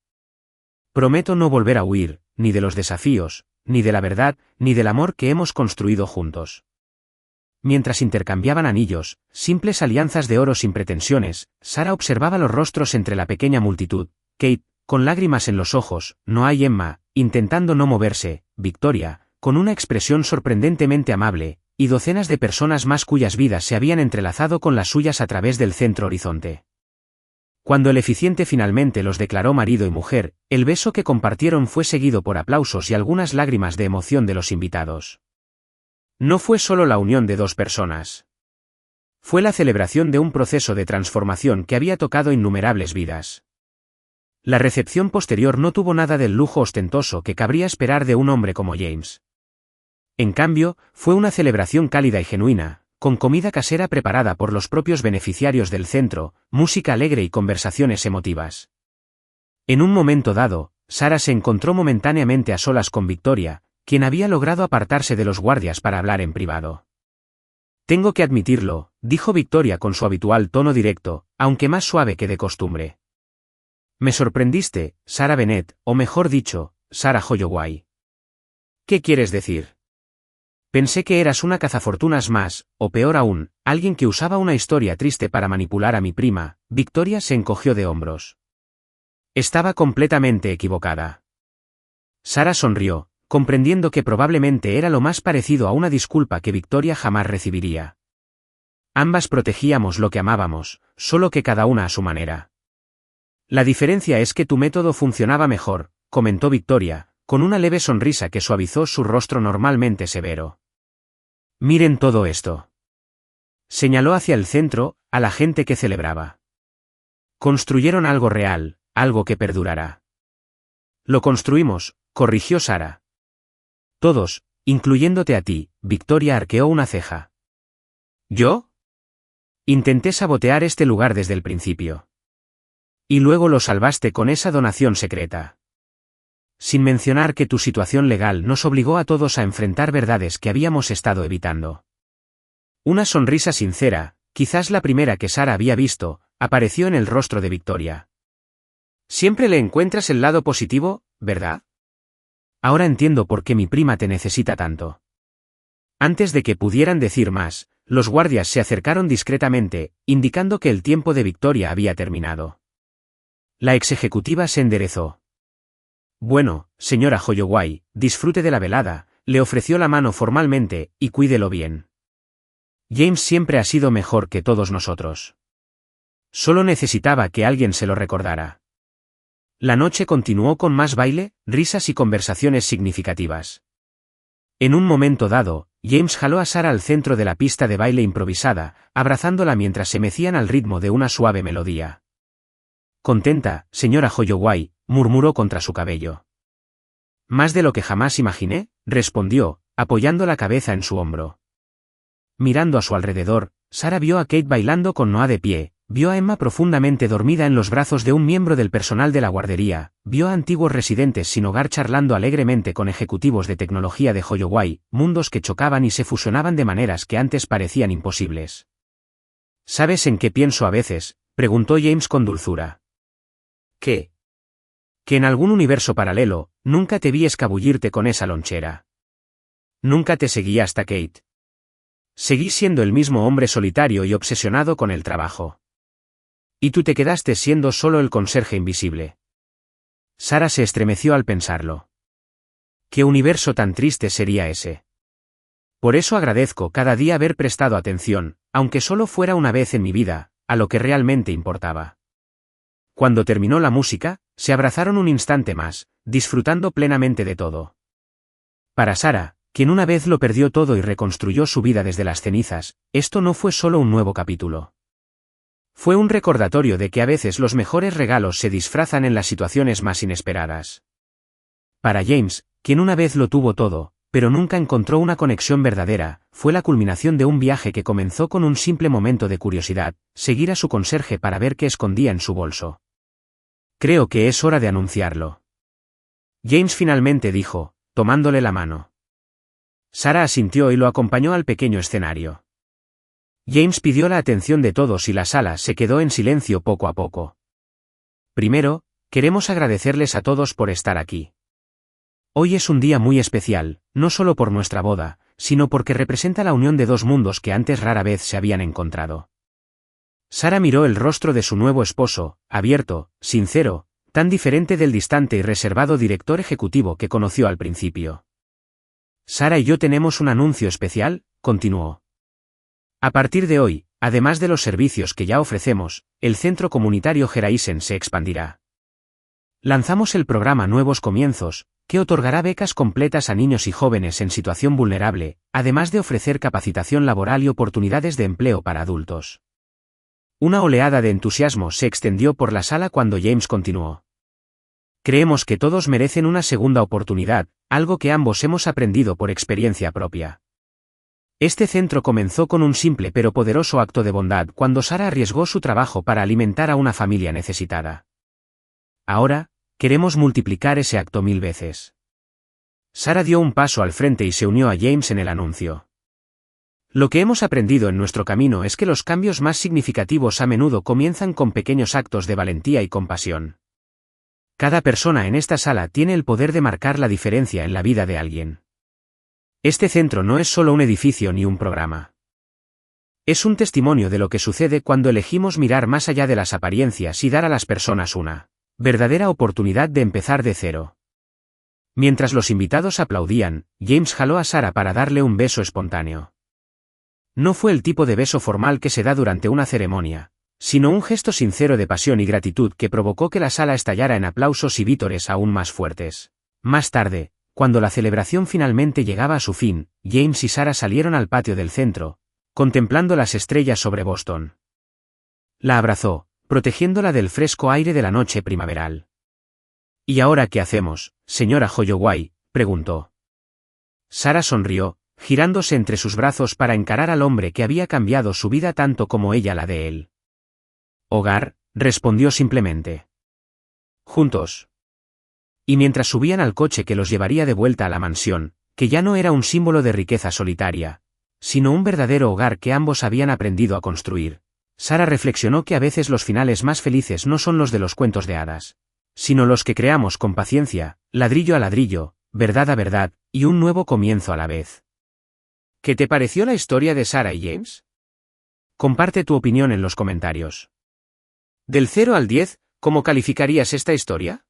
Prometo no volver a huir, ni de los desafíos, ni de la verdad, ni del amor que hemos construido juntos». Mientras intercambiaban anillos, simples alianzas de oro sin pretensiones, Sara observaba los rostros entre la pequeña multitud, Kate, con lágrimas en los ojos, Noah y Emma, intentando no moverse, Victoria, con una expresión sorprendentemente amable, y docenas de personas más cuyas vidas se habían entrelazado con las suyas a través del centro horizonte. Cuando el eficiente finalmente los declaró marido y mujer, el beso que compartieron fue seguido por aplausos y algunas lágrimas de emoción de los invitados. No fue solo la unión de dos personas. Fue la celebración de un proceso de transformación que había tocado innumerables vidas. La recepción posterior no tuvo nada del lujo ostentoso que cabría esperar de un hombre como James. En cambio, fue una celebración cálida y genuina, con comida casera preparada por los propios beneficiarios del centro, música alegre y conversaciones emotivas. En un momento dado, Sara se encontró momentáneamente a solas con Victoria, quien había logrado apartarse de los guardias para hablar en privado. «Tengo que admitirlo», dijo Victoria con su habitual tono directo, aunque más suave que de costumbre. «Me sorprendiste, Sara Bennett, o mejor dicho, Sara Holloway». «¿Qué quieres decir?» «Pensé que eras una cazafortunas más, o peor aún, alguien que usaba una historia triste para manipular a mi prima». Victoria se encogió de hombros. Estaba completamente equivocada. Sara sonrió, comprendiendo que probablemente era lo más parecido a una disculpa que Victoria jamás recibiría. Ambas protegíamos lo que amábamos, solo que cada una a su manera. «La diferencia es que tu método funcionaba mejor», comentó Victoria, con una leve sonrisa que suavizó su rostro normalmente severo. «Miren todo esto». Señaló hacia el centro, a la gente que celebraba. «Construyeron algo real, algo que perdurará». «Lo construimos», corrigió Sara. «Todos, incluyéndote a ti», Victoria arqueó una ceja. «¿Yo? Intenté sabotear este lugar desde el principio. Y luego lo salvaste con esa donación secreta. Sin mencionar que tu situación legal nos obligó a todos a enfrentar verdades que habíamos estado evitando. Una sonrisa sincera, quizás la primera que Sara había visto, apareció en el rostro de Victoria. Siempre le encuentras el lado positivo, ¿verdad? Ahora entiendo por qué mi prima te necesita tanto. Antes de que pudieran decir más, los guardias se acercaron discretamente, indicando que el tiempo de Victoria había terminado. La ex ejecutiva se enderezó. Bueno, señora Holloway, disfrute de la velada, le ofreció la mano formalmente, y cuídelo bien. James siempre ha sido mejor que todos nosotros. Solo necesitaba que alguien se lo recordara. La noche continuó con más baile, risas y conversaciones significativas. En un momento dado, James jaló a Sara al centro de la pista de baile improvisada, abrazándola mientras se mecían al ritmo de una suave melodía. Contenta, señora Holloway, murmuró contra su cabello. Más de lo que jamás imaginé, respondió, apoyando la cabeza en su hombro. Mirando a su alrededor, Sara vio a Kate bailando con Noah de pie, vio a Emma profundamente dormida en los brazos de un miembro del personal de la guardería, vio a antiguos residentes sin hogar charlando alegremente con ejecutivos de tecnología de Holloway, mundos que chocaban y se fusionaban de maneras que antes parecían imposibles. ¿Sabes en qué pienso a veces?, preguntó James con dulzura. ¿Qué? Que en algún universo paralelo, nunca te vi escabullirte con esa lonchera. Nunca te seguí hasta Kate. Seguí siendo el mismo hombre solitario y obsesionado con el trabajo. Y tú te quedaste siendo solo el conserje invisible. Sara se estremeció al pensarlo. ¿Qué universo tan triste sería ese? Por eso agradezco cada día haber prestado atención, aunque solo fuera una vez en mi vida, a lo que realmente importaba. Cuando terminó la música, se abrazaron un instante más, disfrutando plenamente de todo. Para Sara, quien una vez lo perdió todo y reconstruyó su vida desde las cenizas, esto no fue solo un nuevo capítulo. Fue un recordatorio de que a veces los mejores regalos se disfrazan en las situaciones más inesperadas. Para James, quien una vez lo tuvo todo, pero nunca encontró una conexión verdadera, fue la culminación de un viaje que comenzó con un simple momento de curiosidad, seguir a su conserje para ver qué escondía en su bolso. Creo que es hora de anunciarlo. James finalmente dijo, tomándole la mano. Sara asintió y lo acompañó al pequeño escenario. James pidió la atención de todos y la sala se quedó en silencio poco a poco. Primero, queremos agradecerles a todos por estar aquí. Hoy es un día muy especial, no solo por nuestra boda, sino porque representa la unión de dos mundos que antes rara vez se habían encontrado. Sara miró el rostro de su nuevo esposo, abierto, sincero, tan diferente del distante y reservado director ejecutivo que conoció al principio. Sara y yo tenemos un anuncio especial, continuó. A partir de hoy, además de los servicios que ya ofrecemos, el centro comunitario Horizon se expandirá. Lanzamos el programa Nuevos Comienzos, que otorgará becas completas a niños y jóvenes en situación vulnerable, además de ofrecer capacitación laboral y oportunidades de empleo para adultos. Una oleada de entusiasmo se extendió por la sala cuando James continuó. Creemos que todos merecen una segunda oportunidad, algo que ambos hemos aprendido por experiencia propia. Este centro comenzó con un simple pero poderoso acto de bondad cuando Sara arriesgó su trabajo para alimentar a una familia necesitada. Ahora, queremos multiplicar ese acto 1000 veces. Sara dio un paso al frente y se unió a James en el anuncio. Lo que hemos aprendido en nuestro camino es que los cambios más significativos a menudo comienzan con pequeños actos de valentía y compasión. Cada persona en esta sala tiene el poder de marcar la diferencia en la vida de alguien. Este centro no es solo un edificio ni un programa. Es un testimonio de lo que sucede cuando elegimos mirar más allá de las apariencias y dar a las personas una verdadera oportunidad de empezar de cero. Mientras los invitados aplaudían, James jaló a Sara para darle un beso espontáneo. No fue el tipo de beso formal que se da durante una ceremonia, sino un gesto sincero de pasión y gratitud que provocó que la sala estallara en aplausos y vítores aún más fuertes. Más tarde, cuando la celebración finalmente llegaba a su fin, James y Sara salieron al patio del centro, contemplando las estrellas sobre Boston. La abrazó, protegiéndola del fresco aire de la noche primaveral. ¿Y ahora qué hacemos, señora Holloway?, preguntó. Sara sonrió, girándose entre sus brazos para encarar al hombre que había cambiado su vida tanto como ella la de él. Hogar, respondió simplemente. Juntos. Y mientras subían al coche que los llevaría de vuelta a la mansión, que ya no era un símbolo de riqueza solitaria, sino un verdadero hogar que ambos habían aprendido a construir, Sara reflexionó que a veces los finales más felices no son los de los cuentos de hadas, sino los que creamos con paciencia, ladrillo a ladrillo, verdad a verdad, y un nuevo comienzo a la vez. ¿Qué te pareció la historia de Sara y James? Comparte tu opinión en los comentarios. Del 0 al 10, ¿cómo calificarías esta historia?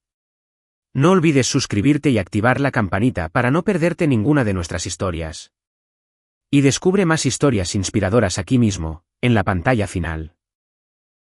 No olvides suscribirte y activar la campanita para no perderte ninguna de nuestras historias. Y descubre más historias inspiradoras aquí mismo, en la pantalla final.